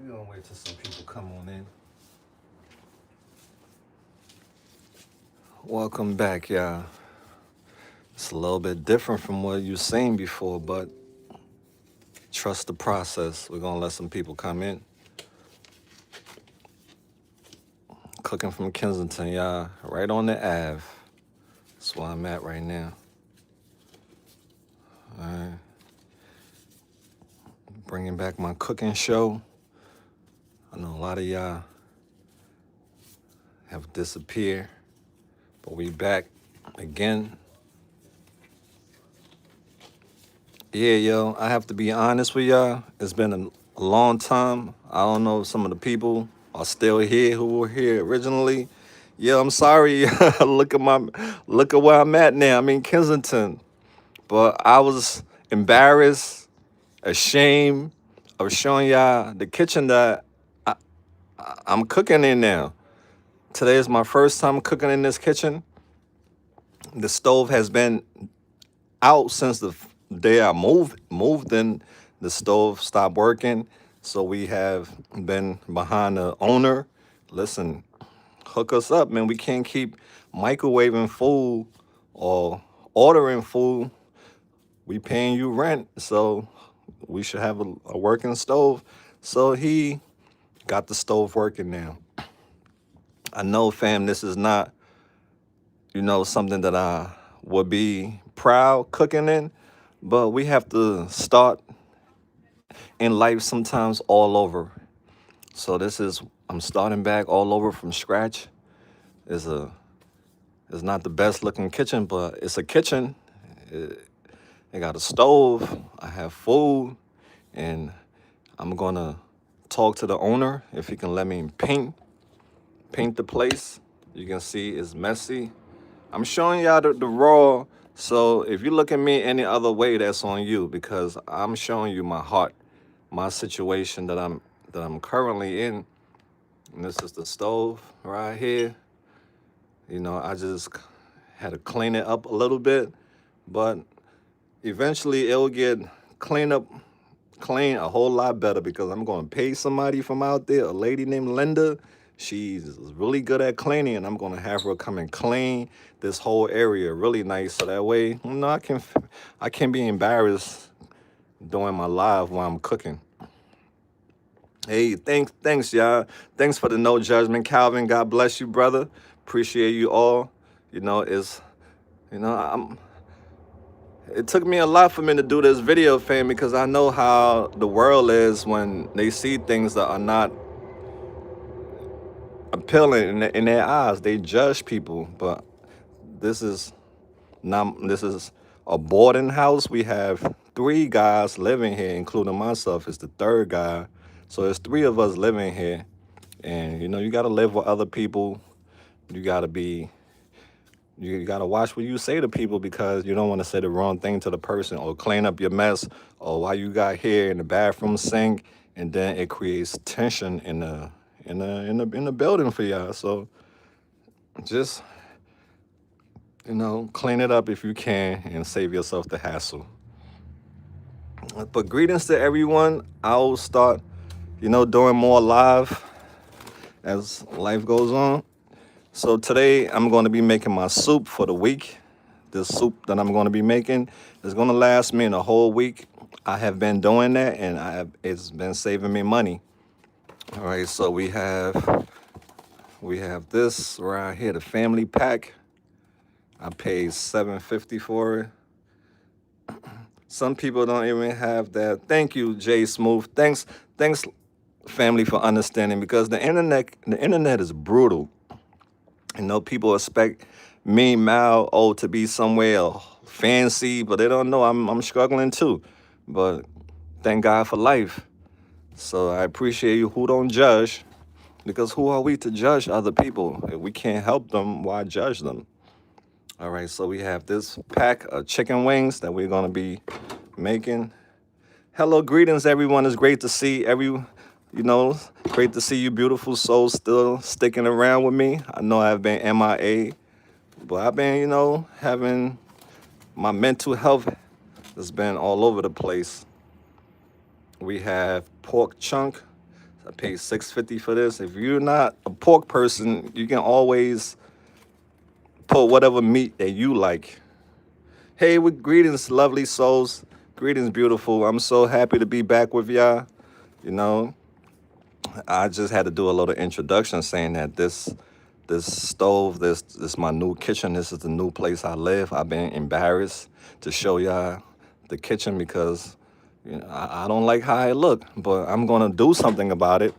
We're gonna wait till some people come on in. Welcome back, y'all. It's a little bit different from what you've seen before, but trust the process. We're gonna let some people come in. Cooking from Kensington, y'all. Right on the Ave. That's where I'm at right now. All right. Bringing back my cooking show. I know a lot of y'all have disappeared, but we back again. Yeah, yo, I have to be honest with y'all. It's been a long time. I don't know if some of the people are still here who were here originally. Yeah, I'm sorry. Look at where I'm at now. I'm in Kensington. But I was embarrassed, ashamed of showing y'all the kitchen that I'm cooking in now. Today is my first time cooking in this kitchen. The stove has been out since the day I moved in. The stove stopped working, so we have been behind the owner. Listen, hook us up, man. We can't keep microwaving food or ordering food. We paying you rent, so we should have a working stove. So he got the stove working now. I know, fam, this is not, something that I would be proud cooking in, but we have to start in life sometimes all over. So I'm starting back all over from scratch. It's a, it's not the best looking kitchen, but it's a kitchen. I got a stove. I have food, and I'm gonna talk to the owner if he can let me paint the place. You can see it's messy. I'm showing y'all the raw. So if you look at me any other way, that's on you, because I'm showing you my heart, my situation that I'm currently in. And this is the stove right here. I just had to clean it up a little bit, but eventually it'll get cleaned up, clean a whole lot better, because I'm going to pay somebody from out there, a lady named Linda. She's really good at cleaning, and I'm going to have her come and clean this whole area really nice, so that way, I can be embarrassed doing my live while I'm cooking. Hey, thanks, y'all. Thanks for the no judgment, Calvin. God bless you, brother. Appreciate you all. It's you know I'm it took me a lot for me to do this video, fam, because I know how the world is when they see things that are not appealing in their eyes. They judge people, but this is this is a boarding house. We have three guys living here, including myself. It's the third guy, so there's three of us living here, and you got to live with other people. You got to be You gotta watch what you say to people, because you don't want to say the wrong thing to the person, or clean up your mess, or why you got here in the bathroom sink, and then it creates tension in the building for y'all. So just clean it up if you can and save yourself the hassle. But greetings to everyone. I'll start doing more live as life goes on. So today I'm going to be making my soup for the week. This soup that I'm going to be making is going to last me in a whole week. I have been doing that, and it's been saving me money. All right, so we have this right here, the family pack. I paid $7.50 for it. Some people don't even have that. Thank you, Jay Smooth. Thanks, family, for understanding, because the internet is brutal. People expect me, Mal, to be somewhere fancy, but they don't know I'm struggling too. But thank God for life. So I appreciate you who don't judge, because who are we to judge other people? If we can't help them, why judge them? All right, so we have this pack of chicken wings that we're gonna be making. Hello, greetings, everyone. It's great to see great to see you beautiful souls still sticking around with me. I know I've been MIA, but I've been, having my mental health has been all over the place. We have pork chunk. I paid $6.50 for this. If you're not a pork person, you can always put whatever meat that you like. Hey, with greetings, lovely souls. Greetings, beautiful. I'm so happy to be back with y'all. You know, I just had to do a little introduction saying that this stove, this my new kitchen. This is the new place I live. I've been embarrassed to show y'all the kitchen because I don't like how it look, but I'm gonna do something about it.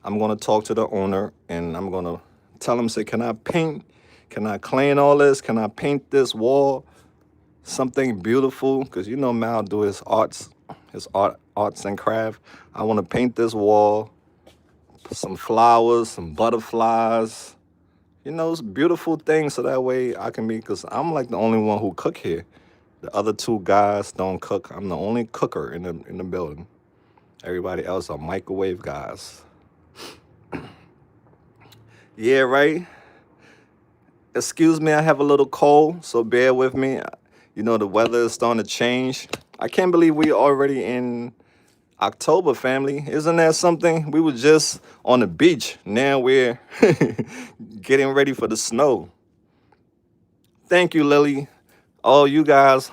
I'm gonna talk to the owner and I'm gonna tell him, say, can I paint? Can I clean all this? Can I paint this wall? Something beautiful, because Mal do his arts and craft. I want to paint this wall, some flowers, some butterflies, it's beautiful things so that way I can be, because I'm like the only one who cook here. The other two guys don't cook. I'm the only cooker in the building. Everybody else are microwave guys. Yeah, right. Excuse me, I have a little cold, so bear with me. The weather is starting to change. I can't believe we already in October, family. Isn't that something? We were just on the beach. Now we're getting ready for the snow. Thank you, Lily. Oh, you guys,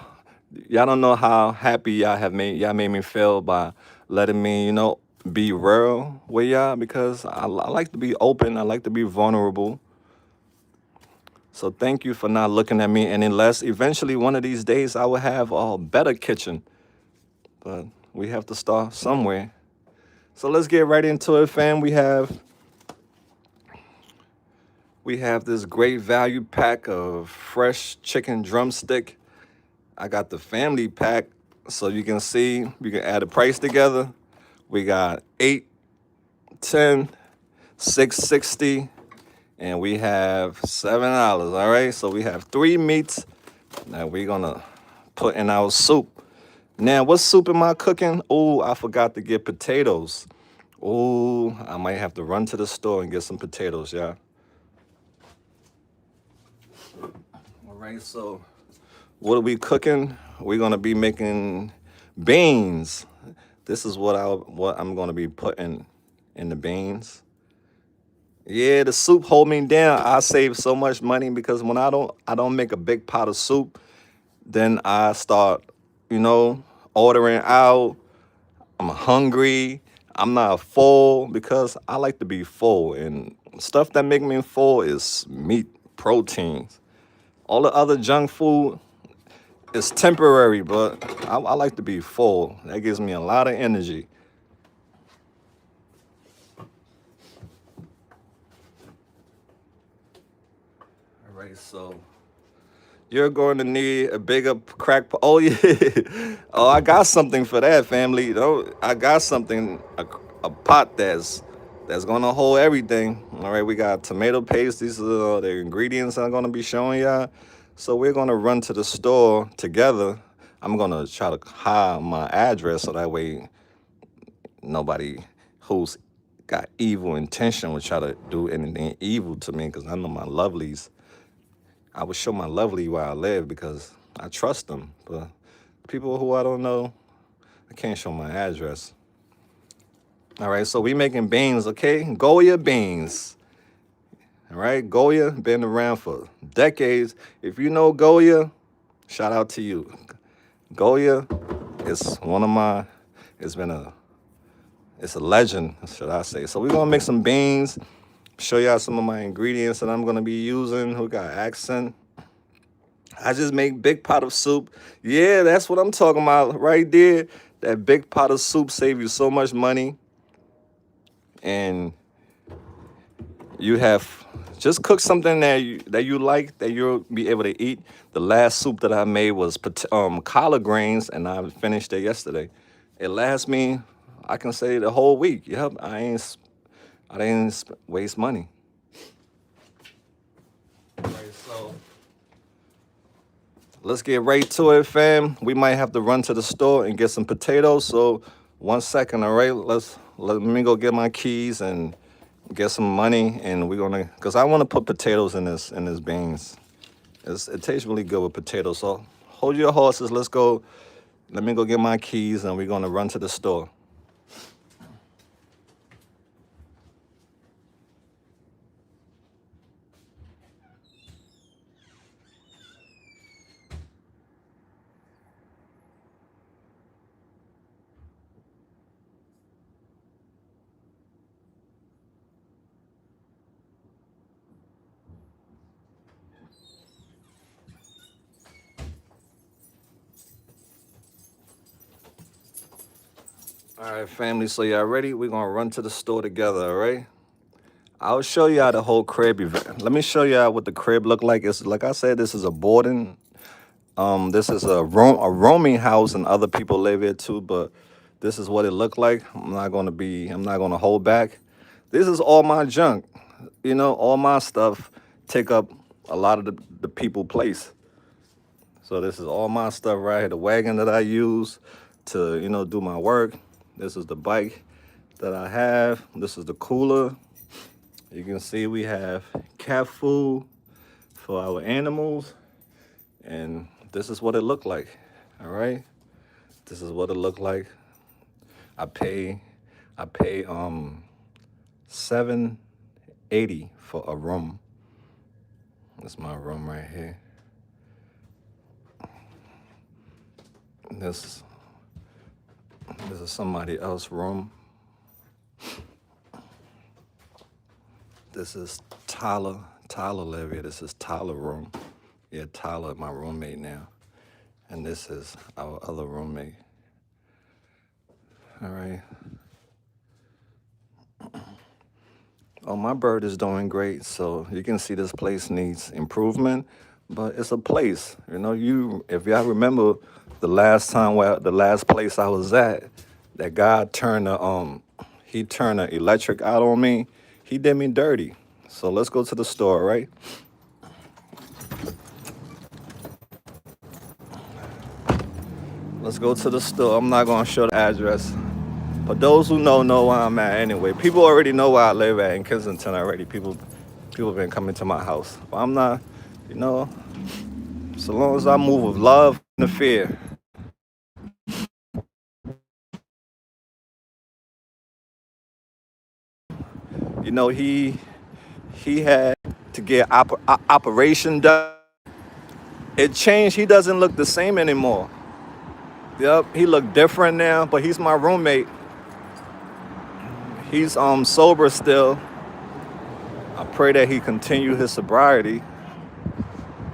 y'all don't know how happy y'all made me feel by letting me, be real with y'all, because I like to be open. I like to be vulnerable. So thank you for not looking at me. And unless eventually one of these days I will have a better kitchen. But we have to start somewhere. So let's get right into it, fam. We have this great value pack of fresh chicken drumstick. I got the family pack, so you can see, we can add a price together. We got 8, 10, 6.60, and we have $7. All right, so we have 3 meats that we're gonna put in our soup. Now, what soup am I cooking? Oh, I forgot to get potatoes. Oh, I might have to run to the store and get some potatoes, yeah. All right, so what are we cooking? We're gonna be making beans. This is what I'm gonna be putting in the beans. Yeah, the soup hold me down. I save so much money because when I don't make a big pot of soup, then I start, you know, ordering out. I'm hungry. I'm not full because I like to be full, and stuff that make me full is meat, proteins. All the other junk food is temporary, but I like to be full. That gives me a lot of energy. All right, so you're going to need a bigger crack. Oh yeah. Oh, I got something for that, family. I got something, a pot that's gonna hold everything. All right, we got tomato paste. These are the ingredients I'm gonna be showing y'all. So we're gonna run to the store together. I'm gonna try to hide my address so that way nobody who's got evil intention would try to do anything evil to me, because I know my lovelies. I would show my lovely where I live because I trust them. But people who I don't know, I can't show my address. All right, so we making beans, okay? Goya beans. All right, Goya been around for decades. If you know Goya, shout out to you. Goya is it's a legend, should I say. So we're gonna make some beans, show y'all some of my ingredients that I'm gonna be using. We got accent. I just make big pot of soup. Yeah, that's what I'm talking about right there. That big pot of soup save you so much money. And you have just cook something that you like, that you'll be able to eat. The last soup that I made was collard greens, and I finished it yesterday. It lasts me, I can say, the whole week. Yep, I didn't waste money. Right, so let's get right to it, fam. We might have to run to the store and get some potatoes. So 1 second, all right? Let me go get my keys and get some money, and we're gonna, cause I want to put potatoes in this beans. It tastes really good with potatoes. So hold your horses. Let's go. Let me go get my keys, and we're gonna run to the store. All right, family. So y'all ready? We're gonna run to the store together. All right. I'll show y'all the whole crib event. Let me show y'all what the crib look like. It's like I said, this is a boarding. This is a roaming house, and other people live here too. But this is what it looked like. I'm not gonna hold back. This is all my junk. You know, all my stuff take up a lot of the people place. So this is all my stuff right here. The wagon that I use to, do my work. This is the bike that I have. This is the cooler. You can see we have cat food for our animals. And this is what it looked like. All right. This is what it looked like. I pay $780 for a room. That's my room right here. This is somebody else's room. This is Tyler. Tyler live here. This is Tyler room. Yeah, Tyler, my roommate now. And this is our other roommate. All right. Oh, my bird is doing great. So you can see this place needs improvement, but it's a place. If y'all remember the last place I was at, that guy he turned the electric out on me. He did me dirty. So let's go to the store, right? Let's go to the store. I'm not gonna show the address. But those who know where I'm at anyway. People already know where I live at in Kensington already. People been coming to my house. But I'm not, so long as I move with love and fear. He had to get operation done. It changed. He doesn't look the same anymore. Yep, he look different now, but he's my roommate. He's sober still. I pray that he continue his sobriety.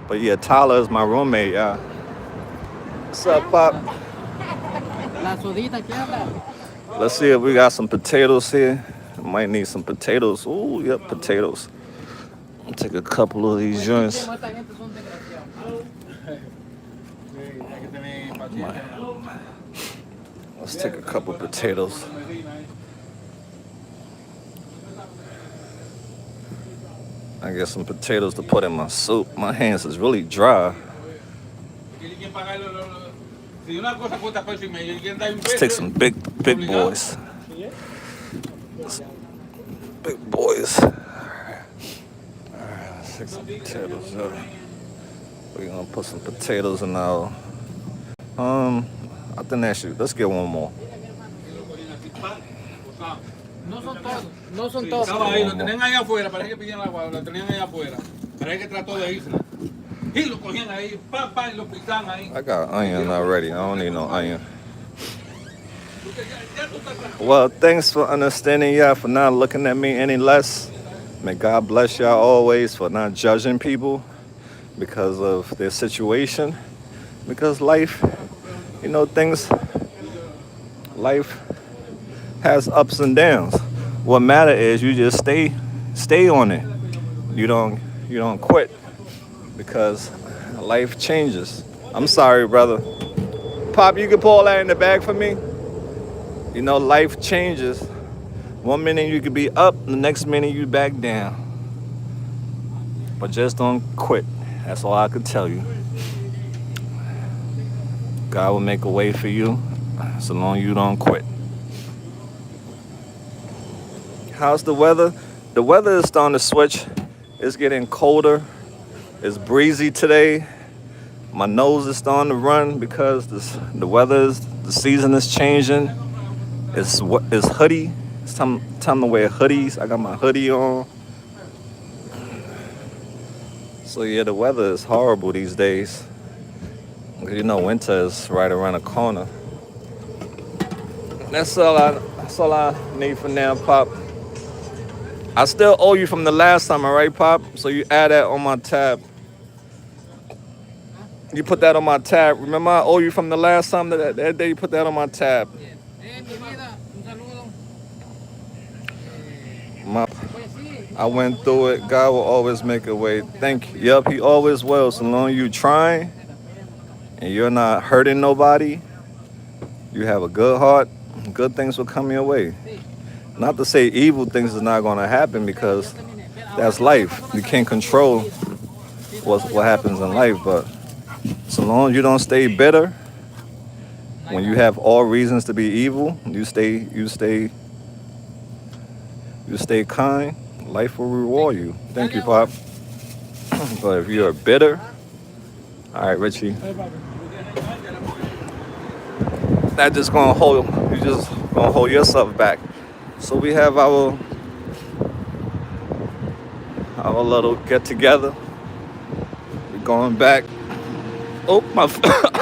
But yeah, Tyler is my roommate, yeah. What's up, Pop? Let's see if we got some potatoes here. Might need some potatoes. Ooh, yep, potatoes. I'll take a couple of these joints. Let's take a couple potatoes. I get some potatoes to put in my soup. My hands is really dry. Let's take some big boys. Big boys. All right, let's take some potatoes up. We're gonna put some potatoes in our. I think that should. Let's get one more. No son todos. Estaba ahí, lo tenían ahí afuera, parece que pidieron agua, lo tenían ahí afuera. Parece que trató de irse. Y lo cogían ahí, y lo pisaban ahí. I got onion already. I don't need no onion. Well, thanks for understanding, y'all, for not looking at me any less. May God bless y'all always for not judging people because of their situation. Because life, life has ups and downs. What matter is you just stay on it. You don't quit because life changes. I'm sorry, brother. Pop, you can pull all that in the bag for me? Life changes. One minute you could be up, the next minute you back down. But just don't quit. That's all I could tell you. God will make a way for you so long you don't quit. How's the weather? The weather is starting to switch. It's getting colder. It's breezy today. My nose is starting to run because the season is changing. It's hoodie. It's time to wear hoodies. I got my hoodie on. So yeah, the weather is horrible these days. Winter is right around the corner. That's all I need for now, Pop. I still owe you from the last time, all right, Pop? So you add that on my tab. You put that on my tab. Remember, I owe you from the last time that day you put that on my tab. I went through it. God will always make a way. Thank you. Yep, He always will. So long as you trying and you're not hurting nobody, you have a good heart, good things will come your way. Not to say evil things is not going to happen because that's life. You can't control what happens in life, but so long as you don't stay bitter, when you have all reasons to be evil, you stay kind, life will reward you. Thank you, Pop. But if you're bitter, all right, Richie, that just gonna hold you just gonna hold yourself back. So we have our little get together. We're going back. Oh, my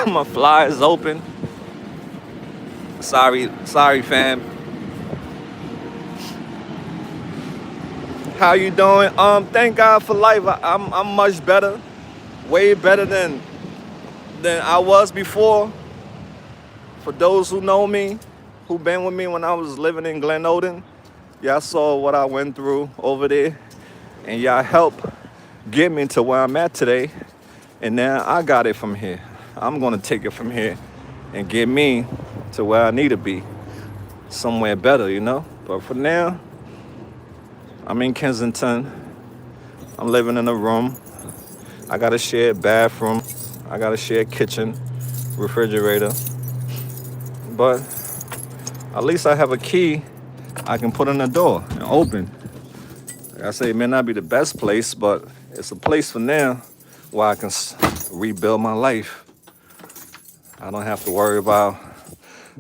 my fly is open. Sorry, fam. How you doing? Thank God for life. I'm much better, way better than I was before. For those who know me, who been with me when I was living in Glen Oden, y'all saw what I went through over there, and y'all helped get me to where I'm at today. And now I got it from here. I'm gonna take it from here and get me to where I need to be, somewhere better, you know. But for now, I'm in Kensington. I'm living in a room. I got a shared bathroom. I got a shared kitchen, refrigerator. But at least I have a key I can put in the door and open. Like I say, it may not be the best place, but it's a place for now where I can rebuild my life. I don't have to worry about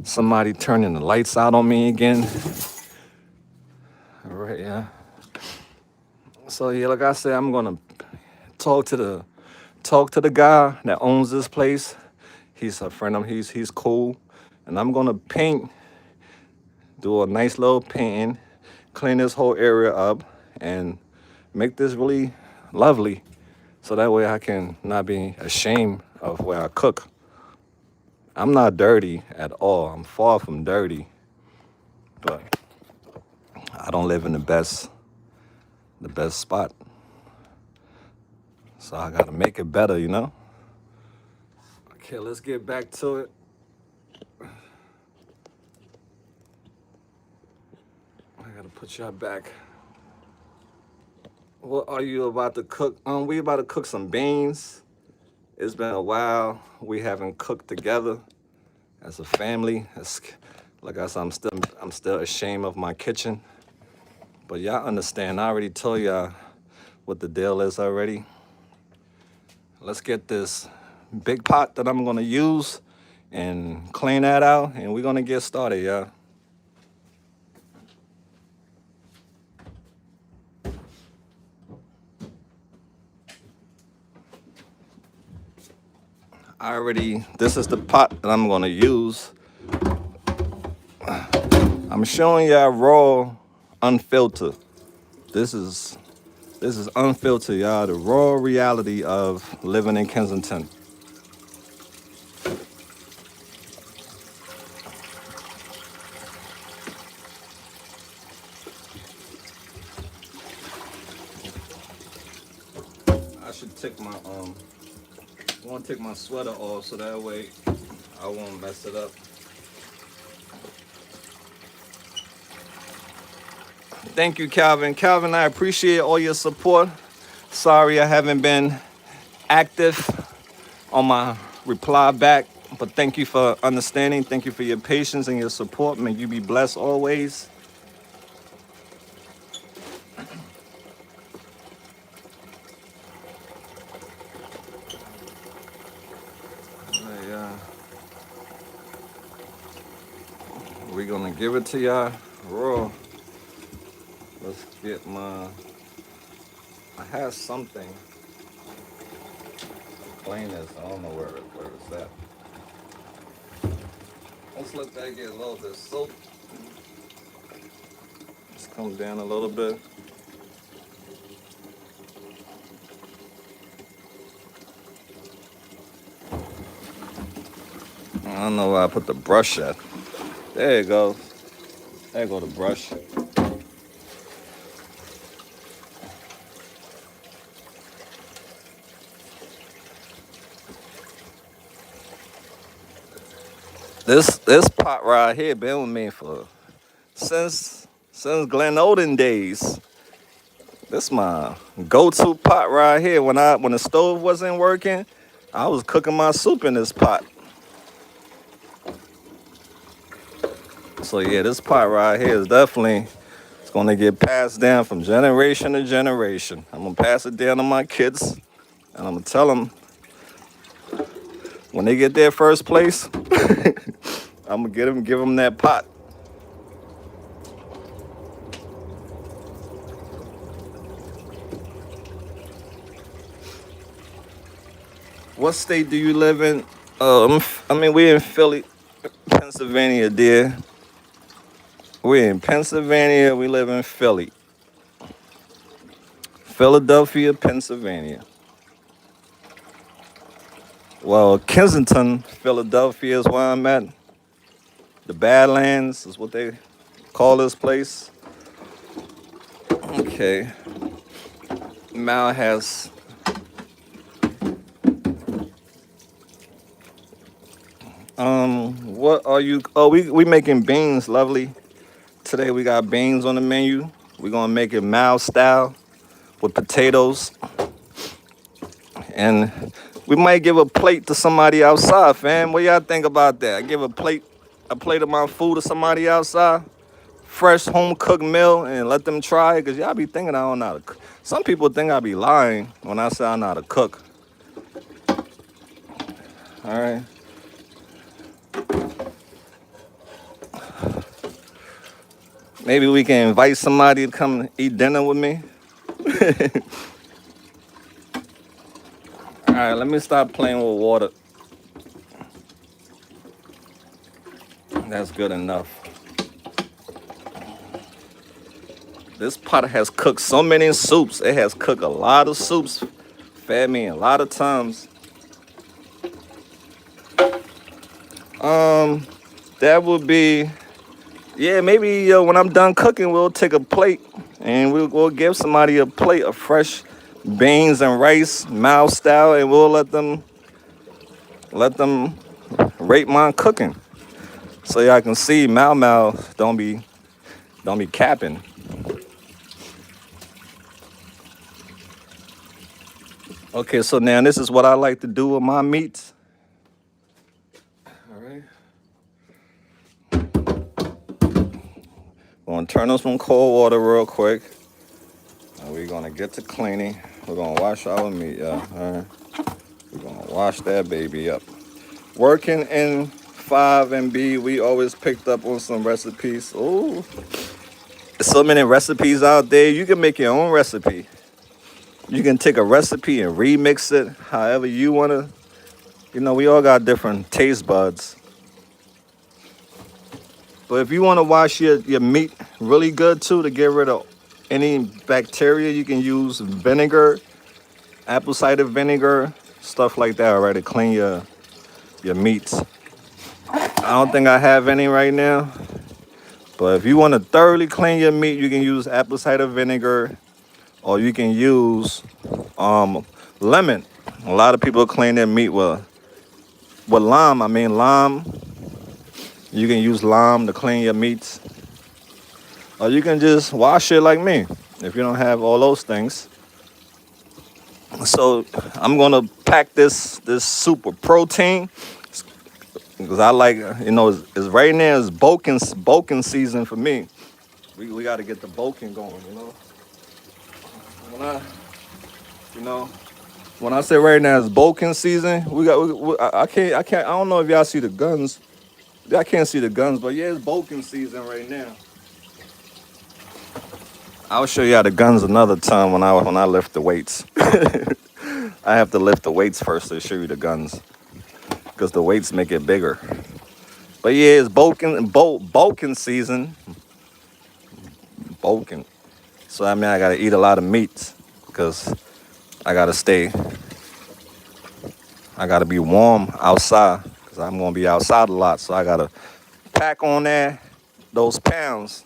somebody turning the lights out on me again. All right, yeah. So yeah, like I said, I'm gonna talk to the guy that owns this place. He's a friend of mine. He's cool, and I'm gonna do a nice little painting, clean this whole area up, and make this really lovely. So that way I can not be ashamed of where I cook. I'm not dirty at all. I'm far from dirty, but I don't live in the best spot. So I gotta make it better, you know? Okay, let's get back to it. I gotta put y'all back. What are you about to cook? We about to cook some beans. It's been a while. We haven't cooked together as a family. Like I said, I'm still ashamed of my kitchen. But y'all understand. I already told y'all what the deal is already. Let's get this big pot that I'm gonna use and clean that out, and we're gonna get started, y'all. This is the pot that I'm gonna use. I'm showing y'all raw, unfiltered. This is unfiltered, y'all. The raw reality of living in Kensington. I should take my I want to take my sweater off so that way I won't mess it up. Thank you, Calvin. Calvin, I appreciate all your support. Sorry I haven't been active on my reply back, but thank you for understanding. Thank you for your patience and your support. May you be blessed always. We're gonna give it to y'all raw. Let's get I have something. Clean this. I don't know where it's at. Let's let that get a little bit soaked. Just come down a little bit. I don't know where I put the brush at. There you go. There go the brush. This pot right here been with me for since Glen Oden days. This my go-to pot right here. When the stove wasn't working, I was cooking my soup in this pot. So yeah, this pot right here is definitely it's gonna get passed down from generation to generation. I'm gonna pass it down to my kids, and I'm gonna tell them when they get their first place, I'm gonna give them that pot. What state do you live in? I mean, we're in Philly, Pennsylvania, dear. We're in Pennsylvania. We live in Philly, Philadelphia, Pennsylvania. Well, Kensington, Philadelphia is where I'm at. The Badlands is what they call this place. Okay. Mal has what are you we making beans, lovely. Today we got beans on the menu. We're gonna make it Mal style with potatoes. And we might give a plate to somebody outside, fam. What y'all think about that? I give a plate of my food to somebody outside, fresh home cooked meal, and let them try it. Cause y'all be thinking I don't know how to cook. Some people think I be lying when I say I know how to cook. All right. Maybe we can invite somebody to come eat dinner with me. All right, let me stop playing with water. That's good enough. This pot has cooked so many soups. It has cooked a lot of soups. Fed me a lot of times. That would be, yeah, maybe when I'm done cooking, we'll take a plate and we'll give somebody a plate of fresh beans and rice, Mao style, and we'll let them rate my cooking. So y'all can see Mao don't be capping. Okay, so now this is what I like to do with my meats. All right. Gonna turn on some cold water real quick. And we're gonna get to cleaning. We're gonna wash our meat, y'all. All right. We're gonna wash that baby up. Working in 5 and B, we always picked up on some recipes. Ooh. There's so many recipes out there. You can make your own recipe. You can take a recipe and remix it however you wanna. You know, we all got different taste buds. But if you want to wash your meat really good too to get rid of any bacteria, you can use vinegar, apple cider vinegar, stuff like that, right, to clean your meats. I don't think I have any right now. But if you want to thoroughly clean your meat, you can use apple cider vinegar or you can use lemon. A lot of people clean their meat with lime. I mean lime. You can use lime to clean your meats. Or you can just wash it like me if you don't have all those things. So I'm gonna pack this soup with protein because I like, it's right now it's bulking season for me. We got to get the bulking going, When I, you know, when I say right now it's bulking season, I don't know if y'all see the guns. I can't see the guns, but yeah, it's bulking season right now. I'll show y'all the guns another time when I lift the weights. I have to lift the weights first to show you the guns because the weights make it bigger. But yeah, it's bulking season. Bulking. So I mean, I gotta eat a lot of meats because I gotta be warm outside because I'm gonna be outside a lot. So I gotta pack on there those pounds.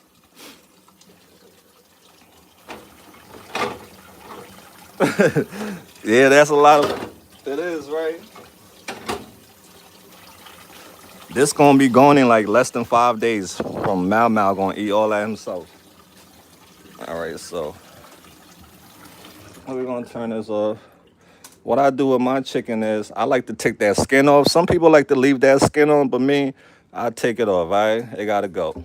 Yeah, that's a lot of, it is, right? This gonna be going in like less than 5 days from Mal Mal gonna eat all that himself. All right, so we're gonna turn this off. What I do with my chicken is I like to take that skin off. Some people like to leave that skin on, but me, I take it off. All right, it gotta go.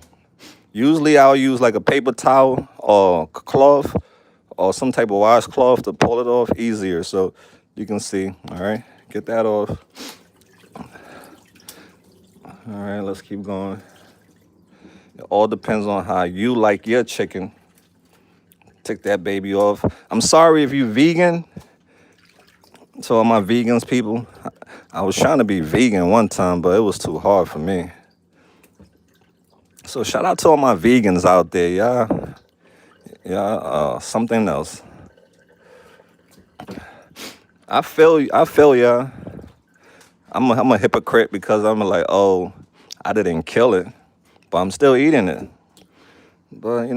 Usually I'll use like a paper towel or cloth or some type of washcloth to pull it off easier so you can see. All right, get that off. All right, let's keep going. It all depends on how you like your chicken. Take that baby off. I'm sorry if you vegan. To all my vegans people, I was trying to be vegan one time, but it was too hard for me. So shout out to all my vegans out there, y'all. Yeah, something else. I feel y'all. I'm a hypocrite because I'm like, oh, I didn't kill it, but I'm still eating it. But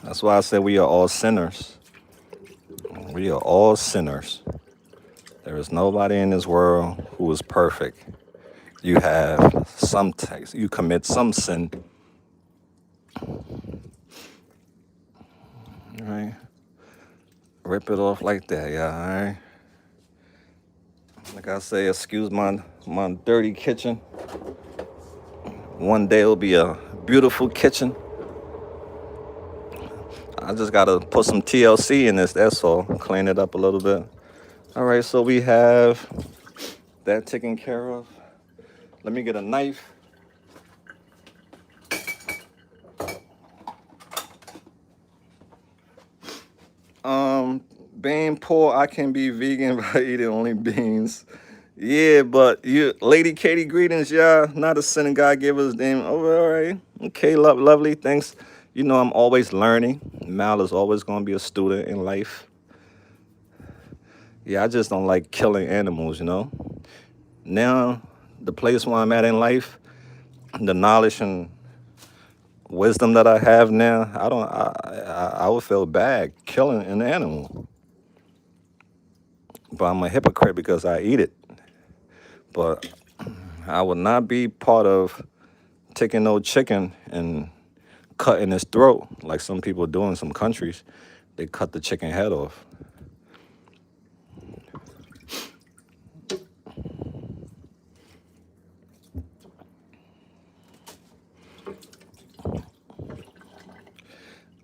that's why I said we are all sinners. We are all sinners. There is nobody in this world who is perfect. You have some text. You commit some sin. All right. Rip it off like that, yeah, all right. Like I say, excuse my dirty kitchen. One day it'll be a beautiful kitchen. I just gotta put some TLC in this, that's all. Clean it up a little bit. All right, so we have that taken care of. Let me get a knife. Being poor, I can be vegan by eating only beans. Yeah, but you, Lady Katie, greetings, y'all. Not a sin, God gave us name. Oh, all right. Okay, lovely. Thanks. I'm always learning. Mal is always going to be a student in life. Yeah, I just don't like killing animals. Now, the place where I'm at in life, the knowledge and wisdom that I have now, I would feel bad killing an animal. But I'm a hypocrite because I eat it. But I would not be part of taking no chicken and cutting its throat like some people do in some countries. They cut the chicken head off.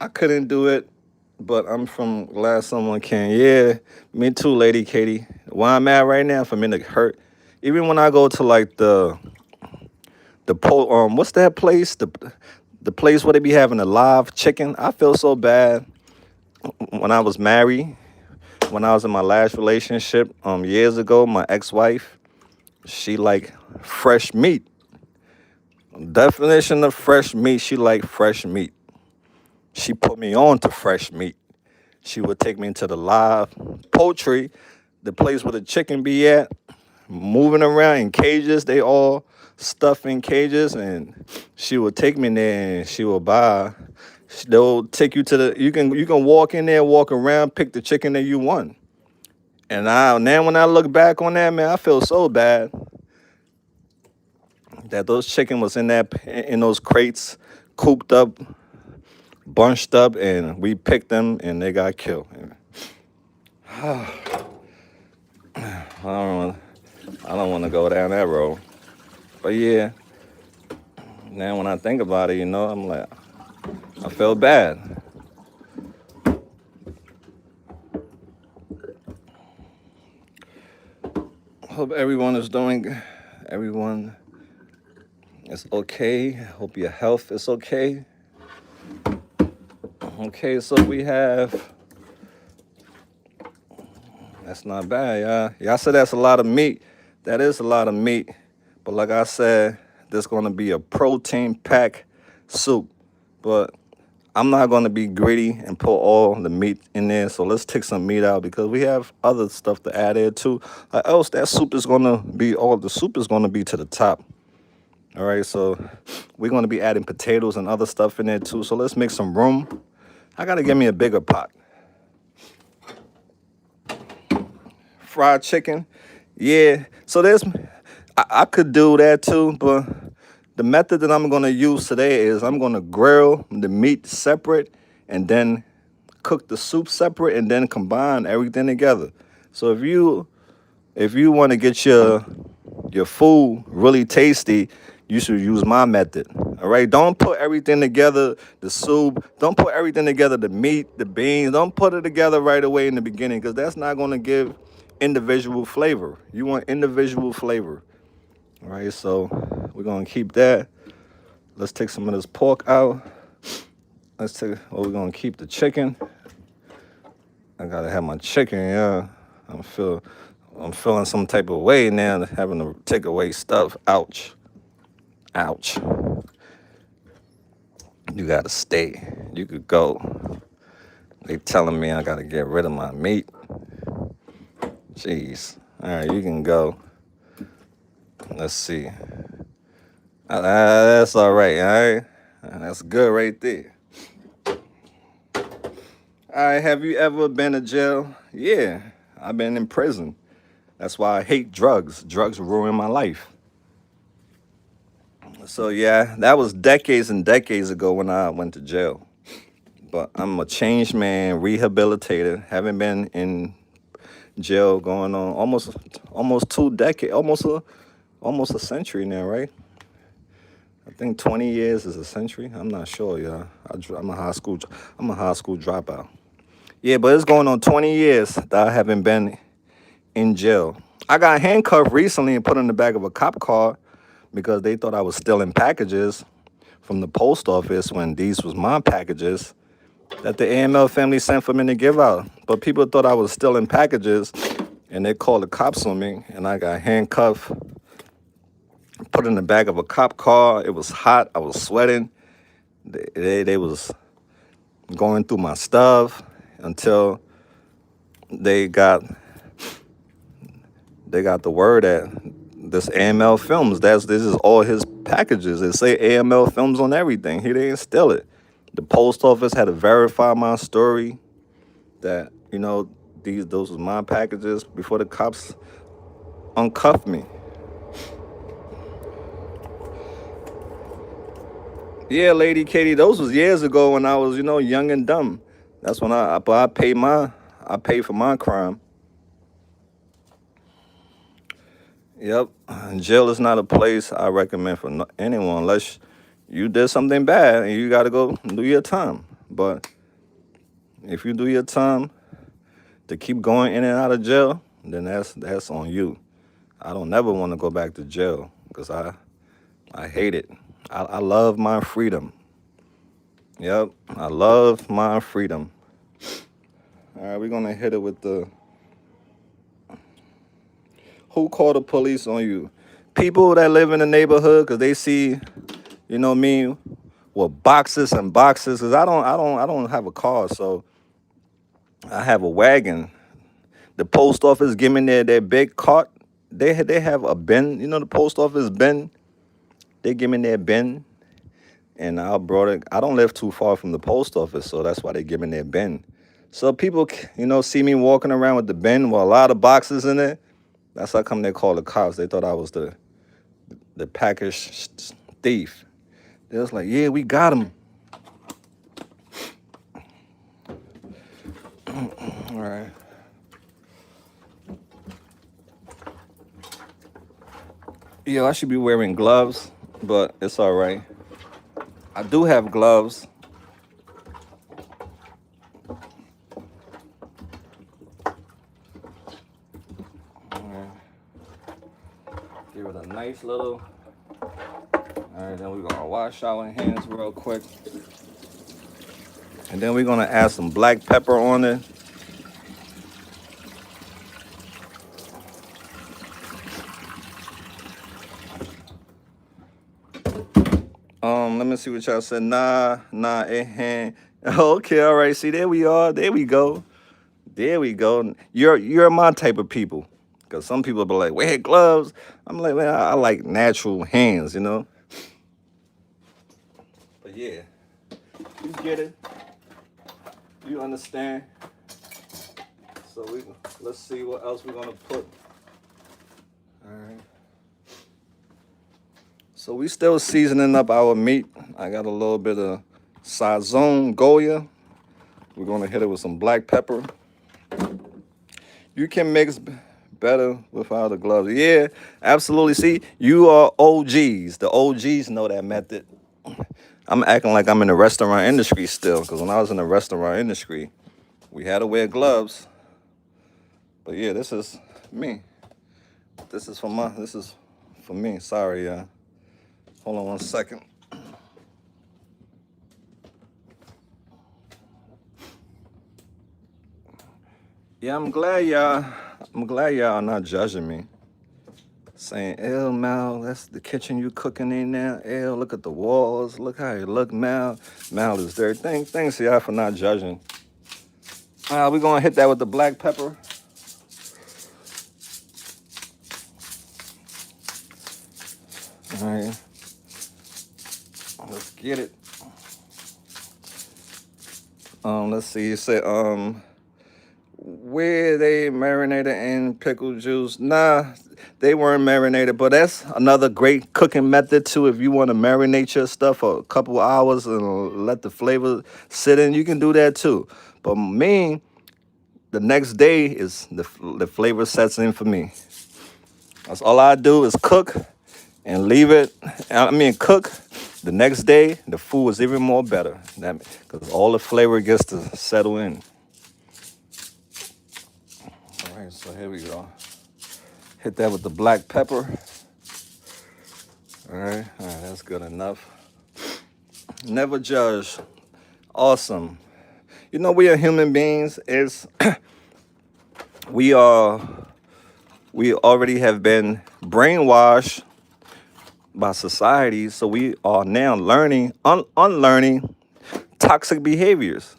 I couldn't do it, but I'm from glad someone can. Yeah, me too, Lady Katie. Where I'm at right now, for me to hurt. Even when I go to like what's that place? The place where they be having a live chicken. I feel so bad when I was married. When I was in my last relationship years ago, my ex-wife, she like fresh meat. Definition of fresh meat, she like fresh meat. She put me on to fresh meat. She would take me into the live poultry, the place where the chicken be at, moving around in cages. They all stuffed in cages, and she would take me there and she would buy. They'll take you to you can walk in there, walk around, pick the chicken that you want. And now when I look back on that, man, I feel so bad that those chicken was in those crates, cooped up, bunched up, and we picked them and they got killed. I don't want to go down that road. But yeah, now when I think about it, I'm like, I feel bad. Hope everyone is okay. Hope your health is okay. Okay, so we have, that's not bad, y'all. Y'all said that's a lot of meat. That is a lot of meat. But like I said, this is going to be a protein pack soup. But I'm not going to be greedy and put all the meat in there. So let's take some meat out because we have other stuff to add in too. Or else that soup is going to be, all the soup is going to be to the top. All right, so we're going to be adding potatoes and other stuff in there too. So let's make some room. I got to get me a bigger pot. Fried chicken. Yeah. So I could do that too, but the method that I'm gonna use today is I'm gonna grill the meat separate and then cook the soup separate and then combine everything together. So if you want to get your food really tasty, you should use my method. All right. Don't put everything together, the soup. Don't put everything together, the meat, the beans. Don't put it together right away in the beginning because that's not going to give individual flavor. You want individual flavor. All right. So we're going to keep that. Let's take some of this pork out. We're going to keep the chicken. I got to have my chicken, yeah. I'm feeling some type of way now, having to take away stuff. Ouch. Ouch. You gotta stay. You could go. They telling me I gotta get rid of my meat. Jeez. All right, you can go. Let's see. That's all right. All right. That's good right there. All right. Have you ever been to jail? Yeah, I've been in prison. That's why I hate drugs. Drugs ruin my life. So yeah, that was decades and decades ago when I went to jail. But I'm a changed man, rehabilitated. Haven't been in jail going on almost 2 decades, almost a century now, right? I think 20 years is a century. I'm not sure, y'all. I'm a high school dropout. Yeah, but it's going on 20 years that I haven't been in jail. I got handcuffed recently and put in the back of a cop car because they thought I was stealing packages from the post office when these was my packages that the AML family sent for me to give out. But people thought I was stealing packages and they called the cops on me and I got handcuffed, put in the back of a cop car. It was hot. I was sweating. They was going through my stuff until they got the word that this AML Films, this is all his packages. It say AML Films on everything. He didn't steal it. The post office had to verify my story that, those was my packages before the cops uncuffed me. Yeah, Lady Katie, those was years ago when I was, young and dumb. That's when I paid for my crime. Yep. Jail is not a place I recommend for anyone unless you did something bad and you got to go do your time. But if you do your time to keep going in and out of jail, then that's on you. I don't never want to go back to jail because I hate it. I love my freedom. Yep, I love my freedom. All right, we're going to hit it with the who called the police on you? People that live in the neighborhood because they see, me, with boxes and boxes. Because I don't have a car, so I have a wagon. The post office give me their big cart. They have a bin. The post office bin. They give me their bin, and I brought it. I don't live too far from the post office, so that's why they give me their bin. So people, see me walking around with the bin with a lot of boxes in it. That's how come they call the cops. They thought I was the package thief. They was like, yeah, we got him. All right. Yo, I should be wearing gloves, but it's all right. I do have gloves. Give it a nice little. All right, then we're gonna wash our hands real quick. And then we're gonna add some black pepper on it. Let me see what y'all said. Nah, Okay, all right. See, there we are. There we go. There we go. You're my type of people. Cause some people be like, wear gloves. I'm like, man, I like natural hands, But yeah, you get it. You understand. So let's see what else we're gonna put. All right. So we still seasoning up our meat. I got a little bit of Sazon Goya. We're gonna hit it with some black pepper. You can mix better without the gloves. Yeah, absolutely. See, you are OGs. The OGs know that method. I'm acting like I'm in the restaurant industry still, because when I was in the restaurant industry, we had to wear gloves. But yeah, this is me. This is for me. Sorry, y'all. Hold on one second. Yeah, I'm glad y'all are not judging me. Saying, ew, Mal, that's the kitchen you cooking in now. Ew, look at the walls. Look how you look, Mal. Mal is dirty. Thanks y'all for not judging. We're gonna hit that with the black pepper. All right. Let's get it. Let's see. You said, where they marinated in pickle juice? Nah, they weren't marinated, but that's another great cooking method too. If you want to marinate your stuff for a couple hours and let the flavor sit in, you can do that too. But me, the next day is the flavor sets in for me. That's all I do is cook and leave it. Cook. The next day, the food is even more better. Because all the flavor gets to settle in. All right, so here we go. Hit that with the black pepper. All right, that's good enough. Never judge. Awesome. You know, we are human beings. We already have been brainwashed by society, so we are now learning, unlearning toxic behaviors.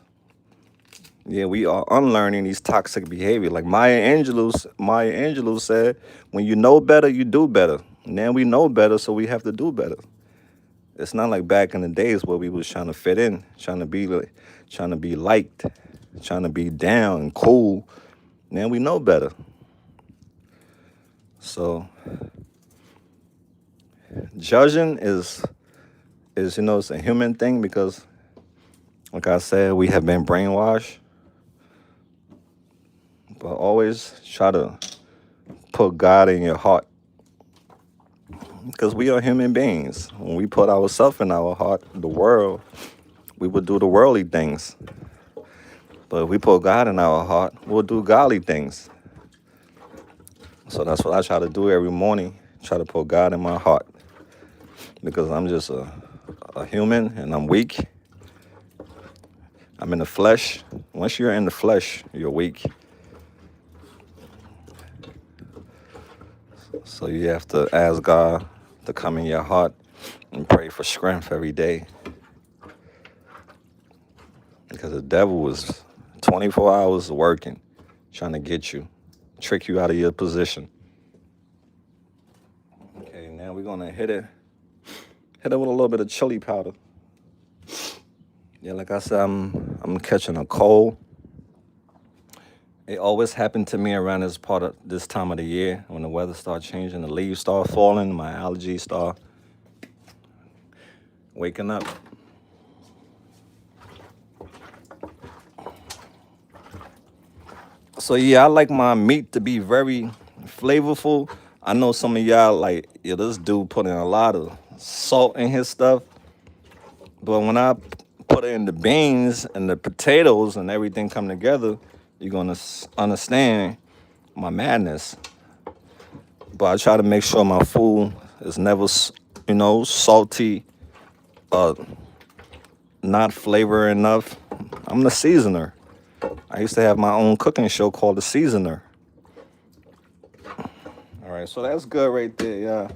Yeah, we are unlearning these toxic behaviors. Like Maya Angelou said, when you know better, you do better. Now we know better, so we have to do better. It's not like back in the days where we was trying to fit in, trying to be liked, trying to be down and cool. Now we know better. So judging is it's a human thing because, like I said, we have been brainwashed. But always try to put God in your heart. Because we are human beings. When we put ourselves in our heart, the world, we would do the worldly things. But if we put God in our heart, we'll do godly things. So that's what I try to do every morning. Try to put God in my heart. Because I'm just a human and I'm weak. I'm in the flesh. Once you're in the flesh, you're weak. So you have to ask God to come in your heart and pray for strength every day. Because the devil is 24 hours working, trying to get you, trick you out of your position. Okay, now we're gonna hit it with a little bit of chili powder. Yeah, like I said, I'm catching a cold. It always happened to me around this time of the year when the weather starts changing, the leaves start falling, my allergies start waking up. So yeah, I like my meat to be very flavorful. I know some of y'all like, yeah, this dude put in a lot of salt in his stuff. But when I put in the beans and the potatoes and everything come together, you're gonna understand my madness. But I try to make sure my food is never, salty, not flavor enough. I'm the seasoner. I used to have my own cooking show called The Seasoner. All right, so that's good right there, yeah.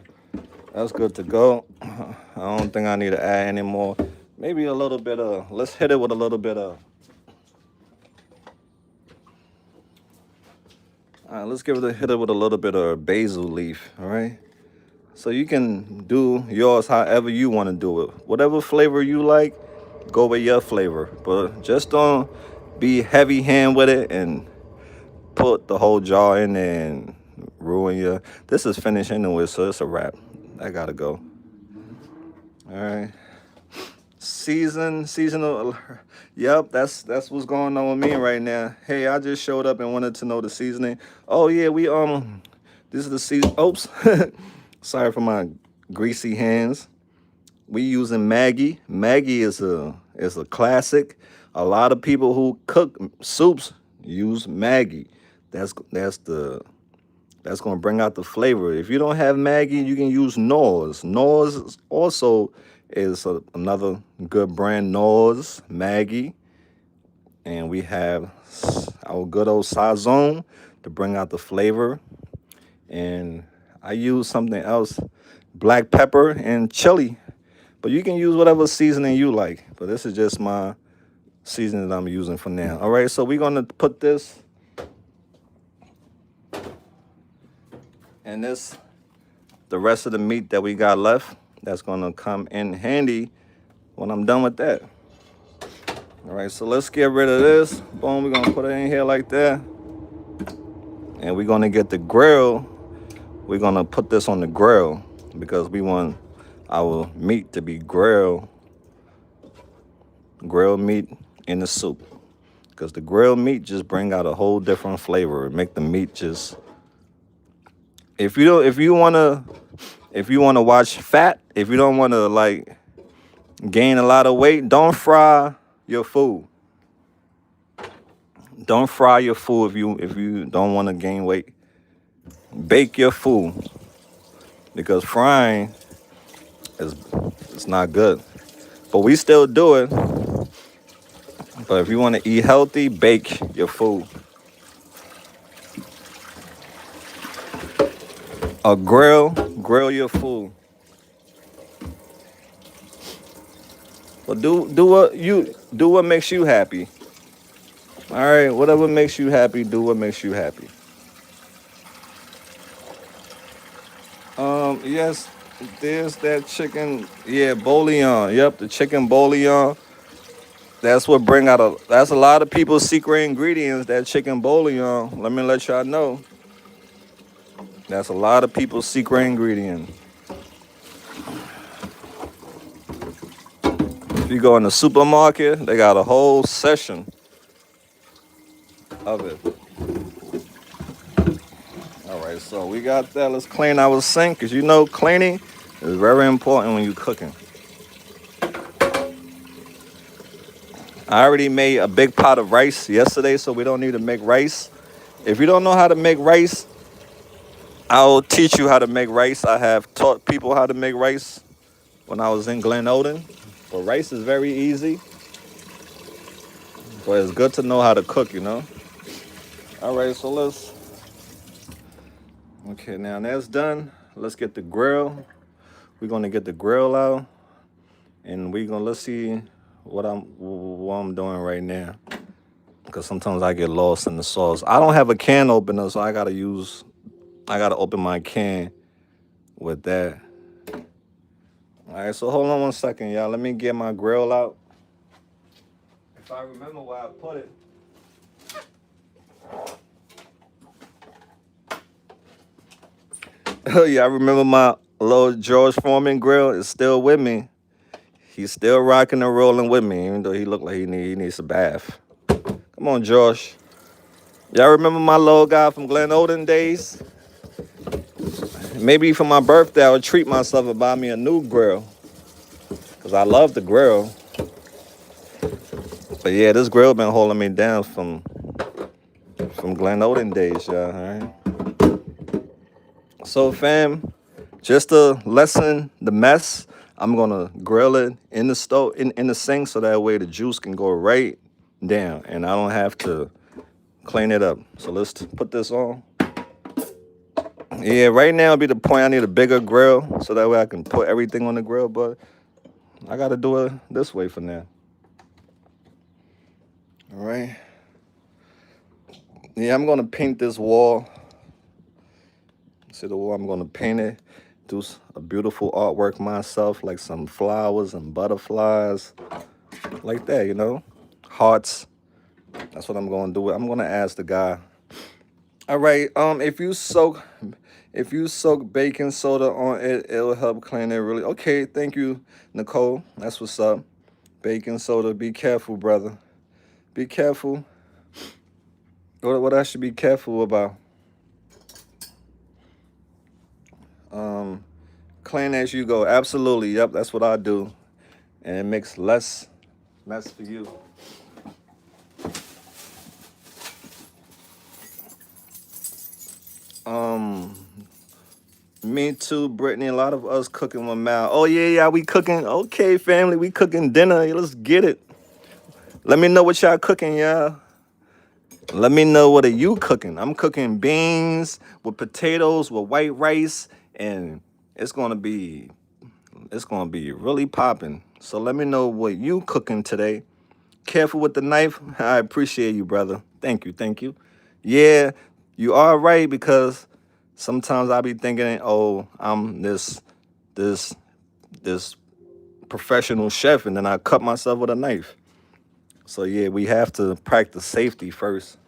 That's good to go. I don't think I need to add any more. Maybe a little bit of, let's hit it with a little bit of, let's hit it with a little bit of basil leaf, all right? So you can do yours however you want to do it. Whatever flavor you like, go with your flavor. But just don't be heavy hand with it and put the whole jar in there and ruin your... This is finished anyway, so it's a wrap. I gotta go. All right. Seasonal. Yep, that's what's going on with me right now. Hey, I just showed up and wanted to know the seasoning. Oh yeah, this is the season. Oops, sorry for my greasy hands. We using Maggie. Maggie is a classic. A lot of people who cook soups use Maggie. That's gonna bring out the flavor. If you don't have Maggie, you can use Knorr's. Knorr's also is another good brand. Knorr's, Maggie, and we have our good old Sazon to bring out the flavor. And I use something else, black pepper and chili. But you can use whatever seasoning you like. But this is just my seasoning that I'm using for now. All right, so we're gonna put this and the rest of the meat that we got left. That's gonna come in handy when I'm done with that. All right, so let's get rid of this. Boom, we're gonna put it in here like that. And we're gonna get the grill. We're gonna put this on the grill because we want our meat to be grilled meat in the soup. Because the grilled meat just bring out a whole different flavor. It make the meat just. If you wanna watch fat, if you don't wanna like gain a lot of weight, don't fry your food. Don't fry your food if you don't want to gain weight. Bake your food because frying is not good. But we still do it. But if you want to eat healthy, bake your food. Or grill your food. But do what makes you happy. All right, whatever makes you happy, do what makes you happy. Yes, there's that chicken. Yeah, bouillon. Yep, the chicken bouillon. That's what that's a lot of people's secret ingredients, that chicken bouillon. Let me let y'all know. That's a lot of people's secret ingredient. If you go in the supermarket, they got a whole section of it. All right, so we got that. Let's clean our sink, because you know cleaning is very important when you're cooking. I already made a big pot of rice yesterday, so we don't need to make rice. If you don't know how to make rice, I'll teach you how to make rice. I have taught people how to make rice when I was in Glen Oden. But rice is very easy. But it's good to know how to cook, you know. All right, so okay, now that's done. Let's get the grill. We're gonna get the grill out, and let's see what I'm doing right now. Because sometimes I get lost in the sauce. I don't have a can opener, so I gotta open my can with that. All right, so hold on 1 second, y'all. Let me get my grill out. If I remember where I put it. Oh yeah, I remember my little George Foreman grill is still with me. He's still rocking and rolling with me, even though he looked like he needs a bath. Come on, Josh. Y'all remember my little guy from Glen Oden days? Maybe for my birthday, I would treat myself and buy me a new grill. Because I love the grill. But yeah, this grill been holding me down from Glen Oden days, y'all, all right? So, fam, just to lessen the mess, I'm going to grill it in the stove, in the sink, so that way the juice can go right down and I don't have to clean it up. So let's put this on. Yeah, right now be the point I need a bigger grill so that way I can put everything on the grill, but I got to do it this way for now. All right. Yeah, I'm going to paint this wall. See the wall? I'm going to paint it. Do a beautiful artwork myself, like some flowers and butterflies. Like that, you know? Hearts. That's what I'm going to do. I'm going to ask the guy. All right, if If you soak baking soda on it, it'll help clean it really. Okay, thank you, Nicole. That's what's up. Baking soda. Be careful, brother. Be careful. What I should be careful about? Um, Clean as you go. Absolutely. Yep, that's what I do. And it makes less mess for you. Um, Me too, Brittany. A lot of us cooking with Mal. Oh yeah, we cooking. Okay, family, we cooking dinner. Let's get it. Let me know what y'all cooking, y'all. Let me know what are you cooking. I'm cooking beans with potatoes with white rice, and it's gonna be really popping. So let me know what you cooking today. Careful with the knife. I appreciate you, brother. Thank you, thank you. Yeah, you are right because sometimes I be thinking, oh, I'm this this professional chef, and then I cut myself with a knife. So yeah, we have to practice safety first.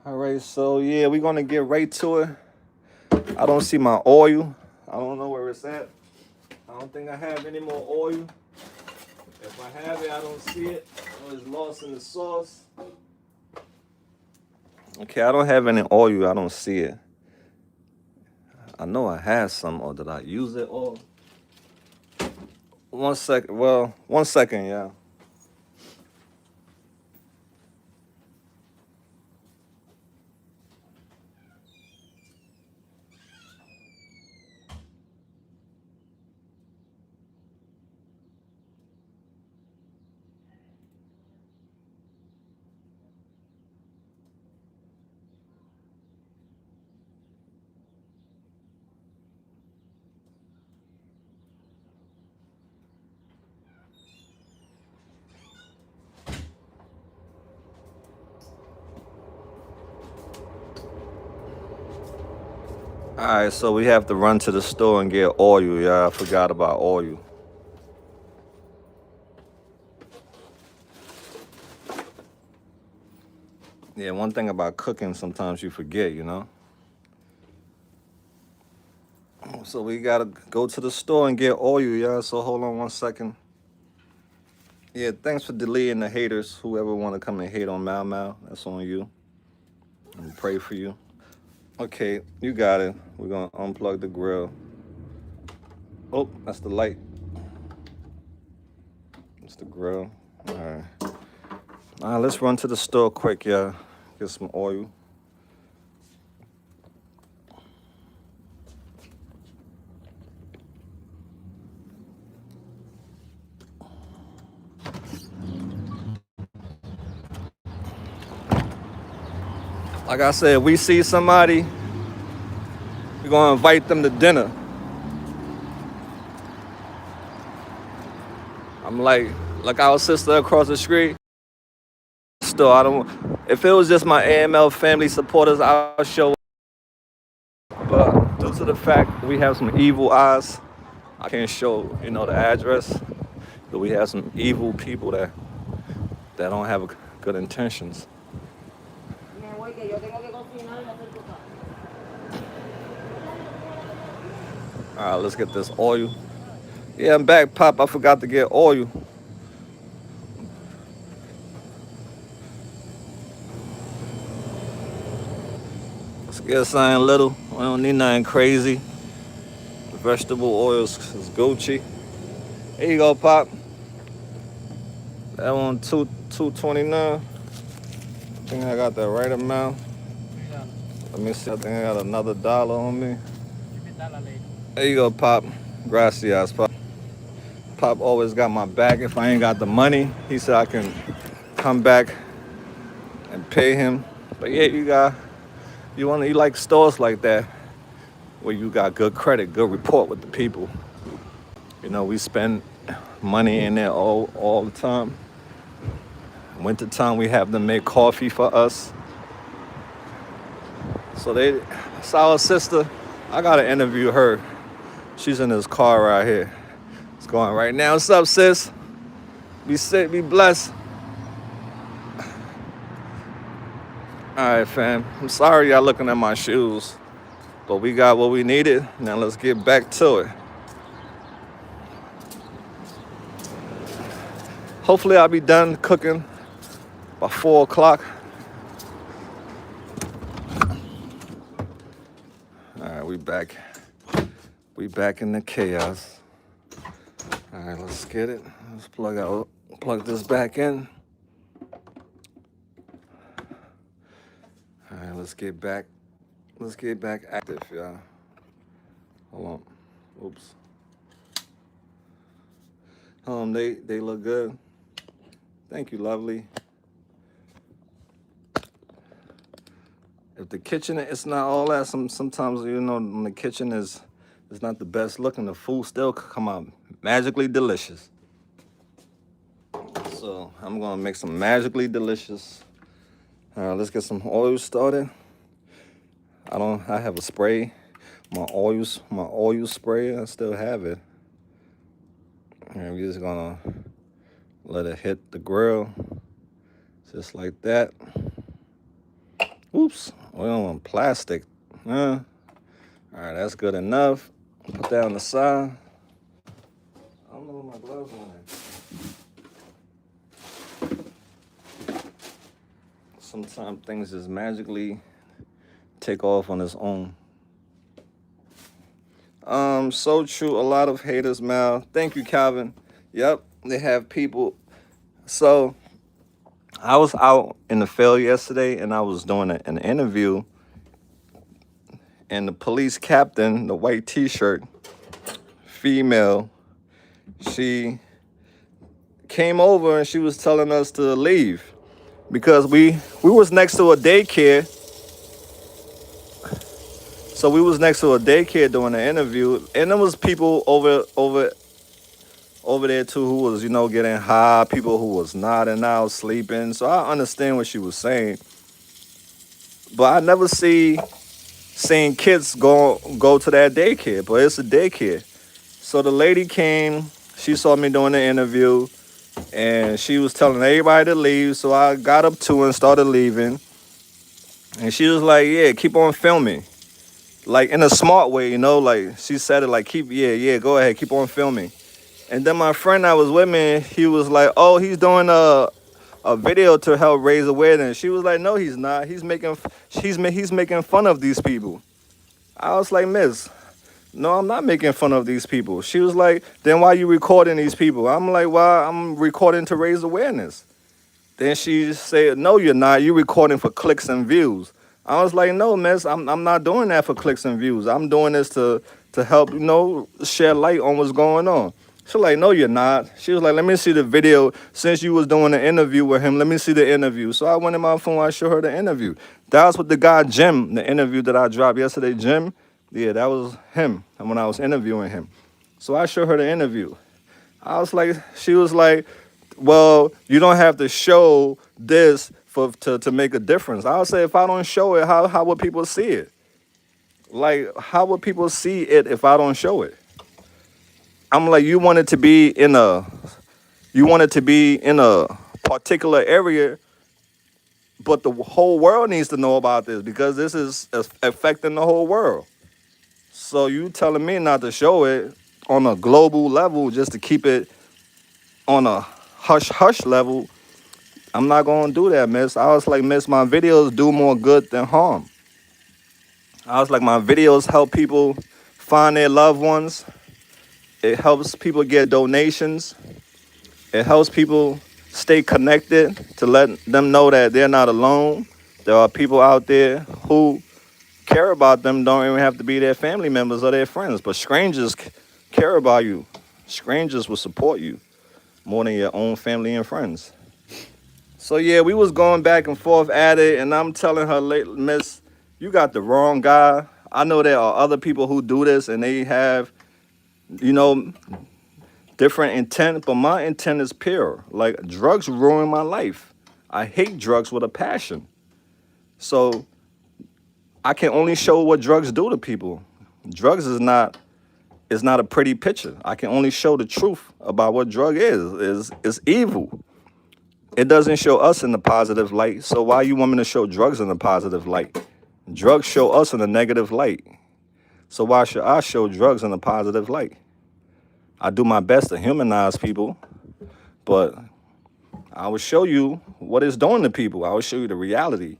All right, so yeah, we're gonna get right to it. I don't see my oil. I don't know where it's at. I don't think I have any more oil. If I have it, I don't see it. Oh, it's lost in the sauce. Okay, I don't have any oil. I don't see it. I know I had some, or did I use it? Or 1 second. Well, 1 second, yeah. All right, so we have to run to the store and get oil. Yeah, I forgot about oil. Yeah, one thing about cooking, sometimes you forget, you know. So we gotta go to the store and get oil, yeah. So hold on 1 second. Yeah, thanks for deleting the haters. Whoever want to come and hate on Mal Mal, that's on you. And pray for you. Okay, you got it. We're gonna unplug the grill. Oh, that's the light. That's the grill. All right. All right, let's run to the store quick, yeah. Get some oil. Like I said, we see somebody, we're gonna invite them to dinner. I'm like our sister across the street. Still, I don't. If it was just my AML family supporters, I'll show up. But due to the fact we have some evil eyes, I can't show, the address. But we have some evil people that don't have good intentions. All right, let's get this oil. Yeah, I'm back, Pop. I forgot to get oil. Let's get something little. We don't need nothing crazy. The vegetable oils is Gucci. Here you go, Pop. That one, 229. I think I got the right amount. Let me see. I think I got another dollar on me. There you go, Pop. Gracias, Pop. Pop always got my back. If I ain't got the money, he said I can come back and pay him. But yeah, you like stores like that where you got good credit, good rapport with the people. We spend money in there all the time. Winter time, we have them make coffee for us. So it's our sister. I gotta interview her. She's in this car right here. It's going right now. What's up, sis? Be sick, be blessed. All right, fam. I'm sorry y'all looking at my shoes. But we got what we needed. Now let's get back to it. Hopefully I'll be done cooking by 4 o'clock. All right, we back. We back in the chaos. All right, let's get it. Let's plug this back in. All right, let's get back active, y'all. Hold on. Oops. They look good. Thank you, lovely. If the kitchen is not all that, sometimes when the kitchen is not the best looking, the food still come out magically delicious. So I'm gonna make some magically delicious. All right, let's get some oil started. I have a spray, my oil spray. I still have it. And we're just gonna let it hit the grill, just like that. Oops, oil on plastic. All right, that's good enough. Put that on the side. I don't know what my gloves on. Sometimes things just magically take off on its own. So true. A lot of haters, Mal. Thank you, Calvin. Yep, they have people. So I was out in the field yesterday, and I was doing an interview, and the police captain, the white T-shirt, female, she came over and she was telling us to leave because we was next to a daycare. So we was next to a daycare doing the interview, and there was people over there too who was, getting high, people who was nodding out, sleeping. So I understand what she was saying. But I never seen kids go to that daycare, but it's a daycare. So the lady came, she saw me doing the interview, and she was telling everybody to leave. So I got up to her and started leaving. And she was like, yeah, keep on filming. Like in a smart way, like she said it like, go ahead, keep on filming. And then my friend that was with me, he was like, oh, he's doing a video to help raise awareness. She was like, no, he's not. He's making fun of these people. I was like, miss, no, I'm not making fun of these people. She was like, then why are you recording these people? I'm like, well, I'm recording to raise awareness. Then she said, no, you're not. You're recording for clicks and views. I was like, no, miss, I'm not doing that for clicks and views. I'm doing this to help, shed light on what's going on. She was like, no, you're not. She was like, let me see the video. Since you was doing an interview with him, let me see the interview. So I went in my phone, I showed her the interview. That was with the guy, Jim, the interview that I dropped yesterday, Jim. Yeah, that was him when I was interviewing him. So I showed her the interview. She was like, well, you don't have to show this to make a difference. I would say if I don't show it, how would people see it? Like, how would people see it if I don't show it? I'm like, you want it to be in a particular area, but the whole world needs to know about this because this is affecting the whole world. So you telling me not to show it on a global level just to keep it on a hush level? I'm not going to do that, miss. I was like, miss, my videos do more good than harm. I was like, my videos help people find their loved ones. It helps people get donations. It helps people stay connected to let them know that they're not alone. There are people out there who care about them, don't even have to be their family members or their friends, but strangers care about you. Strangers will support you more than your own family and friends. So yeah, we was going back and forth at it, and I'm telling her, miss, you got the wrong guy. I know there are other people who do this, and they have, different intent, but my intent is pure. Like, drugs ruin my life. I hate drugs with a passion. So I can only show what drugs do to people. Drugs is not a pretty picture. I can only show the truth about what drug is. It's evil. It doesn't show us in the positive light. So why you want me to show drugs in the positive light? Drugs show us in a negative light. So why should I show drugs in a positive light? I do my best to humanize people, but I will show you what it's doing to people. I will show you the reality.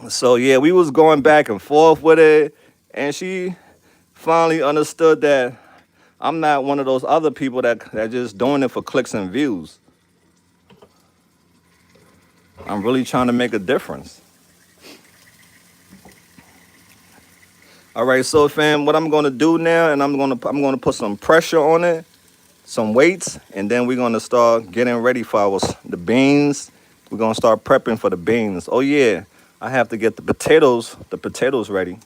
So yeah, we was going back and forth with it, and she finally understood that I'm not one of those other people that just doing it for clicks and views. I'm really trying to make a difference. All right, so fam, what I'm gonna do now, and I'm gonna put some pressure on it, some weights, and then we're gonna start getting ready for the beans. We're gonna start prepping for the beans. Oh yeah, I have to get the potatoes ready.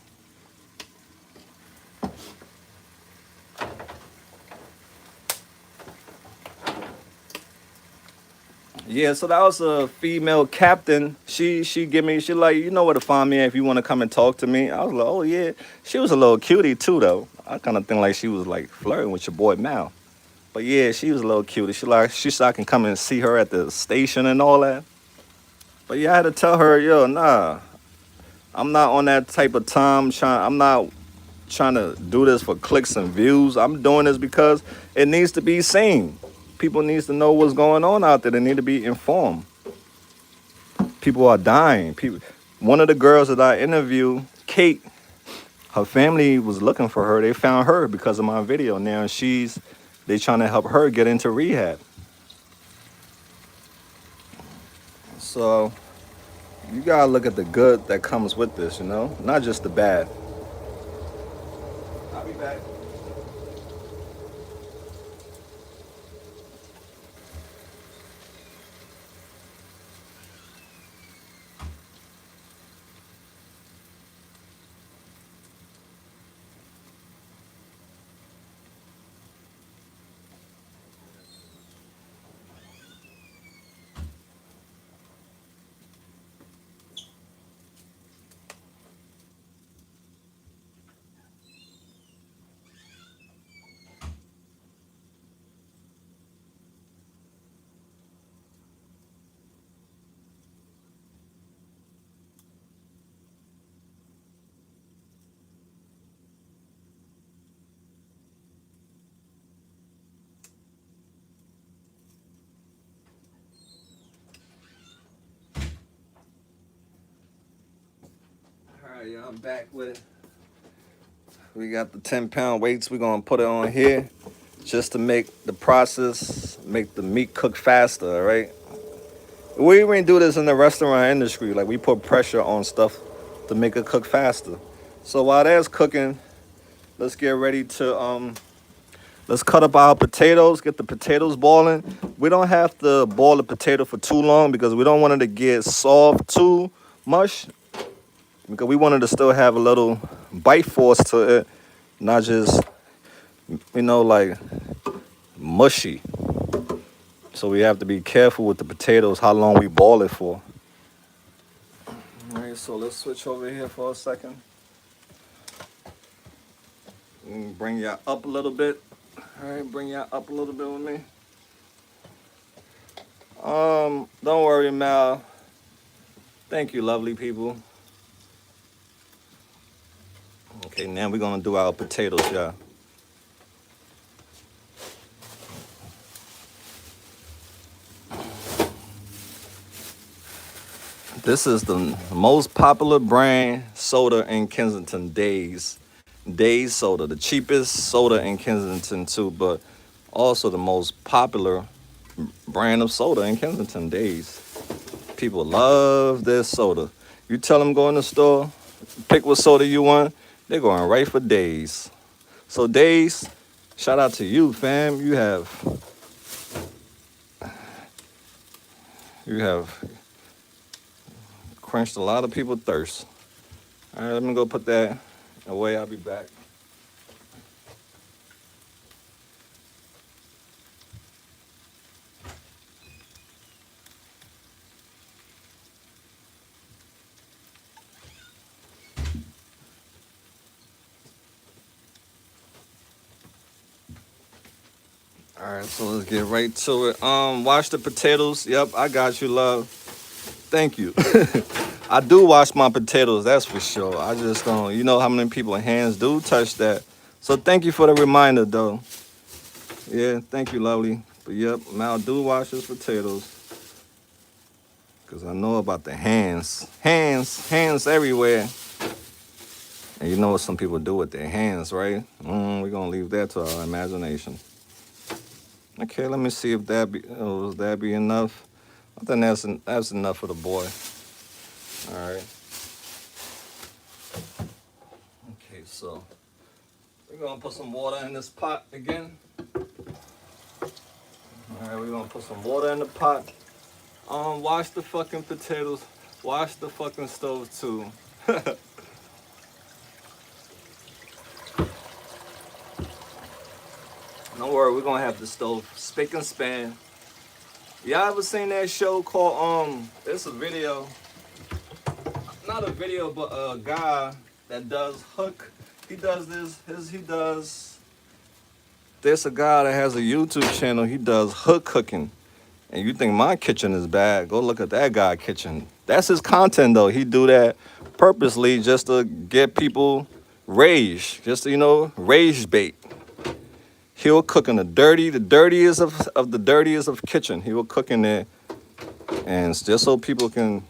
Yeah, so that was a female captain. She give me, she like, you know where to find me if you want to come and talk to me. I was like, oh yeah. She was a little cutie too though. I kind of think like she was like flirting with your boy Mal. But yeah, she was a little cutie. She said I can come and see her at the station and all that. But yeah, I had to tell her, yo, nah, I'm not on that type of time. I'm not trying to do this for clicks and views. I'm doing this because it needs to be seen. People needs to know what's going on out there. They need to be informed. People are dying. People. One of the girls that I interviewed, Kate, her family was looking for her. They found her because of my video. Now they trying to help her get into rehab. So you gotta look at the good that comes with this, not just the bad. I'll be back. All right, y'all, I'm back with it. We got the 10-pound weights. We're gonna put it on here just to make the process, make the meat cook faster. All right. We even do this in the restaurant industry. Like we put pressure on stuff to make it cook faster. So while that's cooking, let's get ready to let's cut up our potatoes, get the potatoes boiling. We don't have to boil the potato for too long because we don't want it to get soft too much. Because we wanted to still have a little bite force to it, not just, like mushy. So we have to be careful with the potatoes, how long we boil it for. All right, so let's switch over here for a second. Bring y'all up a little bit. All right, bring y'all up a little bit with me. Don't worry, Mal. Thank you, lovely people. Okay, now we're gonna do our potatoes, y'all. This is the most popular brand soda in Kensington, Days. Days soda, the cheapest soda in Kensington too, but also the most popular brand of soda in Kensington, Days. People love this soda. You tell them go in the store, pick what soda you want, they're going right for Days. So Days, shout out to you, fam. You have quenched a lot of people's thirst. All right, let me go put that away. I'll be back. All right, so let's get right to it. Wash the potatoes. Yep, I got you, love. Thank you. I do wash my potatoes, that's for sure. I just don't. You know how many people's hands do touch that. So thank you for the reminder, though. Yeah, thank you, lovely. But yep, Mal do wash his potatoes. Because I know about the hands. Hands everywhere. And you know what some people do with their hands, right? We're going to leave that to our imagination. Okay, let me see if that be enough. I think that's enough for the boy. All right. Okay, so we're going to put some water in this pot again. All right, we're going to put some water in the pot. Wash the fucking potatoes. Wash the fucking stove, too. Don't worry, we're gonna have the stove spick and span. Y'all ever seen that show called it's a video, not a video, but a guy that does hook. He does there's a guy that has a YouTube channel. He does hook cooking. And you think my kitchen is bad, go look at that guy's kitchen. That's his content though. He do that purposely just to get people rage, just to, rage bait. He'll cook in the dirtiest of the dirtiest of kitchen. He will cook in there, and it's just so people can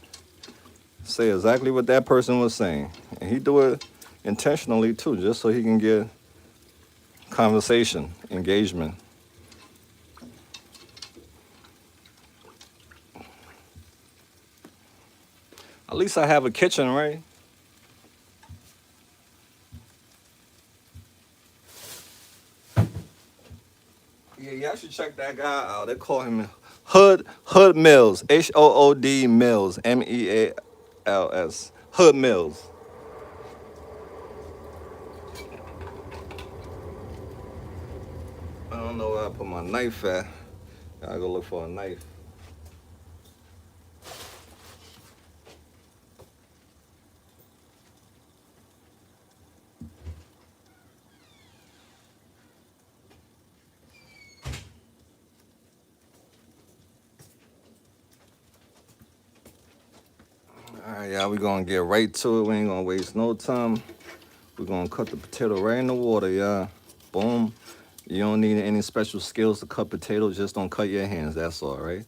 say exactly what that person was saying. And he do it intentionally too, just so he can get conversation, engagement. At least I have a kitchen, right? Yeah, y'all should check that guy out. They call him Hood Mills, HOOD Mills, MEALS, Hood Mills. I don't know where I put my knife at. Gotta go look for a knife. All right, y'all, we gonna get right to it. We ain't gonna waste no time. We're gonna cut the potato right in the water, y'all. Boom. You don't need any special skills to cut potatoes. Just don't cut your hands. That's all, right?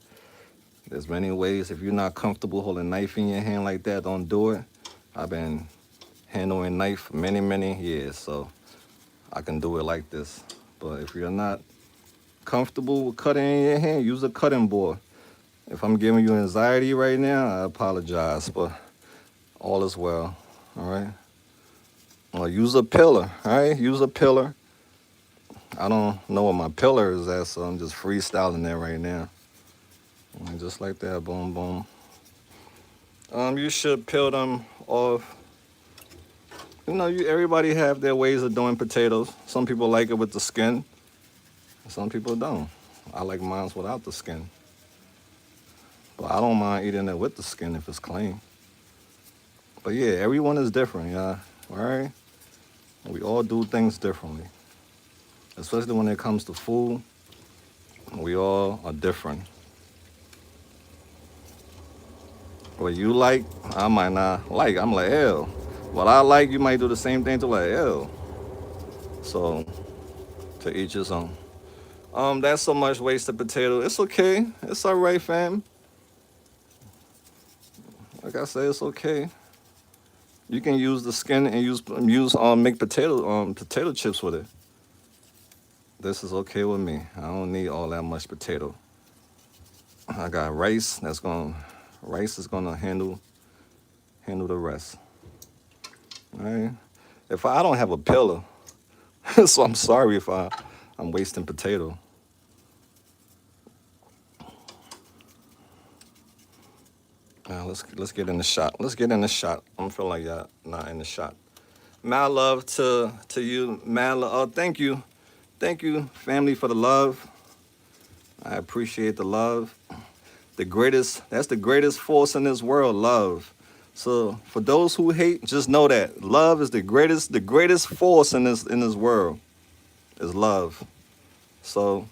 There's many ways. If you're not comfortable holding a knife in your hand like that, don't do it. I've been handling knife for many, many years, so I can do it like this. But if you're not comfortable with cutting in your hand, use a cutting board. If I'm giving you anxiety right now, I apologize, but all is well, all right? Or use a pillar, all right? Use a pillar. I don't know what my pillar is at, so I'm just freestyling there right now. And just like that, boom, boom. You should peel them off. Everybody have their ways of doing potatoes. Some people like it with the skin. Some people don't. I like mine without the skin. But I don't mind eating it with the skin if it's clean. But yeah, everyone is different, yeah. All right? We all do things differently. Especially when it comes to food, we all are different. What you like, I might not like. I'm like, ew. What I like, you might do the same thing to like, ew. So, to each his own. That's so much wasted potato. It's okay. It's all right, fam. Like I say, it's okay. You can use the skin and make potato chips with it. This is okay with me. I don't need all that much potato. I got rice. Rice is gonna handle the rest. All right. If I don't have a pillar, so I'm sorry if I'm wasting potato. Let's get in the shot. Let's get in the shot. I'm feeling like y'all not in the shot. Mad love to you. Thank you. Thank you, family, for the love. I appreciate the love. That's the greatest force in this world, love. So for those who hate, just know that love is the greatest force in this world is love. So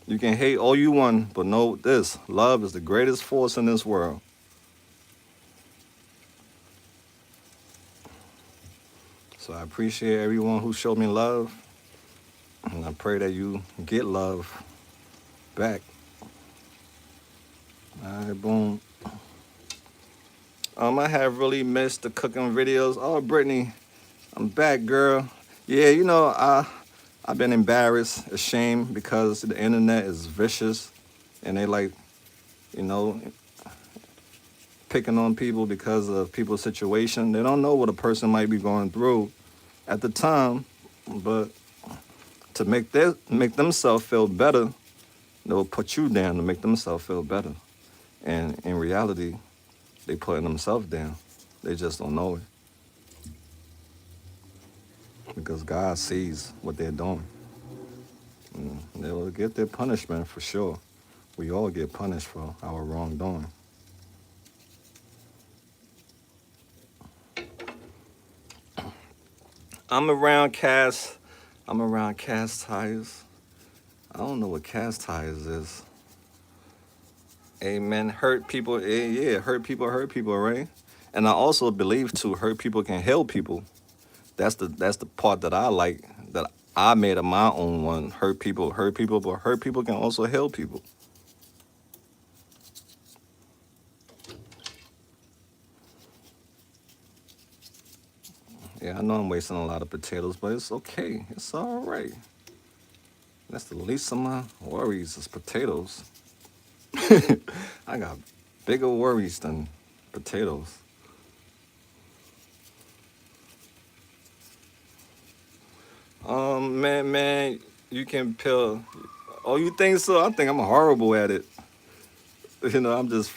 you can hate all you want, but know this, love is the greatest force in this world. So I appreciate everyone who showed me love, and I pray that you get love back. All right, boom. I have really missed the cooking videos. Oh, Brittany, I'm back, girl. Yeah, I've been embarrassed, ashamed because the internet is vicious, and they like, you know, picking on people because of people's situation. They don't know what a person might be going through at the time, but to make themselves feel better, they'll put you down to make themselves feel better. And in reality, they putting themselves down. They just don't know it because God sees what they're doing. And they'll get their punishment for sure. We all get punished for our wrongdoing. I'm around cast tires. I don't know what cast tires is. Amen. Hurt people, yeah, hurt people, right? And I also believe too, hurt people can heal people. That's the part that I like, that I made of my own one. Hurt people, but hurt people can also heal people. Yeah, I know I'm wasting a lot of potatoes, but it's okay. It's all right. That's the least of my worries is potatoes. I got bigger worries than potatoes. Man, you can peel. Oh, you think so? I think I'm horrible at it. I'm just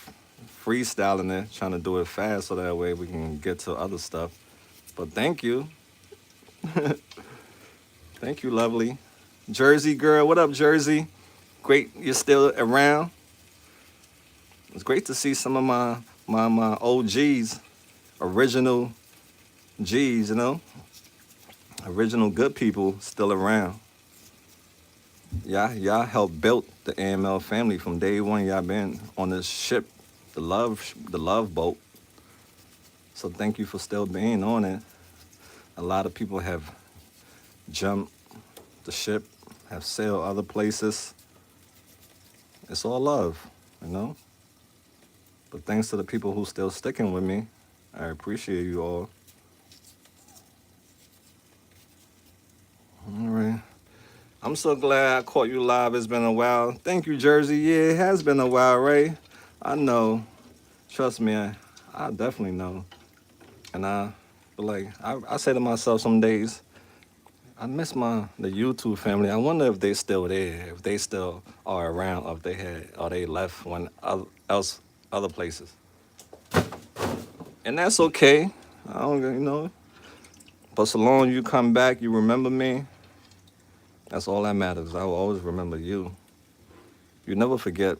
freestyling it, trying to do it fast so that way we can get to other stuff. But thank you. Thank you, lovely. Jersey girl, what up, Jersey? Great, you're still around. It's great to see some of my OGs, original G's, original good people still around. Y'all helped build the AML family from day one. Y'all been on this ship, the love boat. So thank you for still being on it. A lot of people have jumped the ship, have sailed other places. It's all love, you know. But thanks to the people who still sticking with me, I appreciate you all. All right. I'm so glad I caught you live. It's been a while. Thank you, Jersey. Yeah, it has been a while, Ray. I know. Trust me, I definitely know. And but like, I say to myself some days, I miss the YouTube family. I wonder if they still there, if they still are around, or they left when other places. And that's okay. I don't. But so long you come back, you remember me. That's all that matters. I will always remember you. You never forget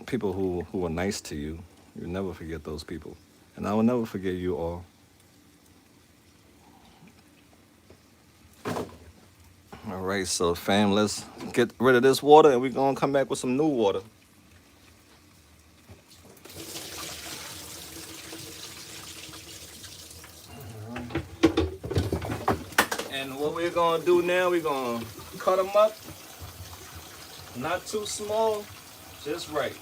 people who are nice to you. You never forget those people. And I will never forget you all. All right, so fam, let's get rid of this water and we're gonna come back with some new water. And what we're gonna do now, we're gonna cut them up. Not too small, just right.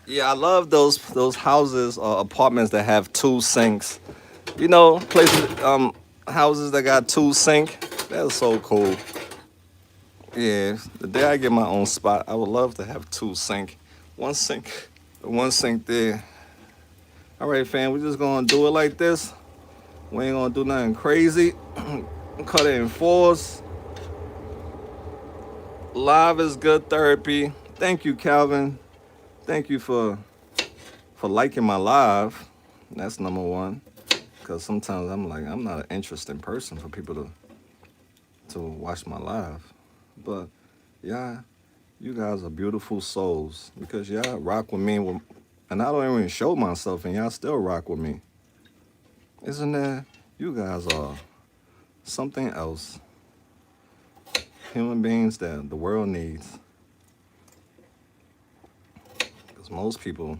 Yeah, I love those houses or apartments that have two sinks. Places, houses that got two sink. That's so cool. Yeah, the day I get my own spot, I would love to have two sink. One sink, one sink there. All right, fam, we're just gonna do it like this. We ain't gonna do nothing crazy. Cut it in fours. Live is good therapy. Thank you, Calvin. Thank you for liking my live. That's number one. Because sometimes I'm not an interesting person for people to watch my live. But yeah, you guys are beautiful souls because y'all rock with me, and I don't even show myself, and y'all still rock with me. Isn't that? You guys are something else. Human beings that the world needs. Because Most people,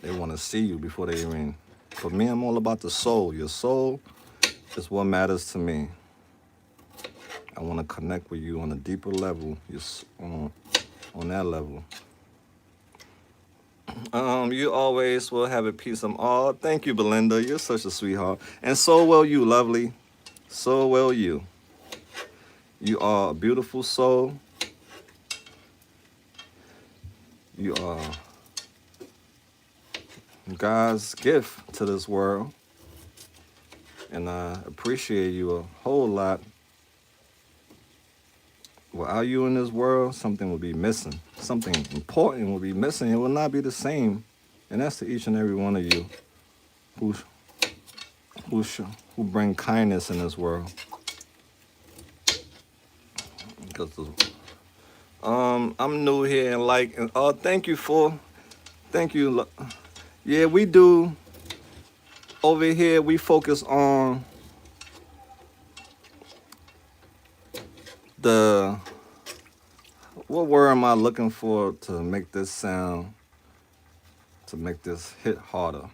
they want to see you before they even. For me, I'm all about the soul. Your soul is what matters to me. I want to connect with you on a deeper level. On that level. You always will have a piece of. Oh, thank you, Belinda. You're such a sweetheart, and so will you, lovely. So will you. You are a beautiful soul. You are God's gift to this world, and I appreciate you a whole lot. Without you in this world, something will be missing. Something important will be missing. It will not be the same, and that's to each and every one of you who who bring kindness in this world. Because I'm new here and thank you. Yeah, we do. Over here, we focus on the what word am I looking for to make this sound, to make this hit harder?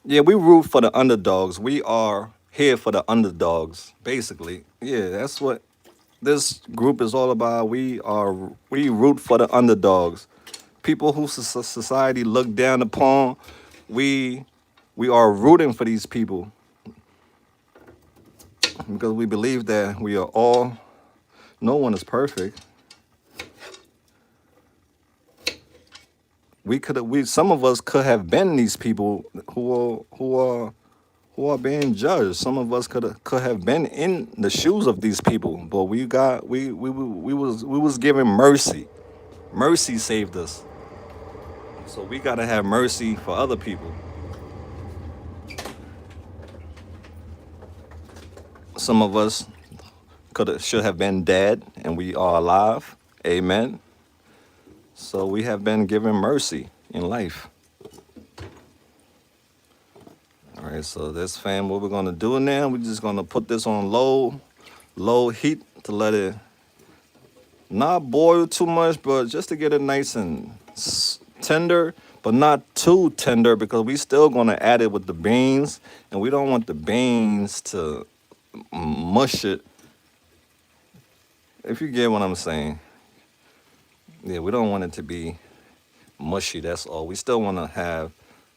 Yeah, we root for the underdogs. We are here for the underdogs, basically. Yeah, that's what this group is all about. We root for the underdogs. People who society look down upon, we we are rooting for these people because we believe that we are all, no one is perfect. Some of us could have been these people who are being judged. Some of us could have been in the shoes of these people, but we was given mercy. Mercy saved us. So we gotta have mercy for other people. Some of us should have been dead, and we are alive. Amen. So we have been given mercy in life. All right, so this fam, what we're gonna do now, we're just gonna put this on low heat to let it not boil too much, but just to get it nice and tender, but not too tender because we still gonna add it with the beans, and we don't want the beans to mush it. If you get what I'm saying. Yeah, we don't want it to be mushy. That's all. We still want to have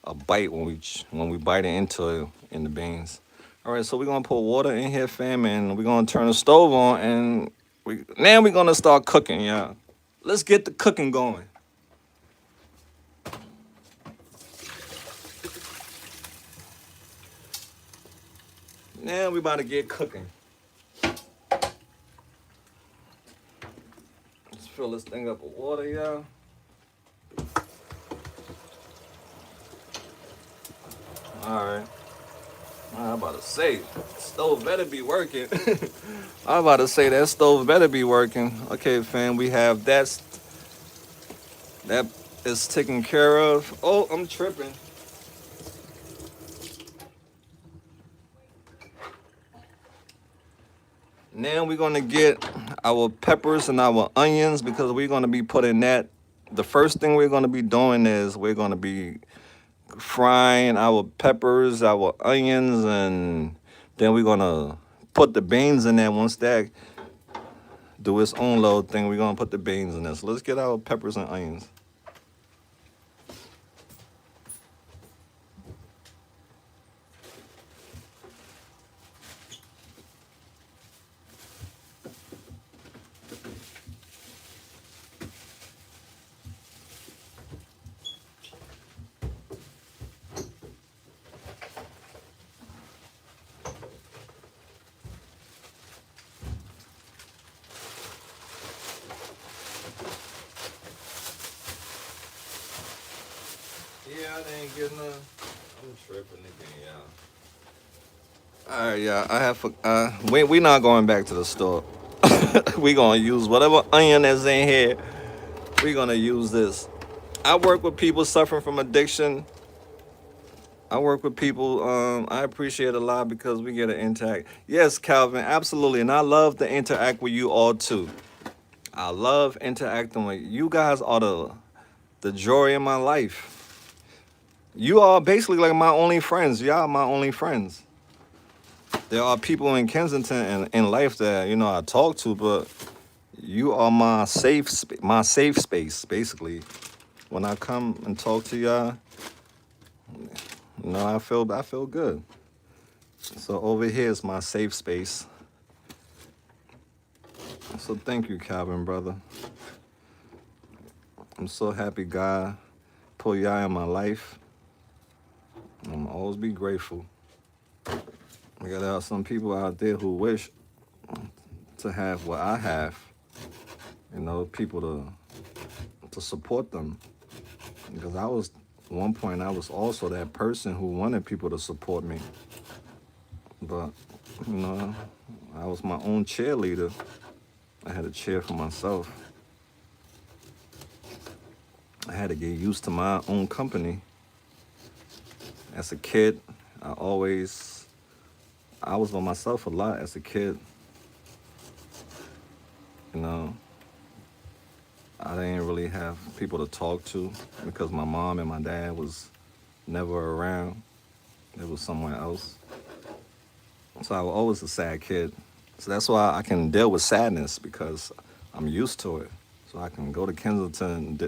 a bite when we bite it into it in the beans. All right, so we're gonna put water in here, fam, and we're gonna turn the stove on, and now we're gonna start cooking, yeah. Let's get the cooking going. Now we about to get cooking. Let's fill this thing up with water, y'all. All right. I'm about to say, stove better be working. I'm about to say that stove better be working. Okay, fam, we have that is taken care of. Oh, I'm tripping. Now we're gonna get our peppers and our onions because we're gonna be putting that. The first thing we're gonna be doing is we're gonna be frying our peppers, our onions, and then we're gonna put the beans in there. Once that do its own little thing, we're gonna put the beans in there. So let's get our peppers and onions. Yeah, I ain't getting I'm tripping again, y'all. All right, yeah, I have. We not going back to the store. We gonna use whatever onion that's in here. We gonna use this. I work with people suffering from addiction. I work with people. I appreciate it a lot because we get an interact. Yes, Calvin, absolutely, and I love to interact with you all too. I love interacting with you guys. Are the joy in my life. You are basically like my only friends. Y'all are my only friends. There are people in Kensington and in life that I talk to, but you are my safe space. Basically, when I come and talk to y'all, I feel good. So over here is my safe space. So thank you, Calvin, brother. I'm so happy God put y'all in my life. I'm always be grateful. There are some people out there who wish to have what I have. People to support them. Because at one point, I was also that person who wanted people to support me. But, I was my own cheerleader. I had to cheer for myself. I had to get used to my own company. As a kid, I was by myself a lot as a kid. I didn't really have people to talk to because my mom and my dad was never around. It was somewhere else. So I was always a sad kid. So that's why I can deal with sadness because I'm used to it. So I can go to Kensington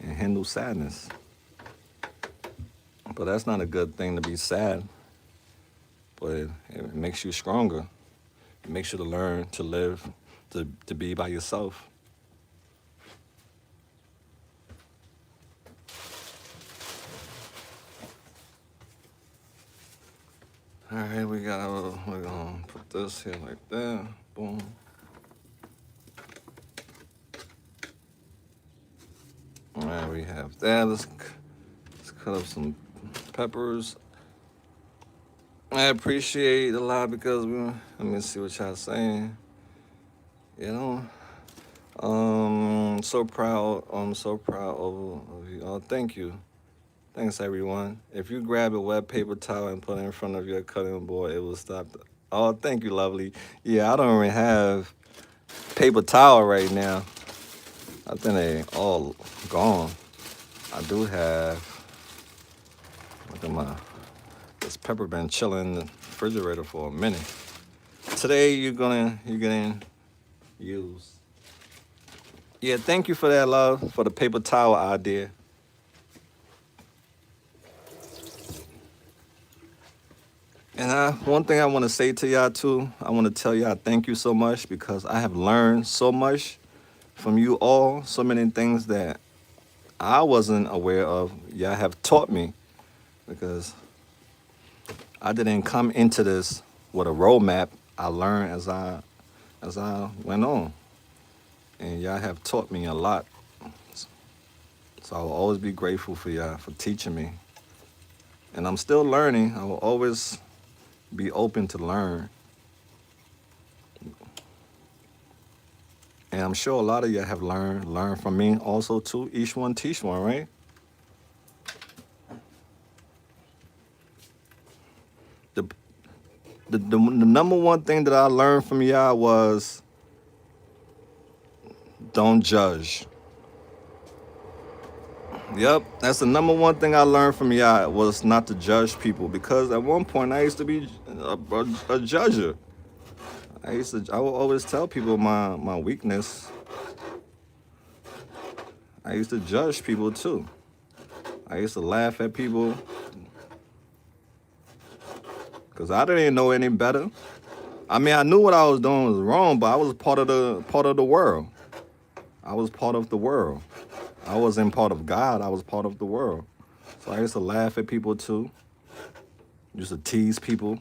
and handle sadness. But that's not a good thing to be sad. But it makes you stronger. It makes you to learn to live, to be by yourself. All right, we're gonna put this here like that. Boom. All right, we have that. Let's cut up some peppers. I appreciate a lot because let me see what y'all saying. So proud. I'm so proud of you. Oh, thank you. Thanks, everyone. If you grab a wet paper towel and put it in front of your cutting board, it will stop. Oh, thank you, lovely. Yeah, I don't even have paper towel right now. I think they all gone. I do have. Look at this pepper been chilling in the refrigerator for a minute. Today you're gonna use. Yeah, thank you for that, love, for the paper towel idea. And one thing I want to say to y'all too, I want to tell y'all thank you so much because I have learned so much from you all, so many things that I wasn't aware of. Y'all have taught me because I didn't come into this with a roadmap. I learned as I went on, and y'all have taught me a lot. So I will always be grateful for y'all for teaching me, and I'm still learning. I will always be open to learn. And I'm sure a lot of you have learned from me also too. Each one teach one, right? The the number one thing that I learned from y'all was don't judge. Yep, that's the number one thing I learned from y'all was not to judge people because at one point I used to be a judger. I would always tell people my weakness. I used to judge people too. I used to laugh at people because I didn't know any better. I mean, I knew what I was doing was wrong, but I was part of the world. I was part of the world. I wasn't part of God. I was part of the world. So I used to laugh at people too. Used to tease people.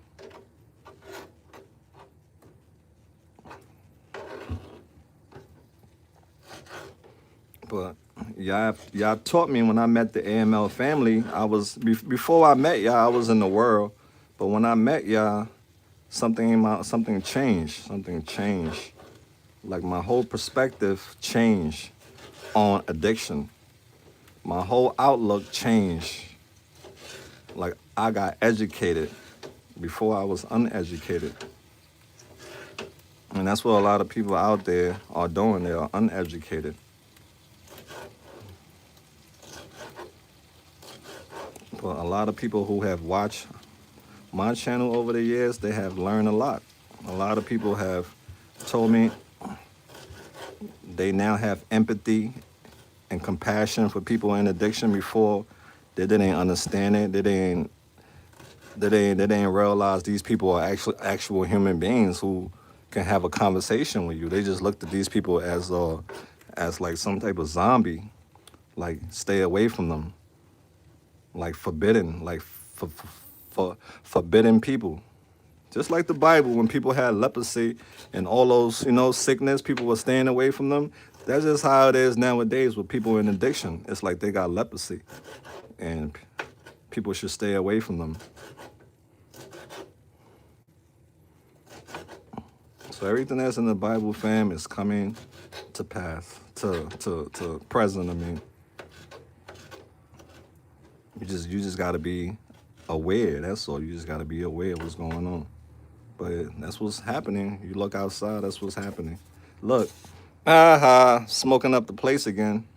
But y'all taught me when I met the AML family. Before I met y'all, I was in the world. But when I met y'all, something changed. Something changed. Like my whole perspective changed on addiction. My whole outlook changed. Like I got educated before I was uneducated. And that's what a lot of people out there are doing. They are uneducated. But a lot of people who have watched my channel over the years, they have learned a lot. A lot of people have told me they now have empathy and compassion for people in addiction. Before they didn't understand it. They didn't realize these people are actual human beings who can have a conversation with you. They just looked at these people as like some type of zombie, like stay away from them, like forbidden, like for forbidden people. Just like the Bible, when people had leprosy and all those, sickness, people were staying away from them. That's just how it is nowadays with people in addiction. It's like they got leprosy, and people should stay away from them. So everything that's in the Bible, fam, is coming to pass, to present. I mean, you just gotta be aware. That's all. You just gotta be aware of what's going on. But that's what's happening. You look outside, that's what's happening. Look, smoking up the place again.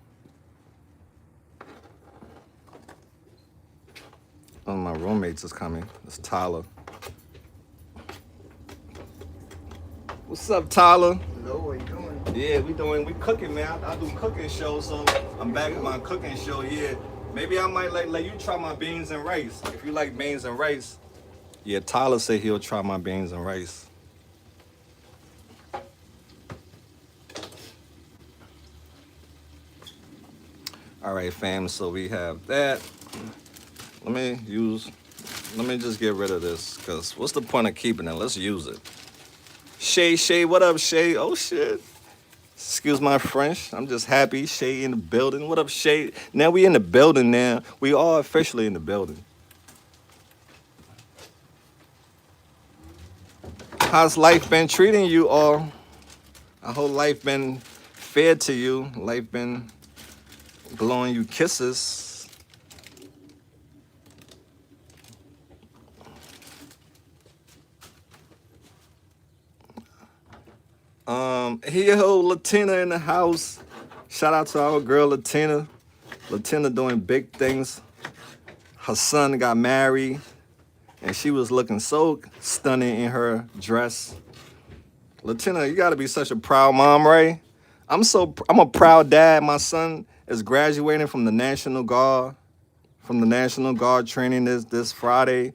One of my roommates is coming. It's Tyler. What's up, Tyler? Hello, what you doing? Yeah, we cooking, man. I do cooking shows, so I'm back at my cooking show. Yeah, maybe I might let you try my beans and rice. If you like beans and rice. Yeah, Tyler said he'll try my beans and rice. All right, fam, so we have that. Let me just get rid of this, because what's the point of keeping it? Let's use it. Shay, what up, Shay? Oh, shit. Excuse my French. I'm just happy. Shay in the building. What up, Shay? Now we in the building now. We are officially in the building. How's life been treating you all? I hope life been fair to you. Life been blowing you kisses. Yo, Latina in the house. Shout out to our girl Latina. Latina doing big things. Her son got married, and she was looking so stunning in her dress. Latina, you gotta be such a proud mom, right? I'm a proud dad. My son is graduating from the National Guard, training this Friday.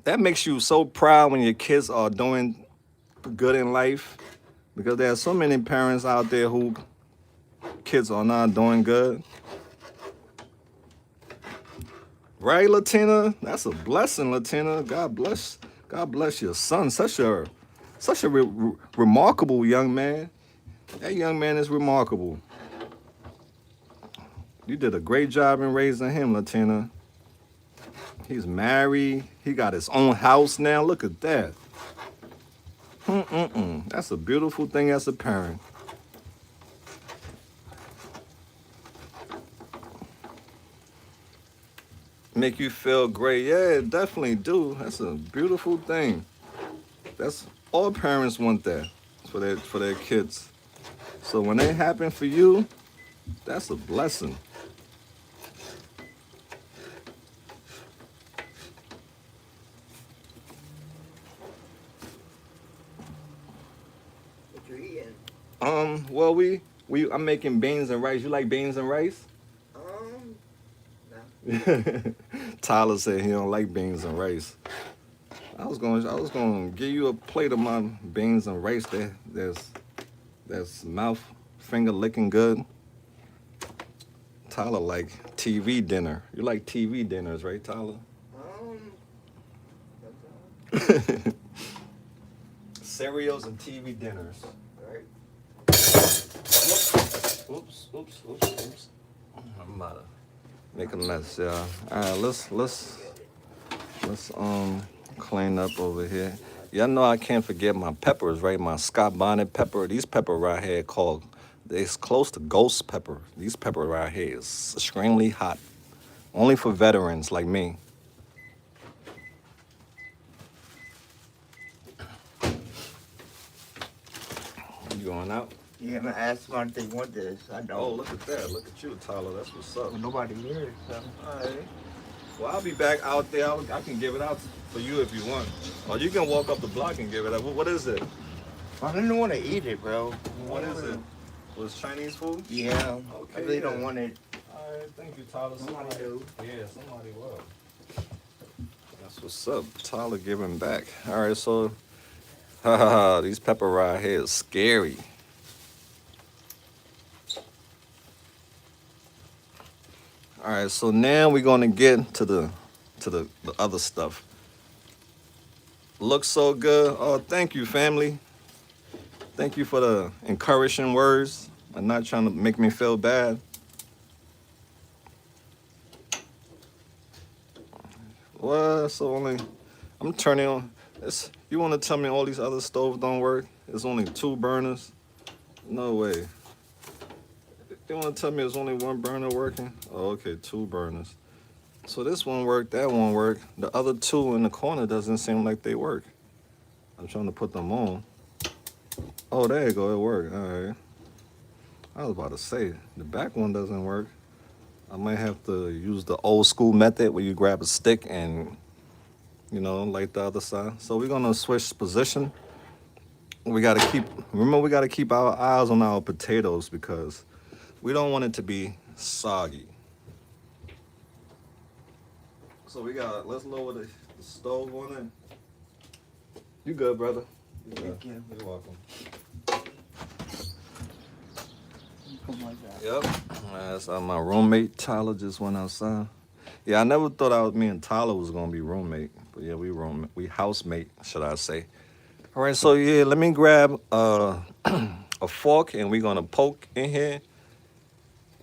That makes you so proud when your kids are doing good in life, because there are so many parents out there who kids are not doing good. Right, Latina? That's a blessing, Latina. God bless your son. Such a remarkable young man. That young man is remarkable. You did a great job in raising him, Latina. He's married. He got his own house now. Look at that. That's a beautiful thing as a parent. Make you feel great. Yeah, it definitely do. That's a beautiful thing. That's all parents want that for their kids. So when it happen for you, that's a blessing. What you eating? Well, I'm making beans and rice. You like beans and rice? No. Tyler said he don't like beans and rice. I was going to give you a plate of my beans and rice. That's mouth finger licking good. Tyler like TV dinner. You like TV dinners, right, Tyler? Cereals and TV dinners. Right. Oops. I'm about to make a mess, y'all. All right, let's clean up over here. Y'all know I can't forget my peppers, right? My Scott Bonnet pepper. These pepper right here it's close to ghost pepper. These pepper right here is extremely hot. Only for veterans like me. You going out? Yeah, I'm gonna ask them if they want this. I don't. Oh, look at that. Look at you, Tyler. That's what's up. But nobody here, so. All right. Well, I'll be back out there. I can give it out for you if you want. Or you can walk up the block and give it out. What is it? I didn't want to eat it, bro. What is it? Was Chinese food? Yeah. Okay, I really yeah. don't want it. All right, thank you, Tyler. Somebody do. Yeah, somebody will. That's what's up. Tyler giving back. All right, so, these pepper right here is scary. All right, so now we're gonna get to the other stuff. Looks so good. Oh, thank you, family. Thank you for the encouraging words and not trying to make me feel bad. Well, so only I'm turning on. You want to tell me all these other stoves don't work? It's only 2 burners? No way. You want to tell me there's only 1 burner working? Oh, okay, 2 burners. So this one work, that one work. The other 2 in the corner doesn't seem like they work. I'm trying to put them on. Oh, there you go, it worked. All right. I was about to say, the back one doesn't work. I might have to use the old school method where you grab a stick and, light the other side. So we're gonna switch position. We gotta keep our eyes on our potatoes because we don't want it to be soggy. So let's lower the stove on it. You good, brother? You good. Thank you. You're welcome. Something like that. Yep. That's my roommate Tyler just went outside. Yeah, I never thought me and Tyler was gonna be roommate, but yeah, we housemate, should I say? All right, so yeah, let me grab a fork and we're gonna poke in here,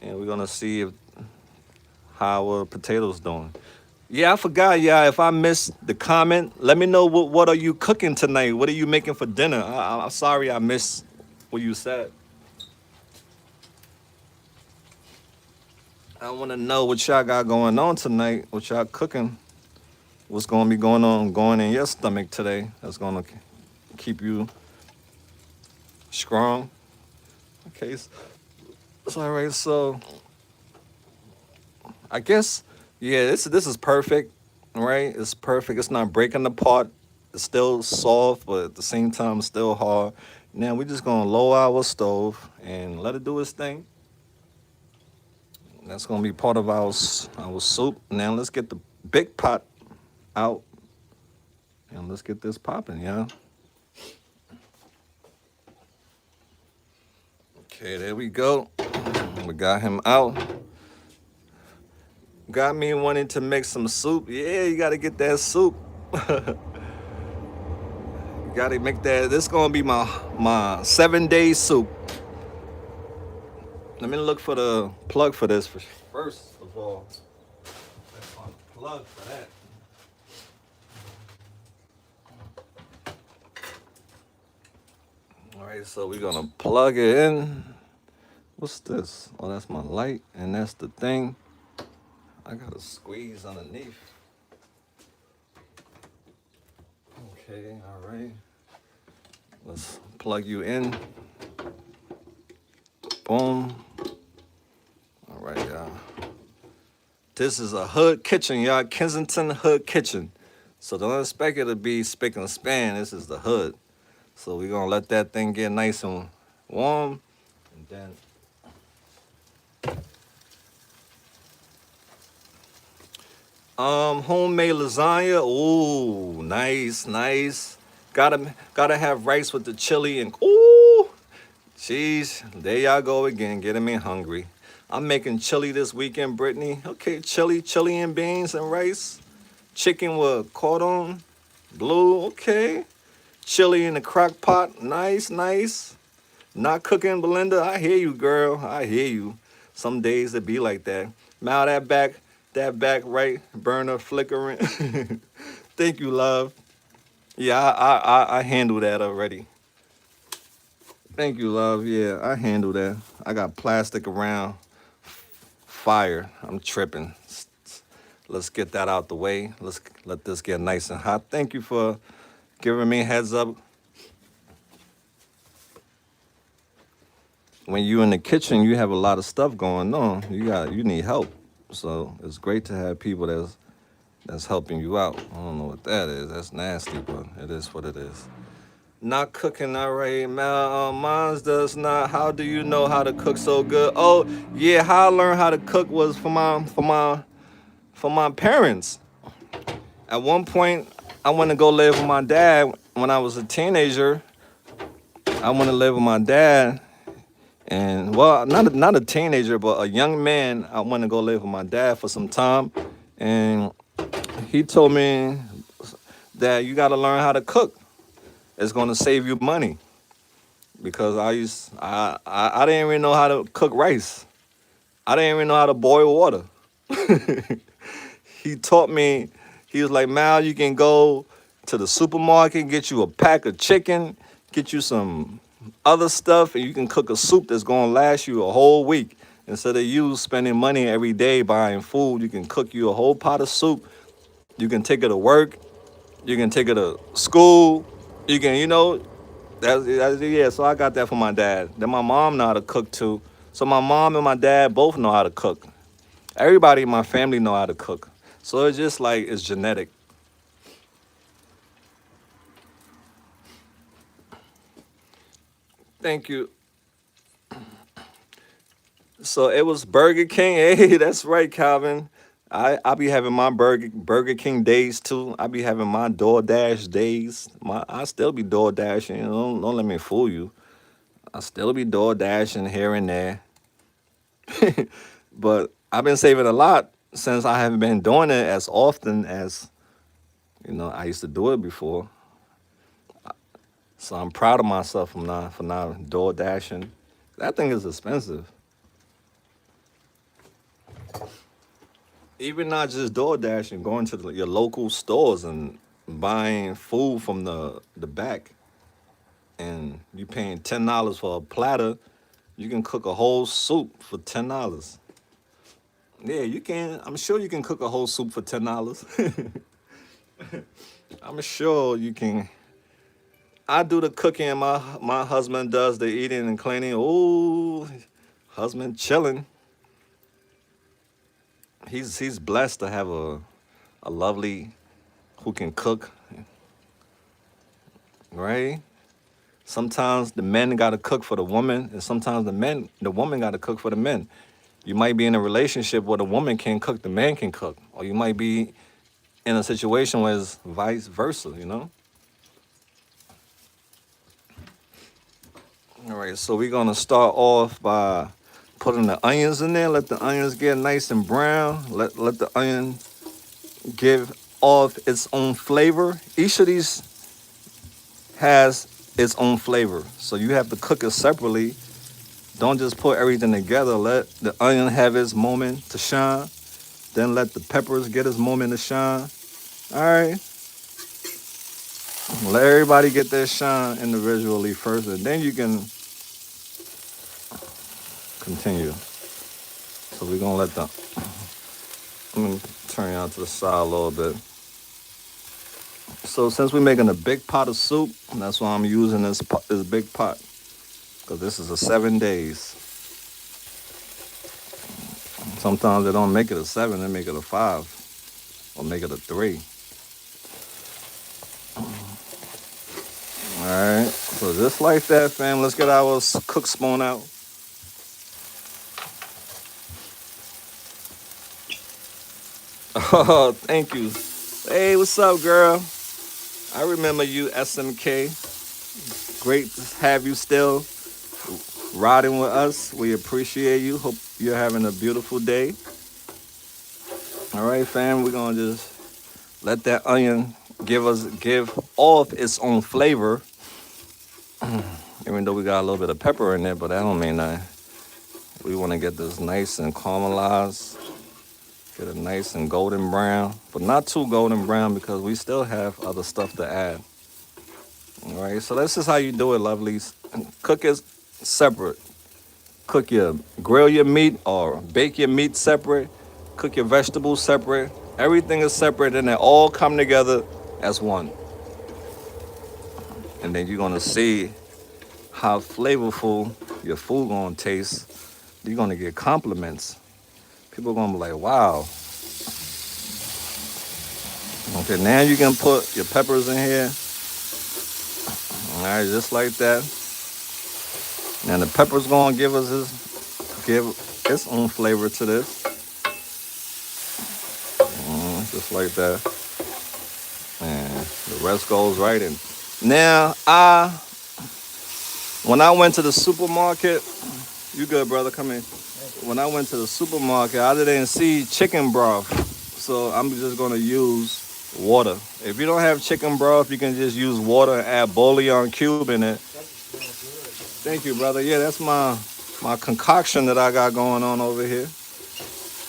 and we're gonna see how our potatoes doing. Yeah, I forgot. Yeah, if I missed the comment, let me know what are you cooking tonight? What are you making for dinner? I'm sorry I missed what you said. I want to know what y'all got going on tonight, what y'all cooking, what's going to be going in your stomach today that's going to keep you strong. Okay, so all right, so I guess, yeah, this is perfect, right? It's perfect. It's not breaking apart. It's still soft, but at the same time, it's still hard. Now we're just going to lower our stove and let it do its thing. That's gonna be part of our soup. Now let's get the big pot out and let's get this popping, yeah. Okay, there we go. We got him out. Got me wanting to make some soup. Yeah, you gotta get that soup. You gotta make that. This is gonna be my 7-day soup. Let me look for the plug for this first of all. Let's find a plug for that. All right, so we're gonna plug it in. What's this? Oh, that's my light, and that's the thing. I gotta squeeze underneath. Okay, all right. Let's plug you in. Boom. All right, y'all. This is a hood kitchen, y'all. Kensington hood kitchen. So don't expect it to be spick and span. This is the hood. So we're gonna let that thing get nice and warm. And then homemade lasagna. Ooh, nice. Gotta have rice with the chili and ooh. Jeez, there y'all go again, getting me hungry. I'm making chili this weekend, Brittany. Okay, chili and beans and rice. Chicken with cordon bleu, okay. Chili in the crock pot, nice. Not cooking, Belinda, I hear you, girl, I hear you. Some days it be like that. Now that back right burner flickering. Thank you, love. Yeah, I handle that already. Thank you, love. Yeah, I handle that. I got plastic around. Fire. I'm tripping. Let's get that out the way. Let's let this get nice and hot. Thank you for giving me a heads up. when you in the kitchen, you have a lot of stuff going on. You need help. So it's great to have people that's helping you out. I don't know what that is. That's nasty, but it is what it is. Not cooking already, man. Mine's does not. How do you know how to cook so good? Oh yeah, how I learned how to cook was from my parents. At one point, I went to go live with my dad when I was a teenager. I went to live with my dad, and well, not a teenager, but a young man. I went to go live with my dad for some time, and he told me that you got to learn how to cook. It's going to save you money because I didn't even know how to cook rice. I didn't even know how to boil water. He taught me. He was like, Mal, you can go to the supermarket, get you a pack of chicken, get you some other stuff, and you can cook a soup that's gonna last you a whole week. Instead of you spending money every day buying food, you can cook you a whole pot of soup. You can take it to work. You can take it to school. You can, yeah. So I got that from my dad. Then my mom know how to cook too. So my mom and my dad both know how to cook. Everybody in my family know how to cook. So it's just like it's genetic. Thank you. So it was Burger King. Hey, that's right, Calvin. I be having my Burger King days too. I be having my DoorDash days. I still be DoorDashing. Don't let me fool you. I still be DoorDashing here and there. But I've been saving a lot since I haven't been doing it as often as I used to do it before. So I'm proud of myself for not door dashing. That thing is expensive. Even not just door dashing, going to your local stores and buying food from the back, and you paying $10 for a platter. You can cook a whole soup for $10. Yeah, you can. I'm sure you can cook a whole soup for $10. I'm sure you can. I do the cooking, and my husband does the eating and cleaning. Ooh, husband chilling. He's blessed to have a lovely who can cook, right? Sometimes the men gotta cook for the woman, and sometimes the woman gotta cook for the men. You might be in a relationship where the woman can cook, the man can cook, or you might be in a situation where it's vice versa. All right, so we're gonna start off by putting the onions in there. Let the onions get nice and brown. Let the onion give off its own flavor. Each of these has its own flavor, so you have to cook it separately. Don't just put everything together. Let the onion have its moment to shine. Then let the peppers get its moment to shine. All right. Let everybody get their shine individually first, and then you can continue. So we're gonna let the. Let me turn you out to the side a little bit. So since we're making a big pot of soup, that's why I'm using this big pot, because this is a 7 days. Sometimes they don't make it a 7, they make it a 5, or make it a 3. All right. So just like that, fam. Let's get our cook spoon out. Oh, thank you. Hey, what's up, girl? I remember you, SMK. Great to have you still riding with us. We appreciate you. Hope you're having a beautiful day. All right, fam. We're gonna just let that onion give off its own flavor. Even though we got a little bit of pepper in there, but that don't mean nothing. We want to get this nice and caramelized. Get it nice and golden brown, but not too golden brown because we still have other stuff to add. All right, so this is how you do it, lovelies. Cook it separate. Grill your meat or bake your meat separate. Cook your vegetables separate. Everything is separate and they all come together as one. And then you're gonna see how flavorful your food gonna taste. You're gonna get compliments. People gonna be like, wow. Okay, now you can put your peppers in here. All right, just like that. Now the pepper's gonna give its own flavor to this. Just like that. And the rest goes right in. Now when I went to the supermarket, you good, brother? Come in. When I went to the supermarket, I didn't see chicken broth, so I'm just gonna use water. If you don't have chicken broth, you can just use water and add bouillon cube in it. Thank you, brother. Yeah, that's my concoction that I got going on over here.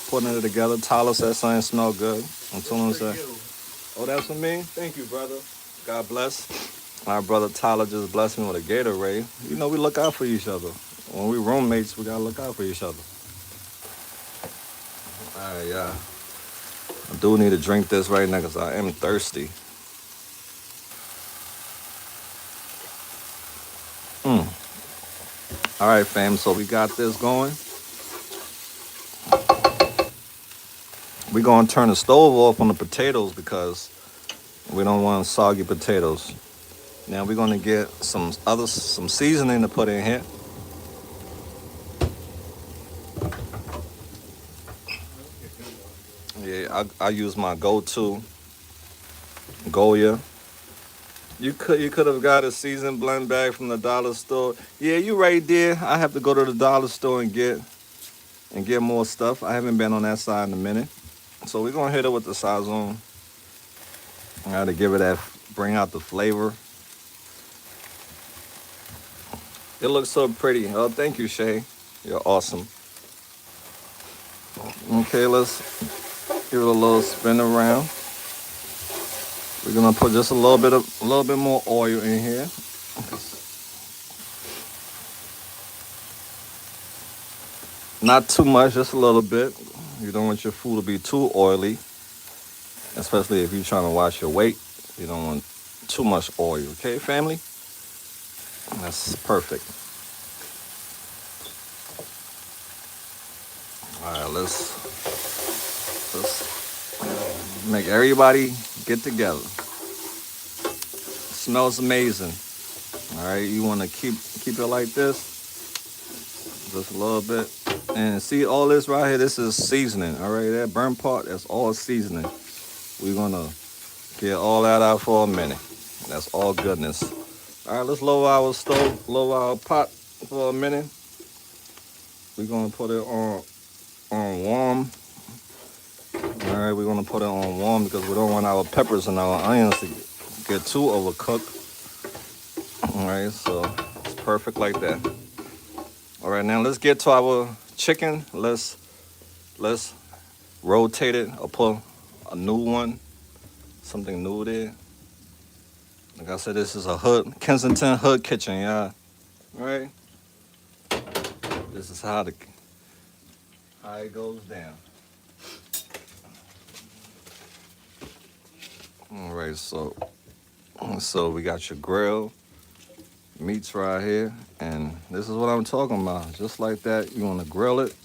Putting it together. Tyler said something smell good. I'm telling him said, oh, that's for me? Thank you, brother. God bless. My brother Tyler just blessed me with a Gatorade. You know, we look out for each other. When we roommates, we gotta look out for each other. All right, yeah. I do need to drink this right now because I am thirsty. All right, fam. So we got this going. We're gonna turn the stove off on the potatoes because we don't want soggy potatoes. Now we're gonna get some seasoning to put in here. Yeah, I use my go-to Goya. You could have got a seasoned blend bag from the dollar store. Yeah, you right there. I have to go to the dollar store and get more stuff. I haven't been on that side in a minute. So we're gonna hit it with the Sazon. I gotta give it that, bring out the flavor. It looks so pretty. Oh, thank you, Shay. You're awesome. Okay, let's give it a little spin around. We're gonna put just a little bit more oil in here. Not too much, just a little bit. You don't want your food to be too oily, especially if you're trying to watch your weight. You don't want too much oil, okay, family? That's perfect. All right, let's make everybody get together. Smells amazing. All right, you want to keep it like this, just a little bit. And see all this right here, this is seasoning. All right, that burnt part, that's all seasoning. We're gonna get all that out for a minute. That's all goodness. All right, let's lower our stove, lower our pot for a minute. We're gonna put it on warm. All right, we're gonna put it on warm because we don't want our peppers and our onions to get too overcooked. All right, so it's perfect like that. All right, now let's get to our chicken. Let's rotate it or put a new one, something new there. Like I said, this is a Kensington hood kitchen, yeah. All right. This is how it goes down. All right, so we got your grill meats right here, and this is what I'm talking about. Just like that, you want to grill it,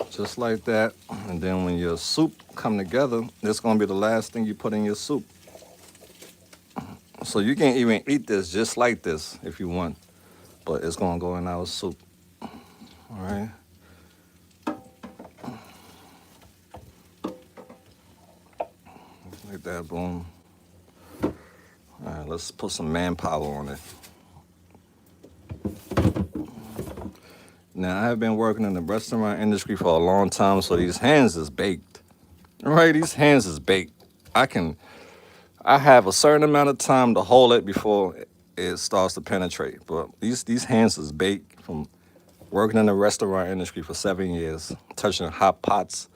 just like that, and then when your soup come together, this gonna be the last thing you put in your soup. So you can even eat this just like this if you want, but it's gonna go in our soup. All right. Like that, boom. All right, let's put some manpower on it. Now, I have been working in the restaurant industry for a long time, so these hands is baked. All right, these hands is baked. I have a certain amount of time to hold it before it starts to penetrate. But these hands is baked from working in the restaurant industry for 7 years, touching hot pots,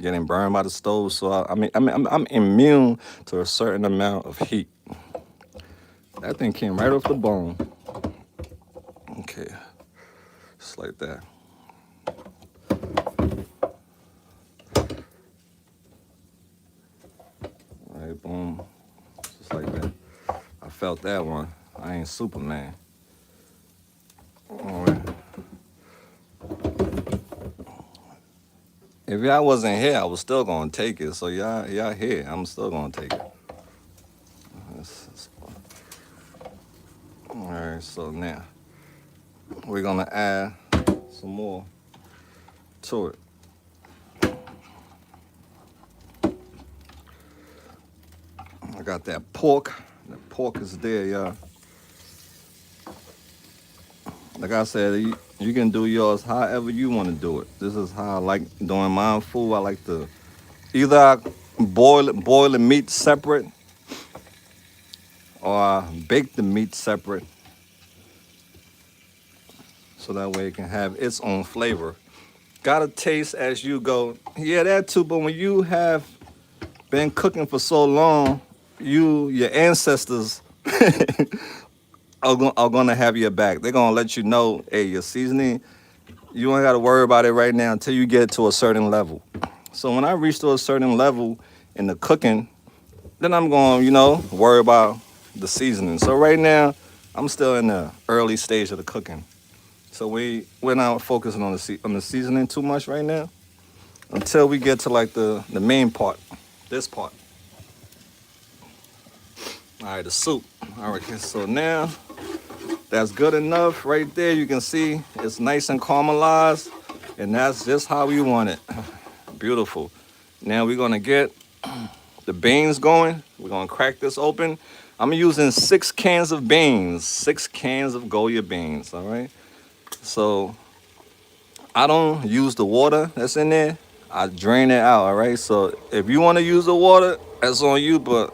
getting burned by the stove. So I'm immune to a certain amount of heat. That thing came right off the bone. Okay, just like that. All right, boom, just like that. I felt that one. I ain't Superman. All right. If y'all wasn't here, I was still gonna take it. So y'all here, I'm still gonna take it. All right. So now we're gonna add some more to it. I got that pork. The pork is there, y'all. Like I said, you can do yours however you want to do it. This is how I like doing my food. I like to either I boil the meat separate, or I bake the meat separate, so that way it can have its own flavor. Gotta taste as you go. Yeah, that too. But when you have been cooking for so long, your ancestors are gonna have your back. They're gonna let you know, hey, your seasoning, you ain't gotta worry about it right now until you get to a certain level. So when I reach to a certain level in the cooking, then I'm going, worry about the seasoning. So right now, I'm still in the early stage of the cooking. So we're not focusing on the seasoning too much right now until we get to like the main part, this part. All right, the soup. All right, so now that's good enough right there. You can see it's nice and caramelized, and that's just how we want it. Beautiful. Now we're gonna get the beans going. We're gonna crack this open. I'm using 6 cans of beans, 6 cans of Goya beans. All right. So I don't use the water that's in there. I drain it out. All right. So if you want to use the water, that's on you. But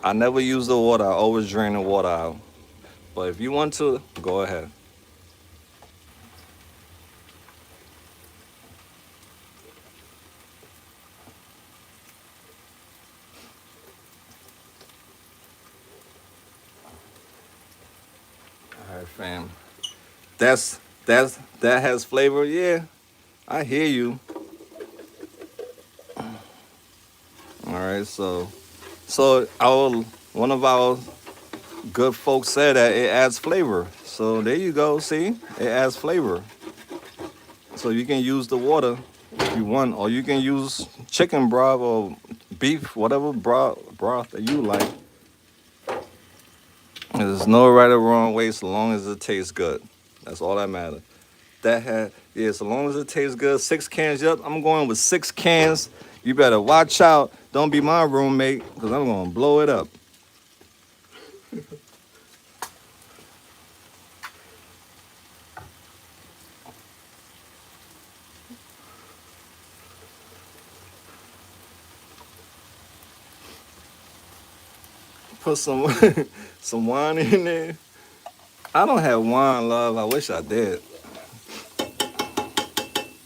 I never use the water. I always drain the water out. But if you want to, go ahead. All right, fam. That has flavor. Yeah, I hear you. All right, so one of our good folks said that it adds flavor. So there you go. See, it adds flavor. So you can use the water if you want, or you can use chicken broth or beef, whatever broth that you like. There's no right or wrong way, so long as it tastes good. That's all that matters. Yeah, so long as it tastes good. 6 cans. Yep, I'm going with 6 cans. You better watch out. Don't be my roommate, because I'm gonna blow it up. Put some some wine in there. I don't have wine, love. I wish I did.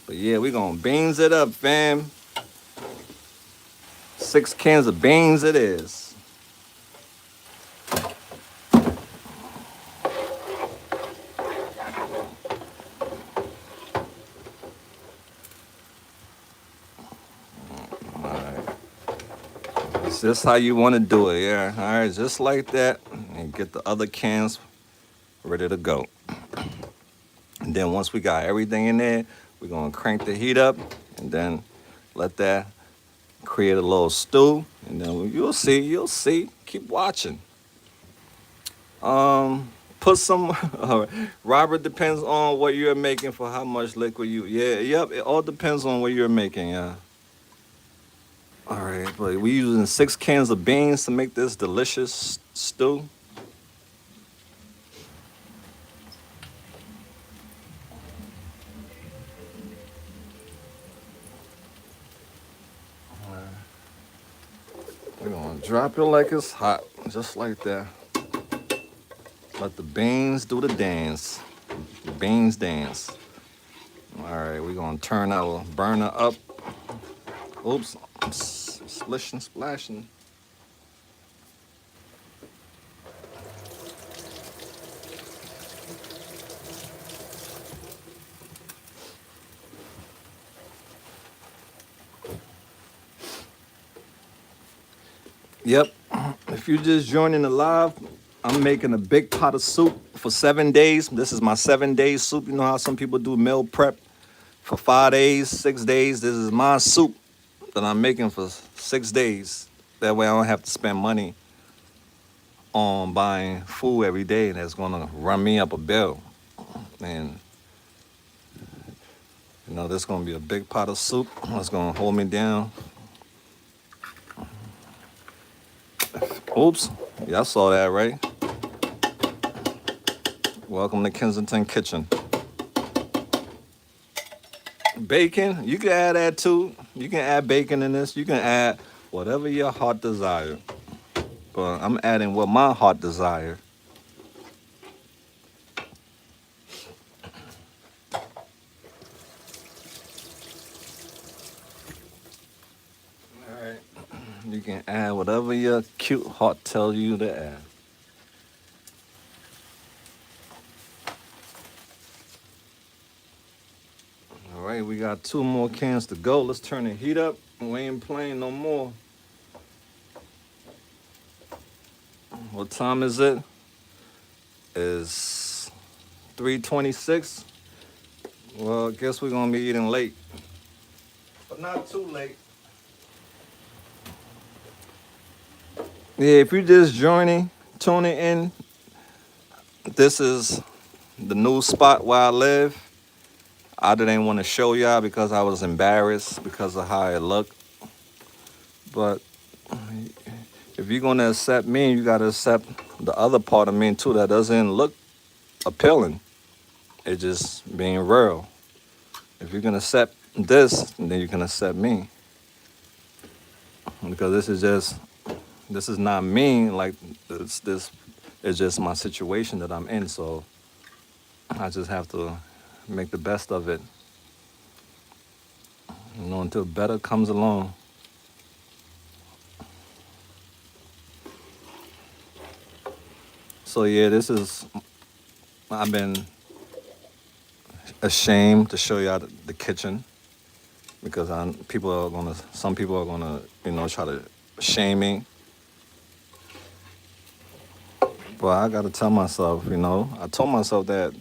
But yeah, we gonna beans it up, fam. 6 cans of beans it is. All right. It's just how you want to do it, yeah. All right, just like that. And get the other cans ready to go. And then once we got everything in there, we're gonna crank the heat up and then let that create a little stew. And then you'll see. Keep watching. Put some. Robert, depends on what you're making for how much liquid you. Yeah, yep. It all depends on what you're making. Yeah. All right, but we're using 6 cans of beans to make this delicious stew. We're gonna drop it like it's hot, just like that. Let the beans do the dance. The beans dance. All right, we're gonna turn our burner up. Oops, splishing, splashing. Yep, if you're just joining the live, I'm making a big pot of soup for 7 days. This is my 7 day soup. You know how some people do meal prep for 5 days, 6 days. This is my soup that I'm making for 6 days. That way I don't have to spend money on buying food every day that's gonna run me up a bill. And you know, this gonna be a big pot of soup that's gonna hold me down. Oops, y'all saw that, right? Welcome to Kensington Kitchen. Bacon, you can add that too. You can add bacon in this. You can add whatever your heart desire. But I'm adding what my heart desire. All right. You can add whatever your cute heart tells you to add. All right, we got 2 more cans to go. Let's turn the heat up. We ain't playing no more. What time is it? It's 3:26. Well, I guess we're gonna be eating late, but not too late. Yeah, if you're just tuning in, this is the new spot where I live. I didn't want to show y'all because I was embarrassed because of how it looked. But if you're gonna accept me, you gotta accept the other part of me too that doesn't look appealing. It's just being real. If you can accept this, then you can accept me. Because this is not me. Like this is just my situation that I'm in. So I just have to make the best of it. You know, until better comes along. So yeah, I've been ashamed to show y'all the kitchen because some people are gonna, you know, try to shame me. But I gotta tell myself, you know, I told myself that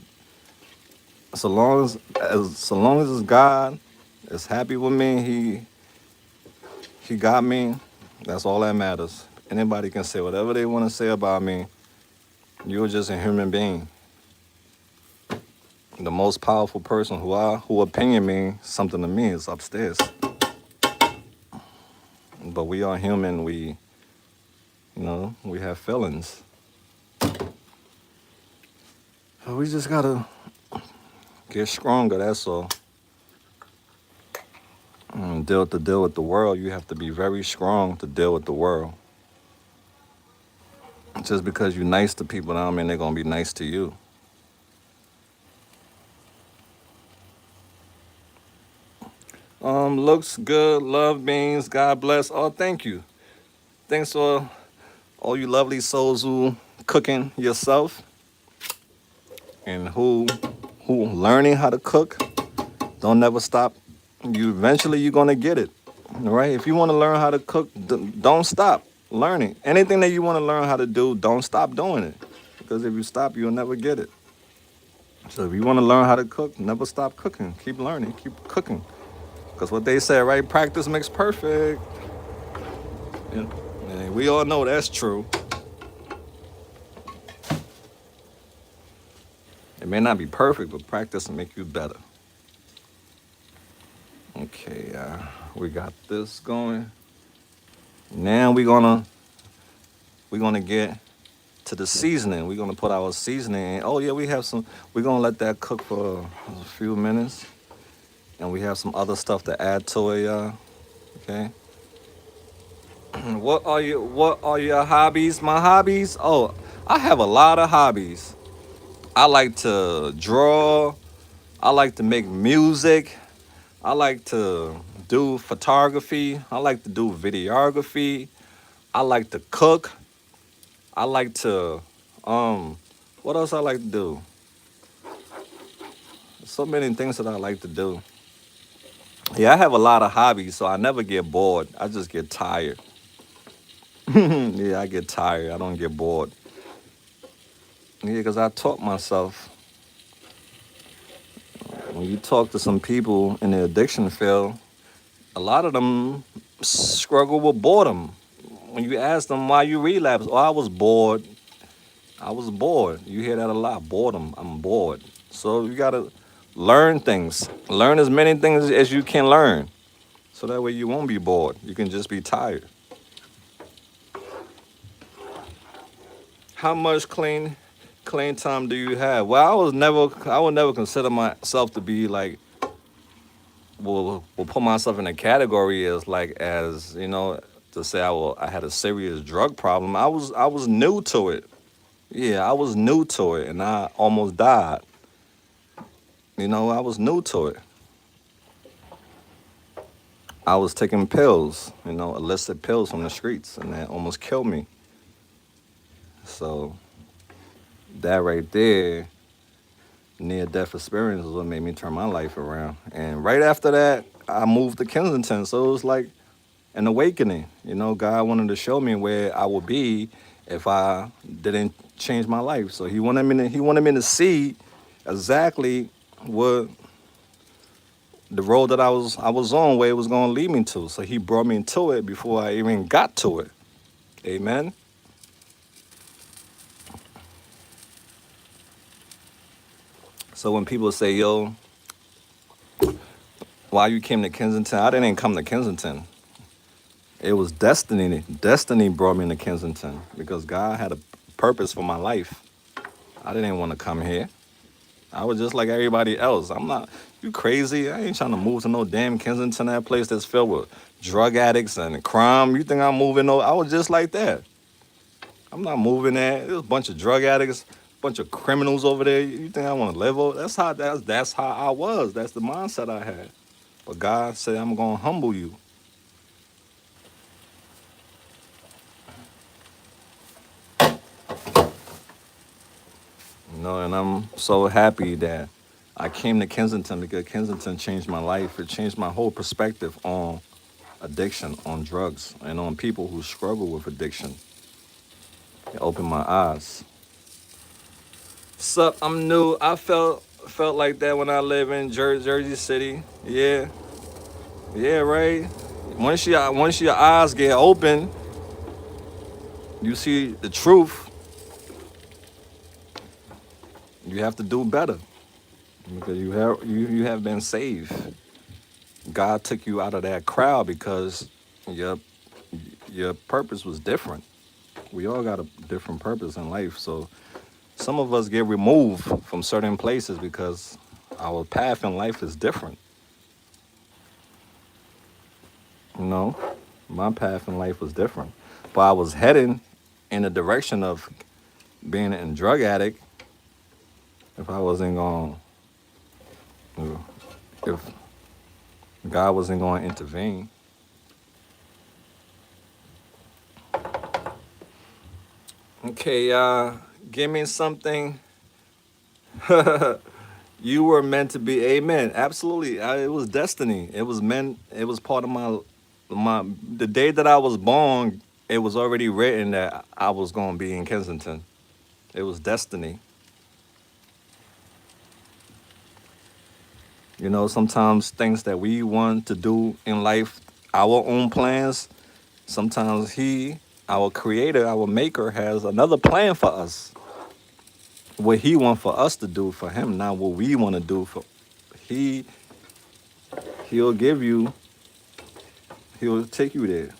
so long as God is happy with me, he got me. That's all that matters. Anybody can say whatever they want to say about me. You're just a human being. The most powerful person who opinion means something to me is upstairs. But we are human. We have feelings. So we just gotta get stronger. That's all. And deal with the world. You have to be very strong to deal with the world. Just because you're nice to people, that don't mean they're gonna be nice to you. Looks good. Love beans. God bless. Oh, thank you. Thanks for all you lovely souls who cooking yourself and who learning how to cook. Don't never stop. You're gonna get it. All right. If you want to learn how to cook, don't stop learning. Anything that you want to learn how to do, don't stop doing it. Because if you stop, you'll never get it. So if you want to learn how to cook, never stop cooking. Keep learning. Keep cooking. Because what they say, right? Practice makes perfect. And we all know that's true. It may not be perfect, but practice will make you better. Okay, we got this going. Now we're gonna get to the seasoning. We're gonna put our seasoning in. Oh yeah, we're gonna let that cook for a few minutes. And we have some other stuff to add to it, y'all. Okay. What are your hobbies? My hobbies? Oh, I have a lot of hobbies. I like to draw. I like to make music. I like to do photography. I like to do videography. I like to cook. I like to what else I like to do? So many things that I like to do. Yeah, I have a lot of hobbies, so I never get bored. I just get tired. Yeah, I get tired. I don't get bored. Yeah, because I taught myself. When you talk to some people in the addiction field, a lot of them struggle with boredom. When you ask them why you relapse, oh, I was bored. I was bored. You hear that a lot. Boredom. I'm bored. So you gotta learn things. Learn as many things as you can learn. So that way you won't be bored. You can just be tired. How much clean time do you have? Well, I would never consider myself to be like will put myself in a category as to say I had a serious drug problem. I was new to it. Yeah, I was new to it and I almost died. I was new to it. I was taking pills, illicit pills from the streets, and that almost killed me. So that right there, near death experience, is what made me turn my life around. And right after that, I moved to Kensington. So it was like an awakening. God wanted to show me where I would be if I didn't change my life. So he wanted me to see exactly what the road that I was on, where it was going to lead me to. So he brought me into it before I even got to it. Amen. So when people say, "Yo, why you came to Kensington?" I didn't come to Kensington. It was destiny. Destiny brought me to Kensington because God had a purpose for my life. I didn't want to come here. I was just like everybody else. I'm not, you crazy? I ain't trying to move to no damn Kensington, that place that's filled with drug addicts and crime. You think I'm moving? No, I was just like that. I'm not moving there. There's a bunch of drug addicts, bunch of criminals over there. You think I want to live over? That's how I was. That's the mindset I had. But God said, I'm gonna humble you. And I'm so happy that I came to Kensington because Kensington changed my life. It changed my whole perspective on addiction, on drugs, and on people who struggle with addiction. It opened my eyes. Sup, I'm new. I felt like that when I live in Jersey City. Yeah, yeah, right. Once your eyes get open, you see the truth. You have to do better because you have been saved. God took you out of that crowd because your your purpose was different. We all got a different purpose in life. So some of us get removed from certain places because our path in life is different. You know, my path in life was different, but I was heading in the direction of being a drug addict. If I wasn't going, if God wasn't going to intervene. Okay, give me something. You were meant to be. Amen. Absolutely. It was destiny. It was meant. It was part of the day that I was born. It was already written that I was going to be in Kensington. It was destiny. Sometimes things that we want to do in life, our own plans, sometimes our creator, our maker, has another plan for us. What he wants for us to do for him, not what we want to do for he. He'll give you, he'll take you there.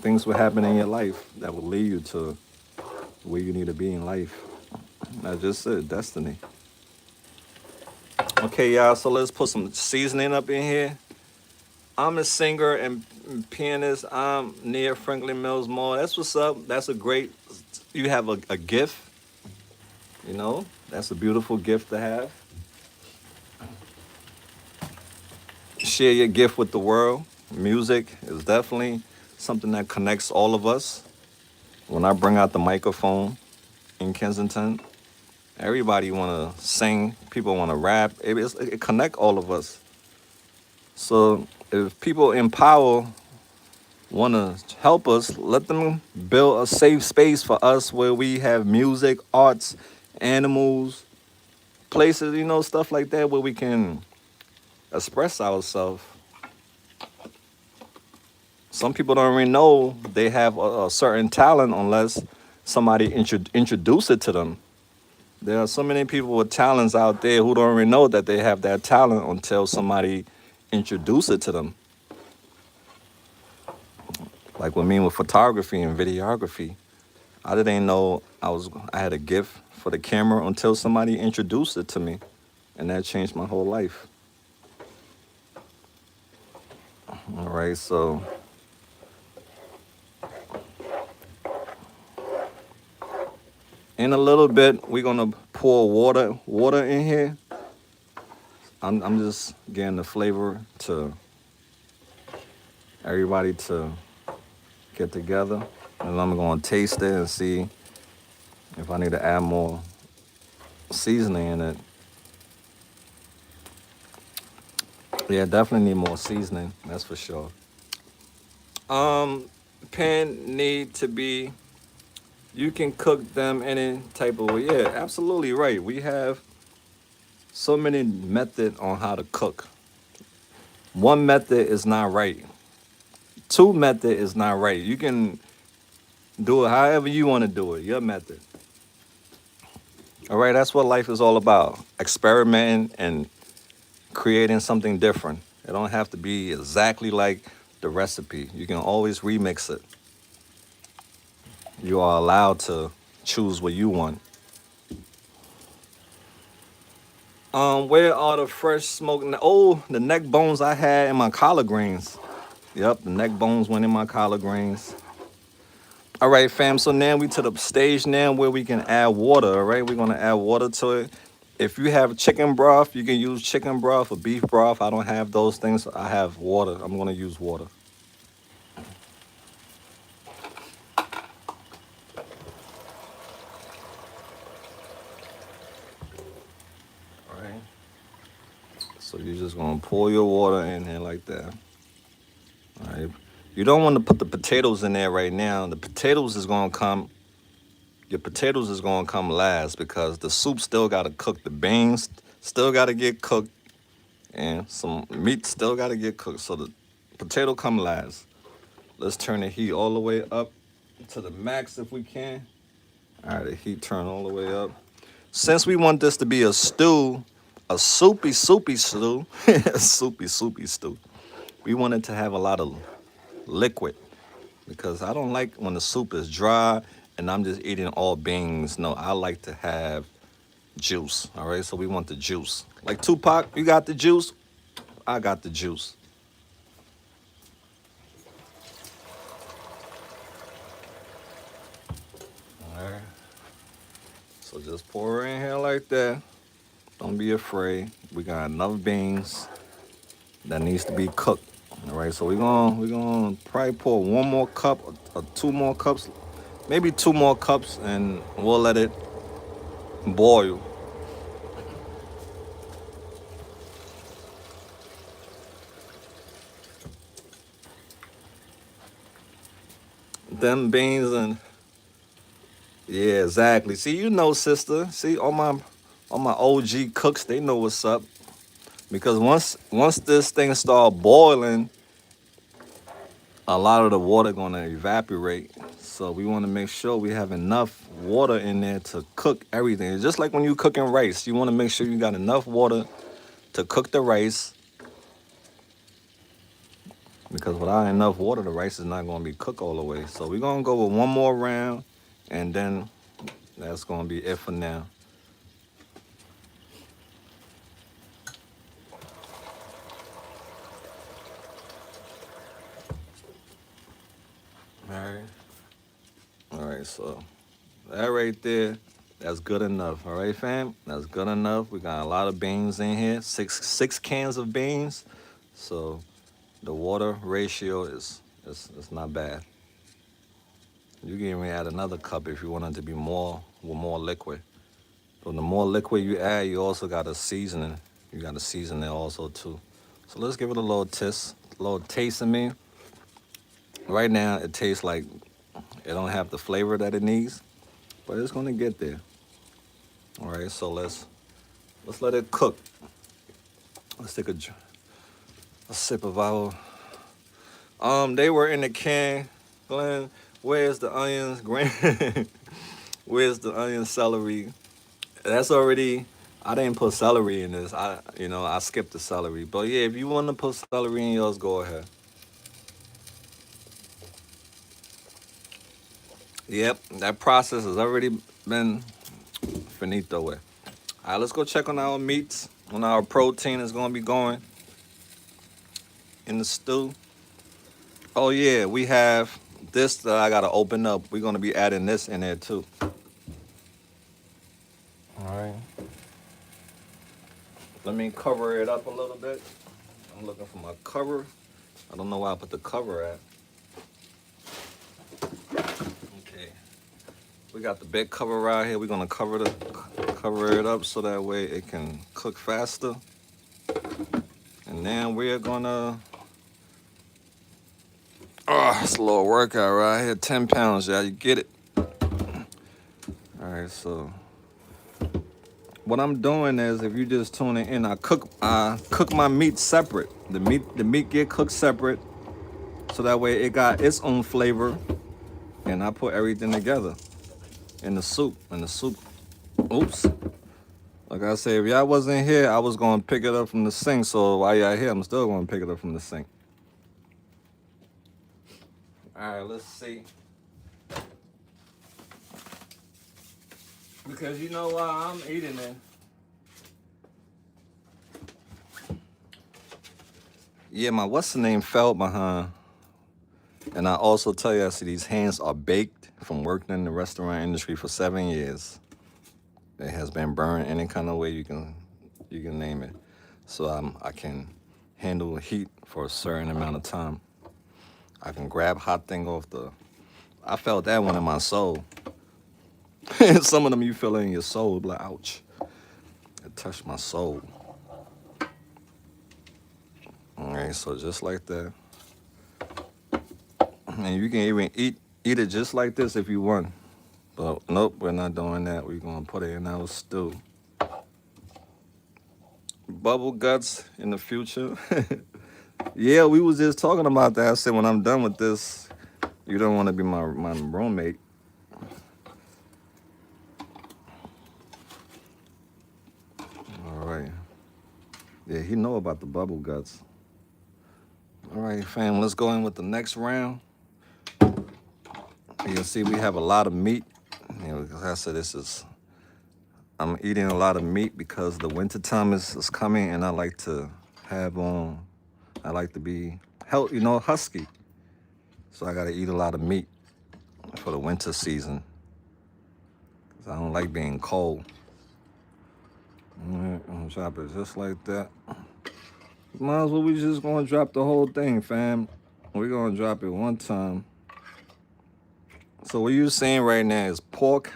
Things will happen in your life that will lead you to where you need to be in life. I just said destiny. Okay, y'all, so let's put some seasoning up in here. I'm a singer and pianist. I'm near Franklin Mills Mall. That's what's up. You have a gift, that's a beautiful gift to have. Share your gift with the world. Music is definitely something that connects all of us. When I bring out the microphone in Kensington, everybody want to sing. People want to rap. It connect all of us. So if people in power want to help us, let them build a safe space for us where we have music, arts, animals, places, stuff like that where we can express ourselves. Some people don't even know they have a certain talent unless somebody introduce it to them. There are so many people with talents out there who don't even know that they have that talent until somebody introduce it to them. Like with me with photography and videography, I didn't know I had a gift for the camera until somebody introduced it to me, and that changed my whole life. All right, so in a little bit we're gonna pour water in here. I'm just getting the flavor to everybody to get together, and I'm gonna taste it and see if I need to add more seasoning in it. Yeah, definitely need more seasoning. That's for sure. Um, Pan need to be. You can cook them any type of way. Yeah, absolutely right. We have so many method on how to cook. One method is not right. Two method is not right. You can do it however you want to do it. Your method. All right, that's what life is all about. Experimenting and creating something different. It don't have to be exactly like the recipe. You can always remix it. You are allowed to choose what you want. Where are the fresh smoked? Oh, the neck bones I had in my collard greens. Yep, the neck bones went in my collard greens. All right, fam. So now we to the stage now where we can add water. All right, we're gonna add water to it. If you have chicken broth, you can use chicken broth or beef broth. I don't have those things. I have water. I'm gonna use water. All right. So you're just gonna pour your water in here like that. All right. You don't want to put the potatoes in there right now. The potatoes is gonna come. Your potatoes is gonna come last because the soup still gotta cook. The beans still gotta get cooked, and some meat still gotta get cooked. So the potato come last. Let's turn the heat all the way up to the max if we can. All right, the heat turn all the way up. Since we want this to be a stew, a soupy stew, a soupy stew, we want it to have a lot of liquid because I don't like when the soup is dry and I'm just eating all beans. No, I like to have juice. All right, so we want the juice. Like Tupac, you got the juice? I got the juice. All right. So just pour it in here like that. Don't be afraid. We got enough beans that needs to be cooked. All right, so we're gonna probably pour one more cup or two more cups, maybe two more cups, and we'll let it boil. Them beans and yeah, exactly. See, sister. See, all my OG cooks, they know what's up. Because once this thing start boiling, a lot of the water gonna evaporate. So we want to make sure we have enough water in there to cook everything. It's just like when you cooking rice, you want to make sure you got enough water to cook the rice. Because without enough water, the rice is not gonna be cooked all the way. So we're gonna go with one more round, and then that's gonna be it for now. All right. All right. So that right there, that's good enough. All right, fam. That's good enough. We got a lot of beans in here. Six cans of beans. So the water ratio is not bad. You can even add another cup if you want it to be more with more liquid. So the more liquid you add, you also got to season it. You got to season it also too. So let's give it a little taste in me. Right now, it tastes like it don't have the flavor that it needs, but it's gonna get there. All right, so let's let it cook. Let's take a sip of our. They were in the can. Glenn, where's the onions? Grant, where's the onion celery? That's already. I didn't put celery in this. I skipped the celery. But yeah, if you want to put celery in yours, go ahead. Yep, that process has already been finito with. All right, let's go check on our meats. On our protein is gonna be going in the stew. Oh yeah, we have this that I gotta open up. We're gonna be adding this in there too. All right. Let me cover it up a little bit. I'm looking for my cover. I don't know where I put the cover at. Okay. We got the big cover right here. We're gonna cover it up so that way it can cook faster. And then we're gonna. Oh, it's a little workout right here. 10 pounds, y'all. You get it. All right, so what I'm doing is, if you just tuning in, I cook my meat separate. The meat get cooked separate, so that way it got its own flavor, and I put everything together in the soup. Oops. Like I said, if y'all wasn't here, I was gonna pick it up from the sink. So while y'all here, I'm still gonna pick it up from the sink. All right, let's see. Because you know why I'm eating it. Yeah, my what's the name fell behind. And I also tell you, I see these hands are baked from working in the restaurant industry for 7 years. It has been burned any kind of way you can name it. So I can handle heat for a certain amount of time. I can grab hot thing off the. I felt that one in my soul. Some of them you feel it in your soul, like ouch. It touched my soul. All right, so just like that. And you can even eat it just like this if you want. But nope, we're not doing that. We're gonna put it in our stew. Bubble guts in the future. Yeah, we was just talking about that. I said when I'm done with this, you don't want to be my roommate. All right. Yeah, he know about the bubble guts. All right, fam, let's go in with the next round. You can see we have a lot of meat. Like I said, I'm eating a lot of meat because the winter time is coming, and I like to be healthy, husky. So I gotta eat a lot of meat for the winter season. 'Cause I don't like being cold. All right, I'm gonna drop it just like that. Might as well we just gonna drop the whole thing, fam. We're gonna drop it one time. So what you're seeing right now is pork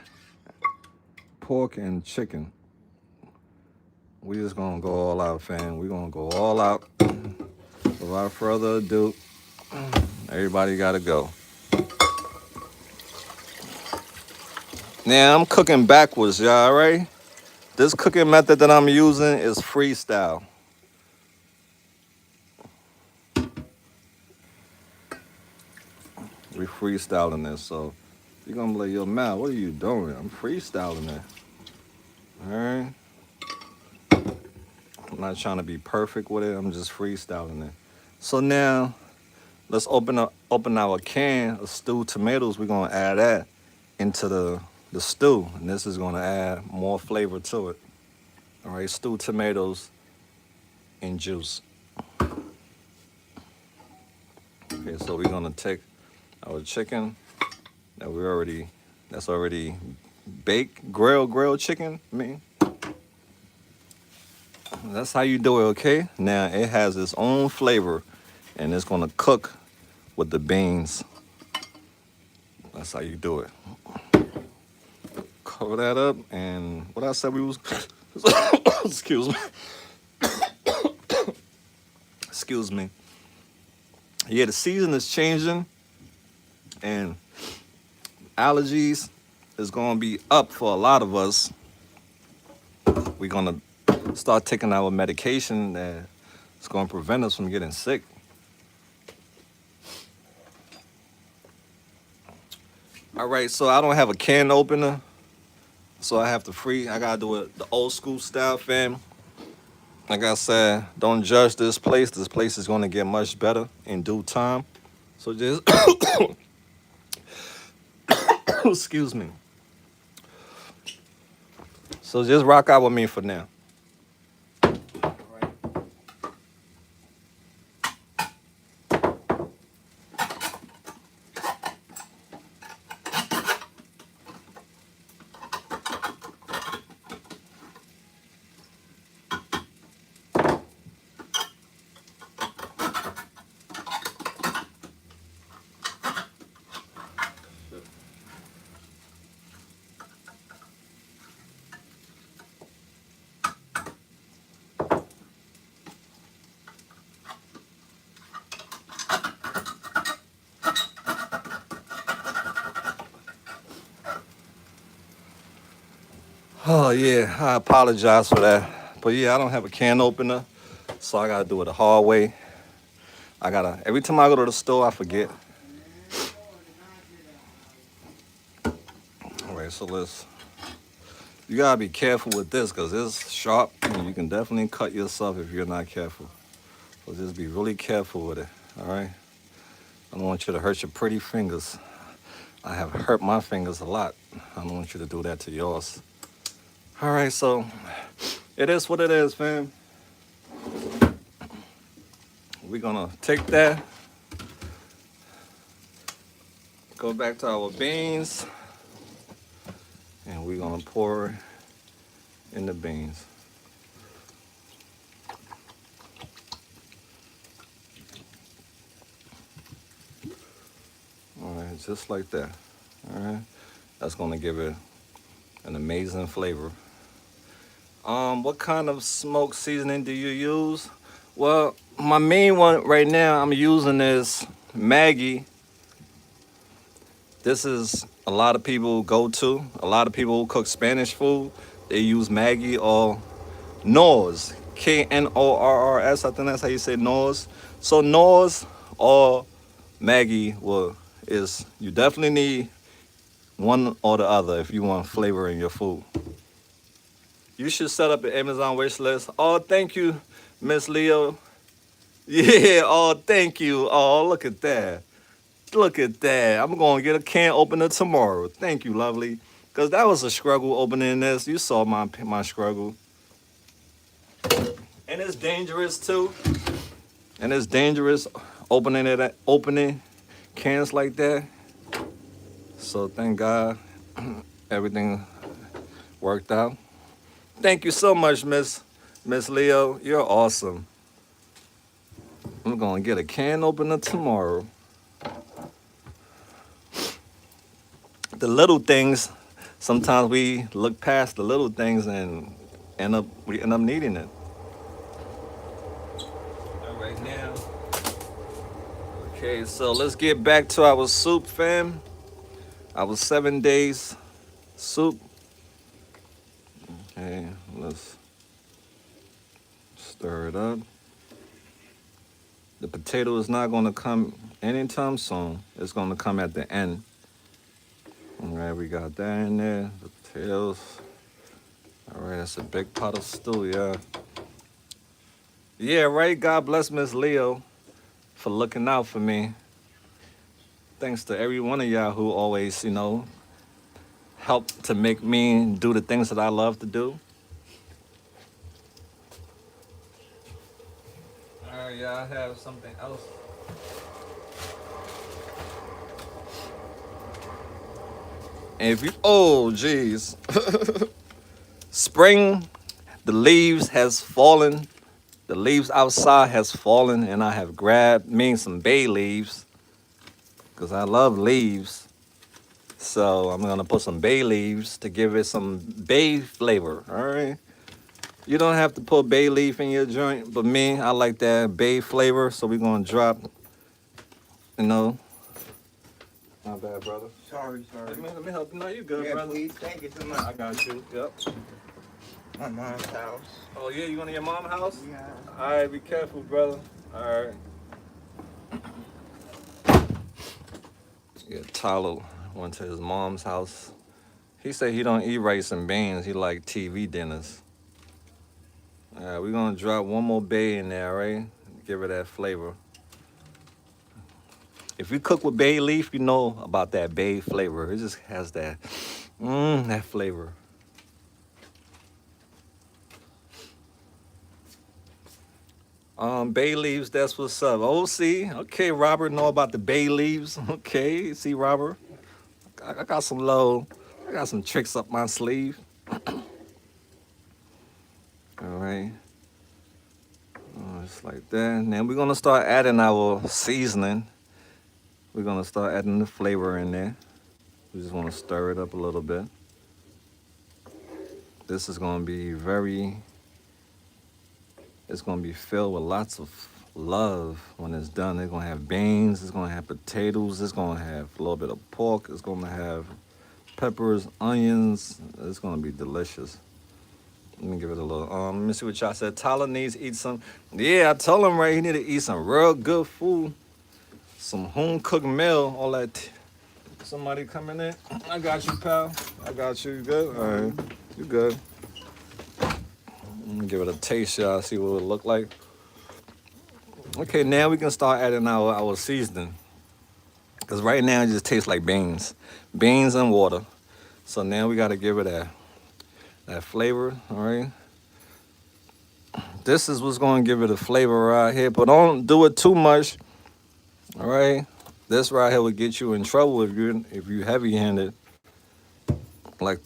and chicken. We just gonna go all out, fam. We're gonna go all out. Without further ado, everybody gotta go. Now I'm cooking backwards, y'all, right? This cooking method that I'm using is freestyle. We freestyling this, so you're gonna be like, yo, Mal, what are you doing? I'm freestyling it. All right. I'm not trying to be perfect with it. I'm just freestyling it. So now, let's open our can of stewed tomatoes. We're gonna add that into the stew, and this is gonna add more flavor to it. All right, stewed tomatoes and juice. Okay, so we're gonna take our chicken that's already baked, grilled chicken. That's how you do it, okay? Now it has its own flavor, and it's gonna cook with the beans. That's how you do it. Cover that up, and what I said we was, excuse me, excuse me. Yeah, the season is changing, and allergies is gonna be up for a lot of us. we're gonna start taking our medication that's gonna prevent us from getting sick. All right, so I don't have a can opener, so I have to I gotta do it the old school style, fam. Like I said, don't judge this place. This place is gonna get much better in due time. So just excuse me. So just rock out with me for now. Oh yeah, I apologize for that. But yeah, I don't have a can opener, so I gotta do it the hard way. Every time I go to the store, I forget. All right, so you gotta be careful with this because it's sharp and you can definitely cut yourself if you're not careful. So just be really careful with it, all right? I don't want you to hurt your pretty fingers. I have hurt my fingers a lot. I don't want you to do that to yours. All right, so it is what it is, fam. We're gonna take that, go back to our beans, and we're gonna pour in the beans. All right, just like that. All right, that's gonna give it an amazing flavor. What kind of smoke seasoning do you use? Well, my main one right now I'm using is Maggie. This is a lot of people go to. A lot of people who cook Spanish food, they use Maggie or Knorrs. Knorrs, I think that's how you say Knorrs. So Knorrs or Maggie you definitely need one or the other if you want flavor in your food. You should set up an Amazon wish list. Oh, thank you, Miss Leo. Yeah, oh, thank you. Oh, look at that. Look at that. I'm going to get a can opener tomorrow. Thank you, lovely. Because that was a struggle opening this. You saw my struggle. And it's dangerous, too. And it's dangerous opening cans like that. So thank God everything worked out. Thank you so much, Miss Leo. You're awesome. I'm gonna get a can opener tomorrow. The little things, sometimes we look past the little things and we end up needing it. All right now. Okay, so let's get back to our soup, fam. Our 7 days soup. Okay, let's stir it up. The potato is not going to come anytime soon. It's going to come at the end. All right, we got that in there. The potatoes. All right, that's a big pot of stew, yeah. Yeah, right. God bless Miss Leo for looking out for me. Thanks to every one of y'all who always, help to make me do the things that I love to do. All right, yeah, I have something else. And geez. Spring, the leaves has fallen. The leaves outside has fallen, and I have grabbed some bay leaves because I love leaves. So I'm gonna put some bay leaves to give it some bay flavor. All right. You don't have to put bay leaf in your joint, but me, I like that bay flavor. So we're gonna drop, Not bad, brother. Sorry. Let me help you. No, you good, Yeah, brother. please. Thank you so much. I got you. Yep. My mom's house. Oh yeah, you going to your mom's house? Yeah. All right, be careful, brother. All right. Yeah, Tyler went to his mom's house. He said he don't eat rice and beans. He like TV dinners. All right, we're gonna drop one more bay in there, right? Give it that flavor. If you cook with bay leaf, you know about that bay flavor. It just has that flavor. Bay leaves, that's what's up. Oh, see, okay, Robert know about the bay leaves. Okay, see, Robert, I got I got some tricks up my sleeve. All right, just like that. And then we're gonna start adding our seasoning. We're gonna start adding the flavor in there. We just want to stir it up a little bit. This is gonna be it's gonna be filled with lots of love when it's done. It's gonna have beans, it's gonna have potatoes, it's gonna have a little bit of pork, it's gonna have peppers, onions. It's gonna be delicious. Let me give it a little. Let me see what y'all said. Tyler needs to eat some. Yeah, I told him right. He need to eat some real good food, some home cooked meal. All that. Somebody coming in. I got you, pal. I got you. You good? All right. You good? Let me give it a taste, y'all. See what it look like. Okay, now we can start adding our seasoning. Cause right now it just tastes like beans and water. So now we gotta give it that flavor. All right. This is what's gonna give it a flavor right here, but don't do it too much. All right. This right here will get you in trouble if you heavy-handed, like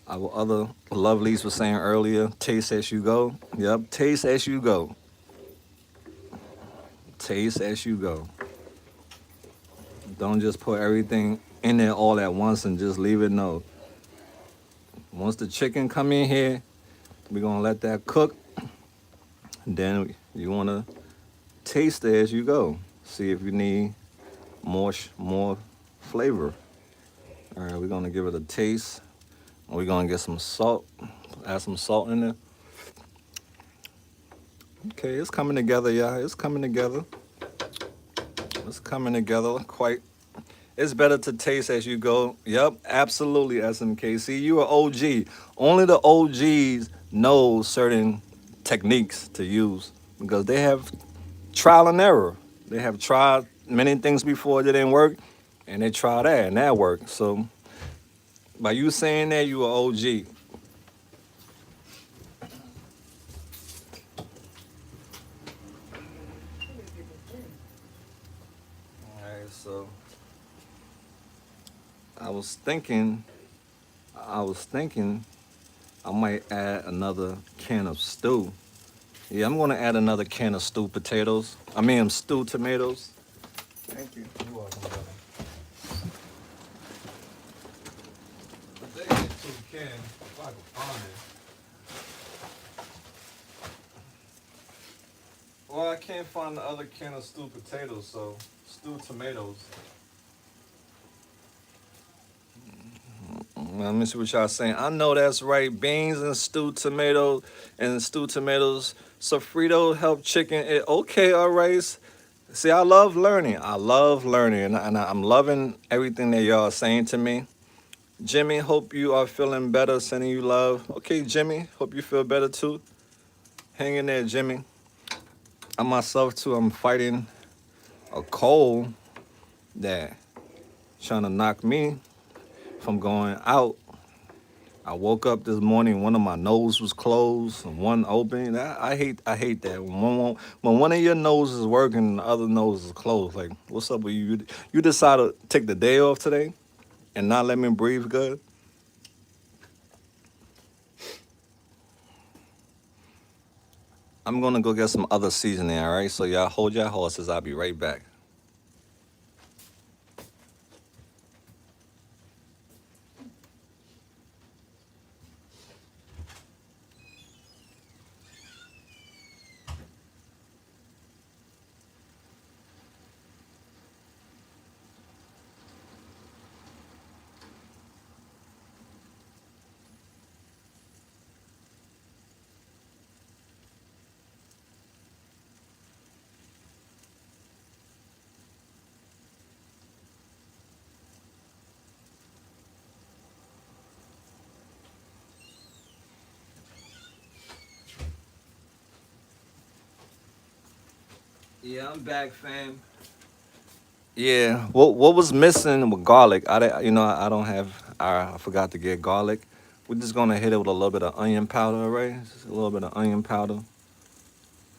our other lovelies were saying earlier. Taste as you go. Yep. Taste as you go. Taste as you go. Don't just put everything in there all at once and just leave it. No. Once the chicken come in here, we're gonna let that cook. Then you wanna taste it as you go. See if you need more flavor. All right, we're gonna give it a taste. We're gonna get some salt. Add some salt in there. Okay, it's coming together, y'all. It's coming together. It's coming together quite. It's better to taste as you go. Yep, absolutely, SMK. See, you are OG. Only the OGs know certain techniques to use because they have trial and error. They have tried many things before that didn't work, and they try that and that worked. So by you saying that, you are OG. All right, so I was thinking I might add another can of stew. Yeah, I'm gonna add another can of stewed potatoes. Stewed tomatoes. Thank you. You're welcome, brother. But they get 2 cans, if I can find it. Well, I can't find the other can of stewed potatoes, so stewed tomatoes. Let me see what y'all saying. I know that's right. Beans and stewed tomatoes Sofrito help chicken. Okay, all right. See, I love learning. And I'm loving everything that y'all are saying to me. Jimmy, hope you are feeling better. Sending you love. Okay, Jimmy, hope you feel better too. Hang in there, Jimmy. I myself too. I'm fighting a cold that trying to knock me from going out. I woke up this morning, one of my nose was closed and one open. I hate that. When one of your noses is working and the other nose is closed. Like, what's up with you? You decided to take the day off today and not let me breathe good? I'm gonna go get some other seasoning, all right? So y'all hold your horses. I'll be right back. Yeah, I'm back, fam. Yeah, what was missing with garlic? I don't have. I forgot to get garlic. We're just gonna hit it with a little bit of onion powder, right? Just a little bit of onion powder.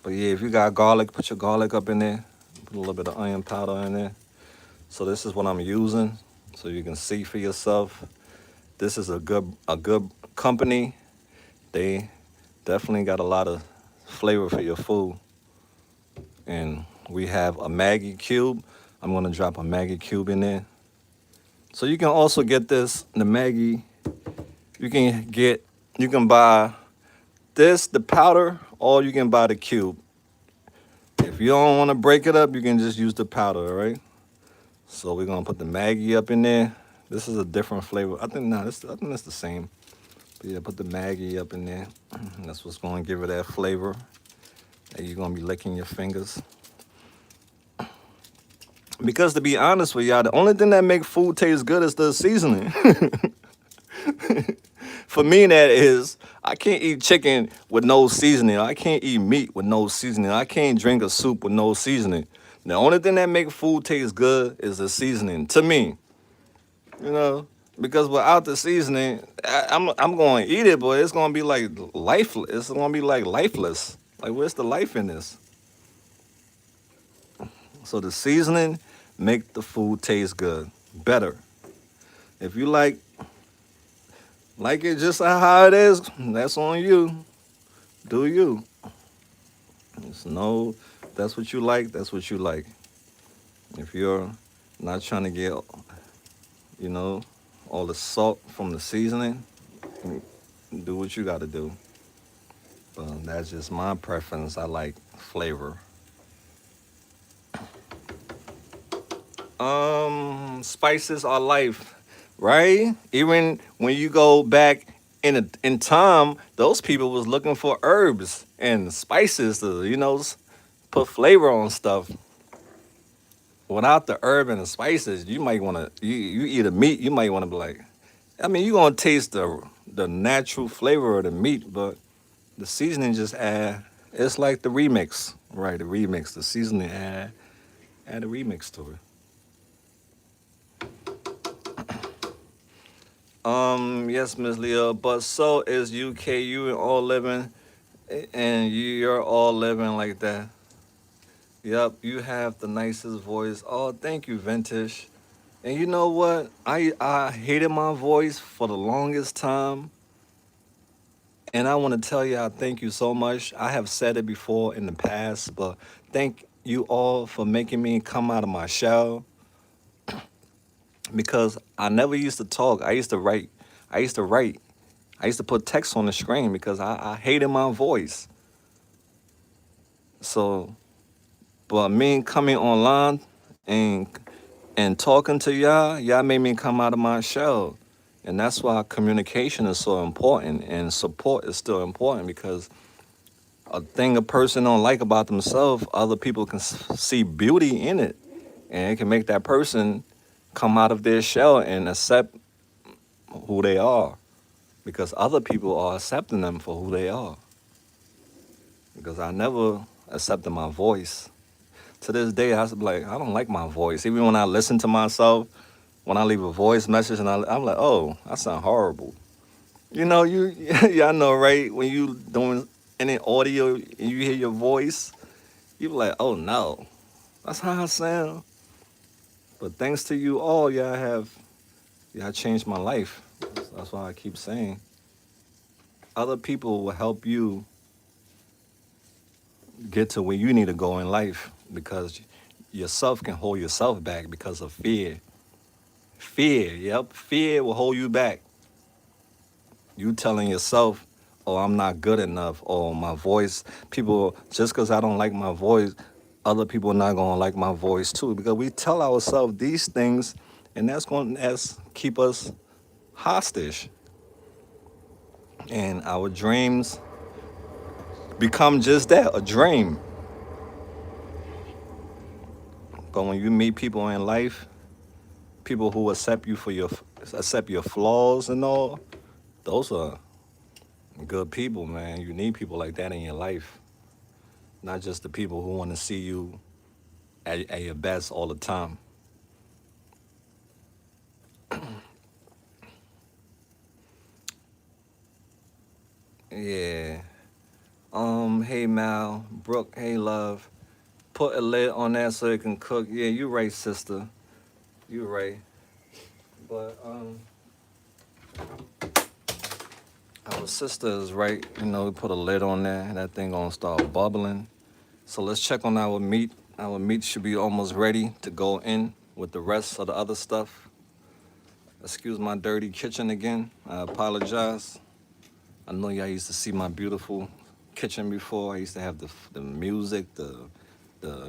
But yeah, if you got garlic, put your garlic up in there. Put a little bit of onion powder in there. So this is what I'm using, so you can see for yourself. This is a good company. They definitely got a lot of flavor for your food. And we have a Maggie cube. I'm gonna drop a Maggie cube in there. So you can also get this, the Maggie. You can get, you can buy this, the powder, or you can buy the cube. If you don't want to break it up, you can just use the powder, all right? So we're gonna put the Maggie up in there. This is a different flavor. I think it's the same. But yeah, put the Maggie up in there. That's what's gonna give it that flavor. And you're gonna be licking your fingers. Because to be honest with y'all, the only thing that make food taste good is the seasoning. For me, that is, I can't eat chicken with no seasoning. I can't eat meat with no seasoning. I can't drink a soup with no seasoning. The only thing that make food taste good is the seasoning. To me, you know, because without the seasoning, I'm going to eat it, but it's going to be like lifeless. It's going to be like lifeless. Like, where's the life in this? So the seasoning make the food taste good, better. If you like it just how it is, that's on you. Do you? It's no, that's what you like. That's what you like. If you're not trying to get, you know, all the salt from the seasoning, do what you got to do. But that's just my preference. I like flavor. Spices are life, right? Even when you go back in time, those people was looking for herbs and spices to, put flavor on stuff. Without the herb and the spices, you might want to you eat a meat, you might want to be like, I mean, you're gonna taste the natural flavor of the meat, but the seasoning just add. It's like the remix, right? The remix, the seasoning add a remix to it. Yes, Miss Leah, but so is UK. You and all living, and you're all living like that. Yep, you have the nicest voice. Oh, thank you, Vintage. And you know what? I hated my voice for the longest time, and I want to tell you I thank you so much. I have said it before in the past, but thank you all for making me come out of my shell because I never used to talk. I used to write. I used to write. I used to put text on the screen because I hated my voice. So, but me coming online and and talking to y'all made me come out of my shell. And that's why communication is so important and support is still important because a thing a person don't like about themselves, other people can see beauty in it. And it can make that person come out of their shell and accept who they are because other people are accepting them for who they are. Because I never accepted my voice. To this day, I was like, I don't like my voice. Even when I listen to myself, when I leave a voice message, and I'm like, oh, I sound horrible. Yeah, I know, right? When you doing any audio and you hear your voice, you be like, oh no, that's how I sound. But thanks to you all, y'all changed my life. That's why I keep saying. Other people will help you get to where you need to go in life because yourself can hold yourself back because of fear. Fear, yep, fear will hold you back. You telling yourself, oh, I'm not good enough, or my voice, people, just because I don't like my voice, other people are not going to like my voice too. Because we tell ourselves these things, and that's keep us hostage. And our dreams become just that, a dream. But when you meet people in life, people who accept your flaws and all, those are good people, man. You need people like that in your life. Not just the people who want to see you at your best all the time. Yeah. Hey Mal, Brooke, hey love. Put a lid on that so it can cook. Yeah, you right, sister. You right. But our sister is right. You know, we put a lid on there, and that thing gonna start bubbling. So let's check on our meat. Our meat should be almost ready to go in with the rest of the other stuff. Excuse my dirty kitchen again. I apologize. I know y'all used to see my beautiful kitchen before. I used to have the music, the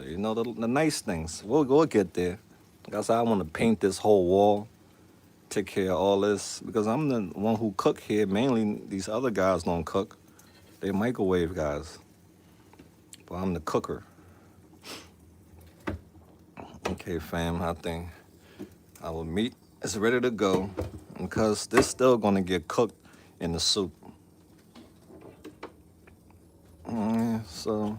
you know the nice things. We'll get there. Like I said, I want to paint this whole wall, take care of all this because I'm the one who cook here. Mainly these other guys don't cook. They microwave guys, but I'm the cooker. Okay, fam, I think our meat is ready to go because this still gonna get cooked in the soup. So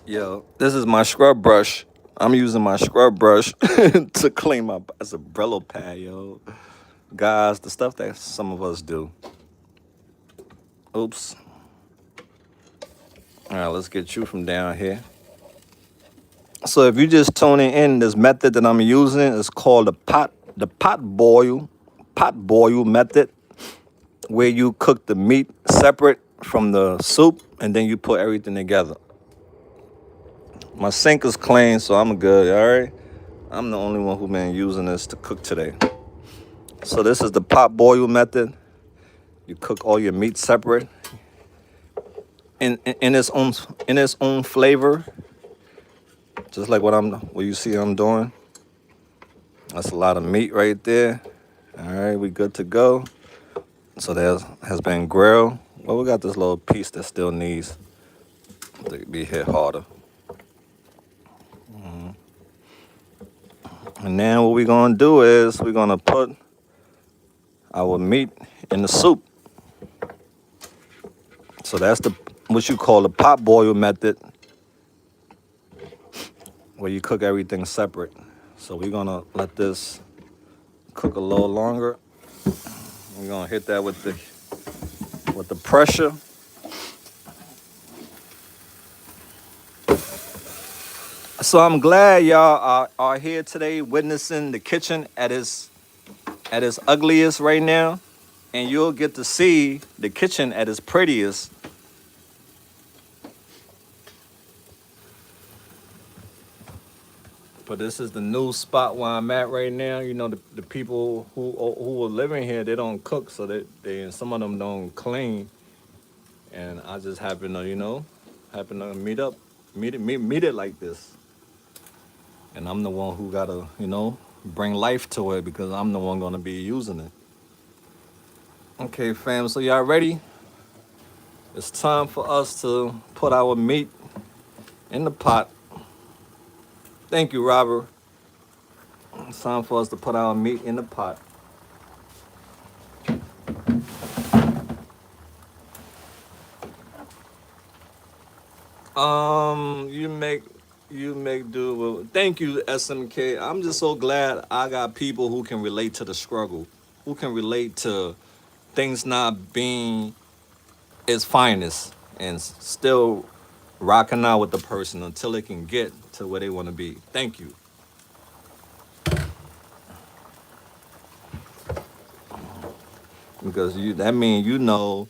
yo, this is my scrub brush. I'm using my scrub brush to clean my as a Brillo pad, yo. Guys, the stuff that some of us do. Oops. All right, let's get you from down here. So if you just tuning in, this method that I'm using is called the pot boil method, where you cook the meat separate from the soup and then you put everything together. My sink is clean, so I'm good. All right. I'm the only one who been using this to cook today. So this is the pot boil method. You cook all your meat separate in its own flavor, just like what you see I'm doing. That's a lot of meat right there. All right, we good to go. So there has been grilled. Well, we got this little piece that still needs to be hit harder. And then what we're gonna do is we're gonna put our meat in the soup. So that's what you call the pot boil method, where you cook everything separate. So we're gonna let this cook a little longer. We're gonna hit that with the pressure. So I'm glad y'all are here today witnessing the kitchen at its ugliest right now. And you'll get to see the kitchen at its prettiest. But this is the new spot where I'm at right now. You know, the people who are living here, they don't cook, so they some of them don't clean. And I just happen to, meet it like this. And I'm the one who gotta, bring life to it because I'm the one gonna be using it. Okay, fam, so y'all ready? It's time for us to put our meat in the pot. Thank you, Robert. It's time for us to put our meat in the pot. You make do with. Thank you, SMK. I'm just so glad I got people who can relate to the struggle, who can relate to things not being its finest and still rocking out with the person until they can get to where they want to be. Thank you. Because that means you know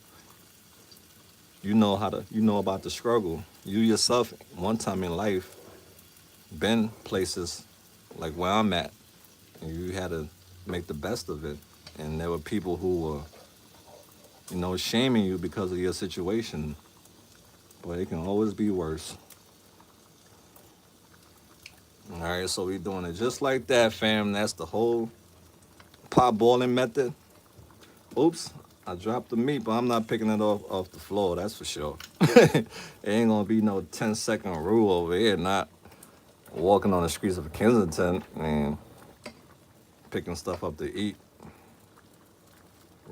about the struggle. You yourself one time in life been places like where I'm at, and you had to make the best of it. And there were people who were, shaming you because of your situation. But it can always be worse. All right, so we doing it just like that, fam. That's the whole pot boiling method. Oops, I dropped the meat, but I'm not picking it off the floor, that's for sure. It ain't gonna be no 10-second rule over here, not walking on the streets of Kensington and picking stuff up to eat.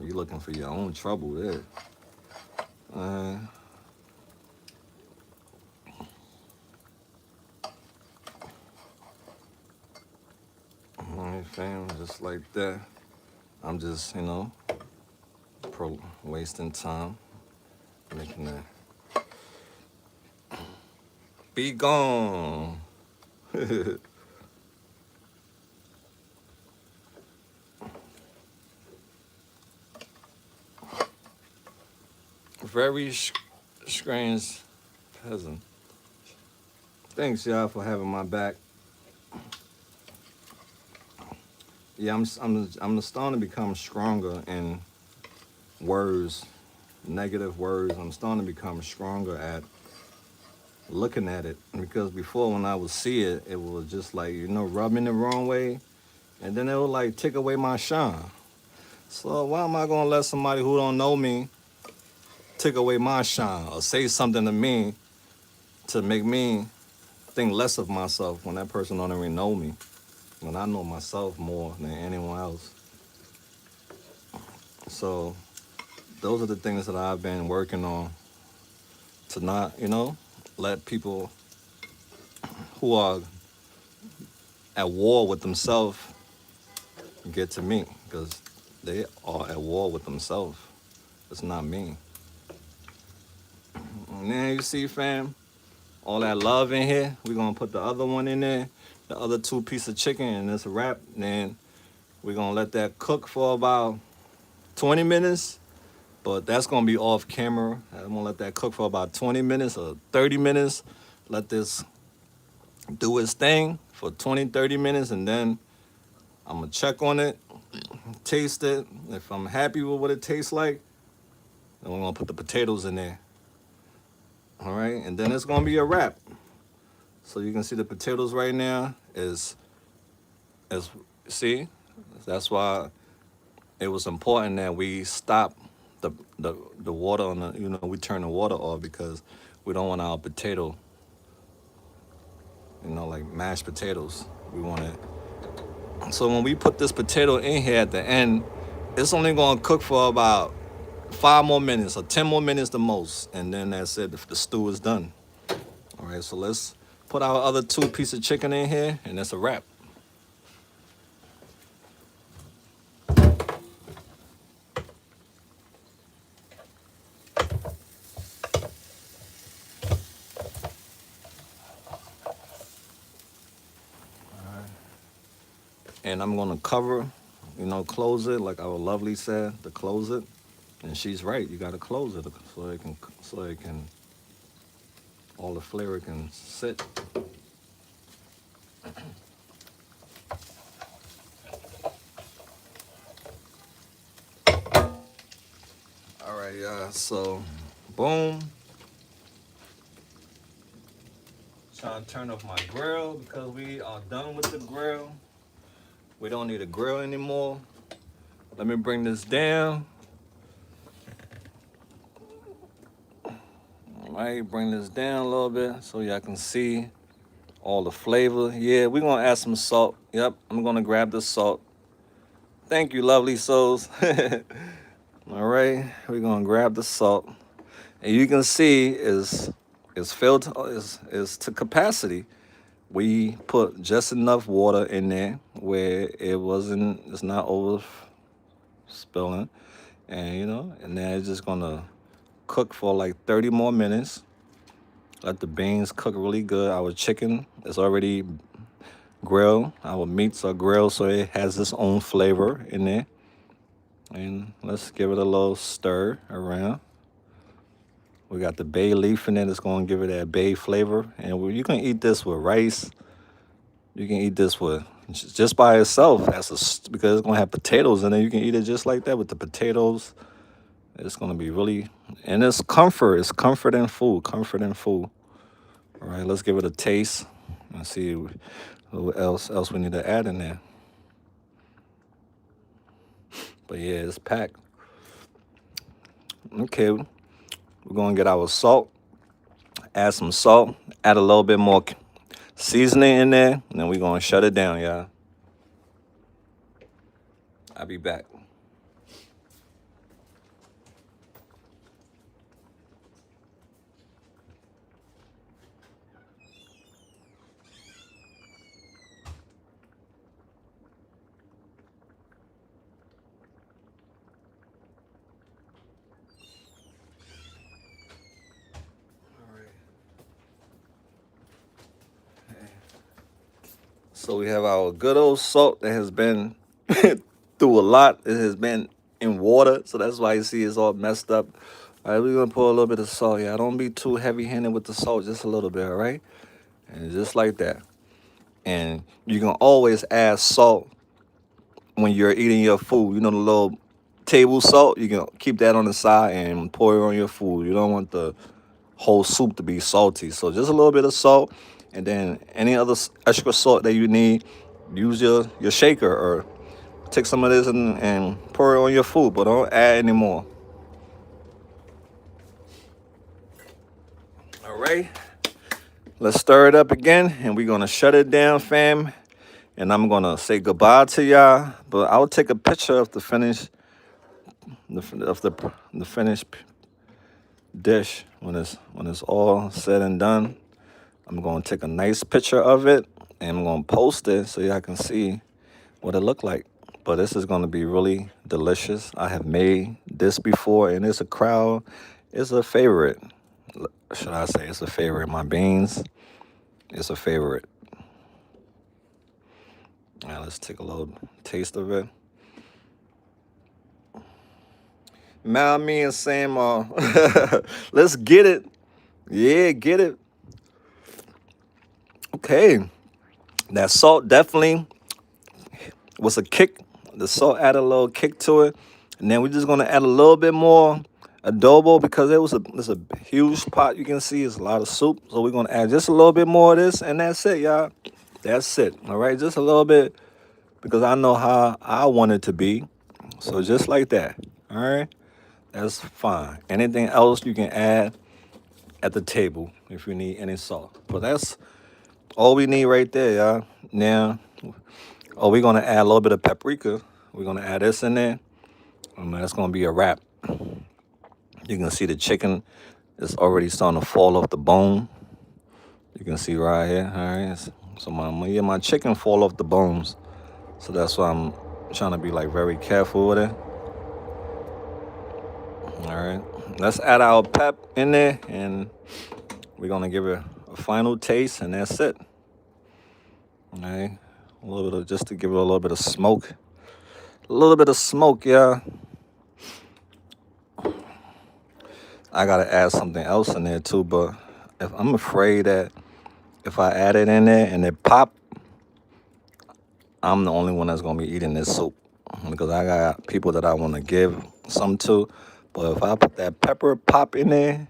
You looking for your own trouble there. All right, fam, just like that. I'm just, wasting time, making that. Be gone. Very strange peasant. Thanks, y'all, for having my back. Yeah, I'm starting to become stronger in words, negative words. I'm starting to become stronger at looking at it, because before when I would see it, it was just like, rubbing the wrong way, and then it would like take away my shine. So why am I gonna let somebody who don't know me take away my shine or say something to me to make me think less of myself when that person don't even know me, when I know myself more than anyone else? So those are the things that I've been working on, to not, let people who are at war with themselves get to me, because they are at war with themselves. It's not me. And then you see, fam, all that love in here. We're gonna put the other one in there, the other 2 pieces of chicken, and it's a wrap. Then we're gonna let that cook for about 20 minutes, but that's gonna be off camera. I'm gonna let that cook for about 20 minutes or 30 minutes. Let this do its thing for 20, 30 minutes, and then I'm gonna check on it, taste it. If I'm happy with what it tastes like, then we're gonna put the potatoes in there. All right, and then it's gonna be a wrap. So you can see the potatoes right now see, that's why it was important that we stop the water on the, we turn the water off, because we don't want our potato, like mashed potatoes. We want it. So when we put this potato in here at the end, it's only gonna cook for about 5 more minutes or 10 more minutes the most, and then that's it. The stew is done. All right, so let's put our other 2 pieces of chicken in here, and that's a wrap. And I'm gonna cover, close it like our lovely said to close it. And she's right, you gotta close it so all the flavor can sit. All right, y'all, so boom. Trying to turn off my grill because we are done with the grill. We don't need a grill anymore. Let me bring this down. All right, bring this down a little bit so y'all can see all the flavor. Yeah, we're gonna add some salt. Yep, I'm gonna grab the salt. Thank you, lovely souls. All right, we're gonna grab the salt. And you can see is filled is to capacity. We put just enough water in there where it's not over spilling. And and then it's just gonna cook for like 30 more minutes. Let the beans cook really good. Our chicken is already grilled. Our meats are grilled, so it has its own flavor in there. And let's give it a little stir around. We got the bay leaf in it. It's going to give it that bay flavor. And you can eat this with rice. You can eat this with just by itself because it's going to have potatoes in it. You can eat it just like that with the potatoes. It's going to be really, and it's comfort. It's comfort and food. Comfort and food. All right, let's give it a taste and see what else we need to add in there. But yeah, it's packed. Okay, we're going to get our salt. Add some salt. Add a little bit more seasoning in there, and then we're going to shut it down, y'all. I'll be back. So we have our good old salt that has been through a lot. It has been in water, so that's why you see it's all messed up. All right, we're gonna pour a little bit of salt. Yeah, don't be too heavy-handed with the salt, just a little bit, all right? And just like that. And you can always add salt when you're eating your food. You know the little table salt. You can keep that on the side and pour it on your food. You don't want the whole soup to be salty. So just a little bit of salt, and then any other extra salt that you need, use your shaker or take some of this and pour it on your food, but don't add any more. All right, let's stir it up again, and we're gonna shut it down, fam. And I'm gonna say goodbye to y'all, but I'll take a picture of the finished dish when it's all said and done. I'm gonna take a nice picture of it and I'm gonna post it so y'all can see what it looked like. But this is gonna be really delicious. I have made this before and it's a favorite. Should I say it's a favorite? My beans, it's a favorite. Now let's take a little taste of it. Mal, me and Sam, let's get it. Yeah, get it. Okay. That salt definitely was a kick. The salt added a little kick to it. And then we're just gonna add a little bit more adobo because it's a huge pot. You can see it's a lot of soup. So we're gonna add just a little bit more of this, and that's it, y'all. That's it. All right, just a little bit because I know how I want it to be. So just like that. All right. That's fine. Anything else you can add at the table if you need any salt. But that's all we need right there, y'all. Now, we're gonna add a little bit of paprika. We're gonna add this in there. And that's gonna be a wrap. You can see the chicken is already starting to fall off the bone. You can see right here. All right. So my chicken fall off the bones. So that's why I'm trying to be like very careful with it. All right, let's add our pep in there, and we're gonna give it a final taste, and that's it. All right, a little bit of just to give it a little bit of smoke, yeah. I gotta add something else in there too, but if I'm afraid that if I add it in there and it pop, I'm the only one that's gonna be eating this soup because I got people that I want to give some to. But if I put that pepper pop in there,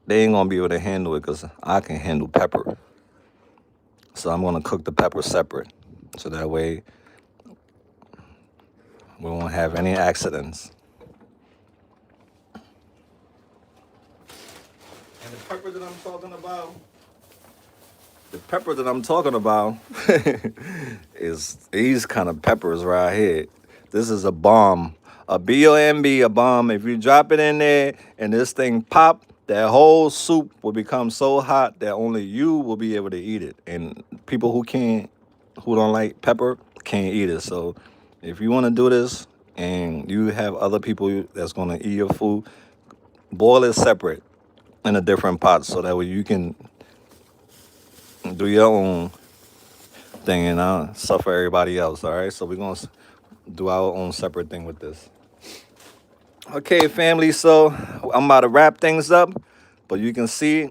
they ain't gonna be able to handle it because I can handle pepper. So I'm gonna cook the pepper separate. So that way we won't have any accidents. And the pepper that I'm talking about is these kind of peppers right here. This is a bomb. A B-O-M-B, a bomb. If you drop it in there and this thing pop, that whole soup will become so hot that only you will be able to eat it. And people who don't like pepper, can't eat it. So if you want to do this and you have other people that's going to eat your food, boil it separate in a different pot so that way you can do your own thing and suffer everybody else, all right? So we're going to do our own separate thing with this. Okay, family, so I'm about to wrap things up, but you can see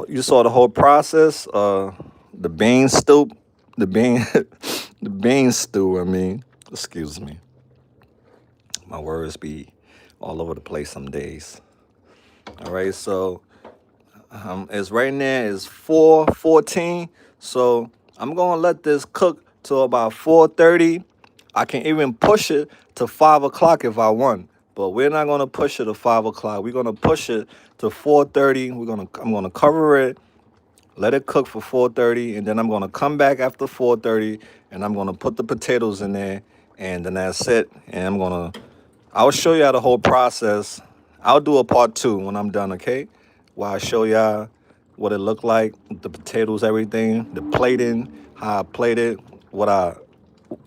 you saw the whole process. The bean stew, the bean stew. I mean, excuse me, my words be all over the place some days. All right, so it's right now is 4:14, so I'm gonna let this cook till about 4:30. I can even push it to 5 o'clock if I want, but we're not gonna push it to 5 o'clock. We're gonna push it to 4:30. I'm gonna cover it, let it cook for 4:30, and then I'm gonna come back after 4:30, and I'm gonna put the potatoes in there, and then that's it. And I'll show y'all the whole process. I'll do a part 2 when I'm done, okay? Where I show y'all what it looked like, the potatoes, everything, the plating, how I plated,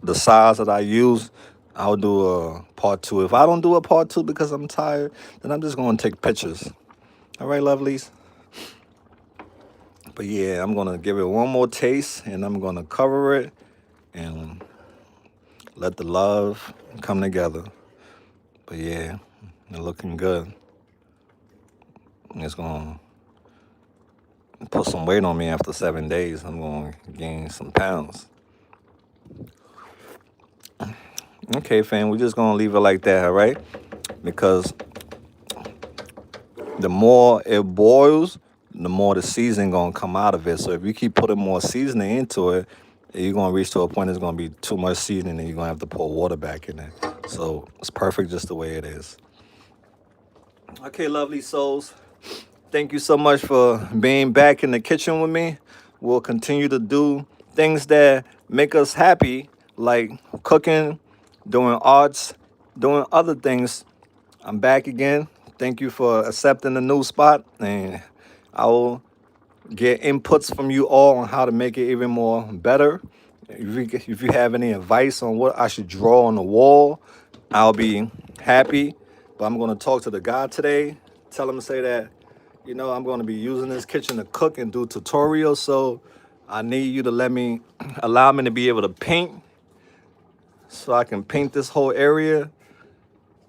the size that I use. I'll do a part 2. If I don't do a part 2 because I'm tired, then I'm just going to take pictures. All right, lovelies? But yeah, I'm gonna give it one more taste, and I'm gonna cover it and let the love come together. But yeah, it's looking good. It's gonna put some weight on me after 7 days. I'm gonna gain some pounds. Okay, fam, we're just gonna leave it like that, all right? Because the more it boils, the more the seasoning gonna come out of it. So if you keep putting more seasoning into it, you're gonna reach to a point it's gonna be too much seasoning, and you're gonna have to pour water back in it. So it's perfect just the way it is. Okay, lovely souls. Thank you so much for being back in the kitchen with me. We'll continue to do things that make us happy, like cooking, doing arts, doing other things. I'm back again. Thank you for accepting the new spot, and I will get inputs from you all on how to make it even more better. If you have any advice on what I should draw on the wall, I'll be happy. But I'm going to talk to the guy today, tell him to say that, I'm going to be using this kitchen to cook and do tutorials. So I need you to allow me to be able to paint, so I can paint this whole area.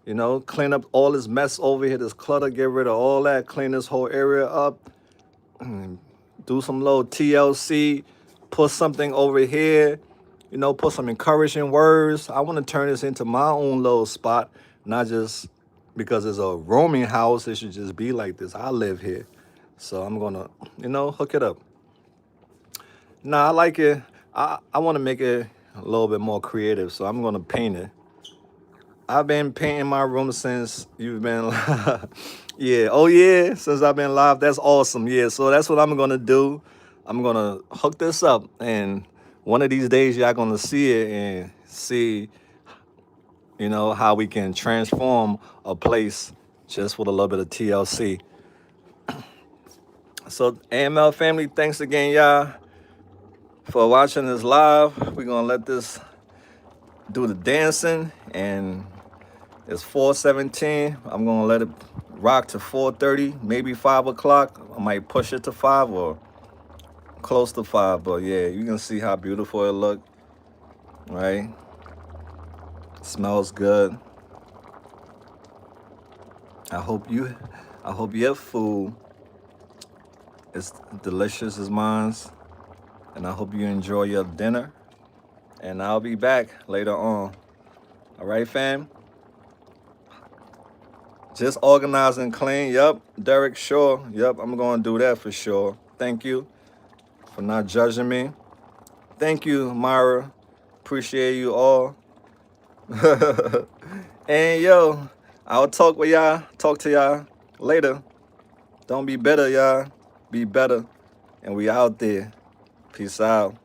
Clean up all this mess over here, this clutter, get rid of all that, clean this whole area up, do some little TLC, put something over here, put some encouraging words. I want to turn this into my own little spot, not just because it's a rooming house. It should just be like this. I live here. So I'm going to, hook it up. Nah, I like it. I want to make it a little bit more creative, so I'm going to paint it. I've been painting my room since you've been live. Yeah. Oh, yeah. Since I've been live. That's awesome. Yeah. So that's what I'm going to do. I'm going to hook this up. And one of these days, y'all going to see it and see, how we can transform a place just with a little bit of TLC. So, AML family, thanks again, y'all, for watching this live. We're going to let this do the dancing, and it's 4:17. I'm gonna let it rock to 4:30, maybe 5 o'clock. I might push it to 5 or close to 5. But yeah, you can see how beautiful it look, right? Smells good. I hope your food is delicious as mine's, and I hope you enjoy your dinner. And I'll be back later on. All right, fam. Just organize and clean. Yep. Derek, sure. Yep. I'm going to do that for sure. Thank you for not judging me. Thank you, Myra. Appreciate you all. And yo, I'll talk to y'all later. Don't be better, y'all. Be better. And we out there. Peace out.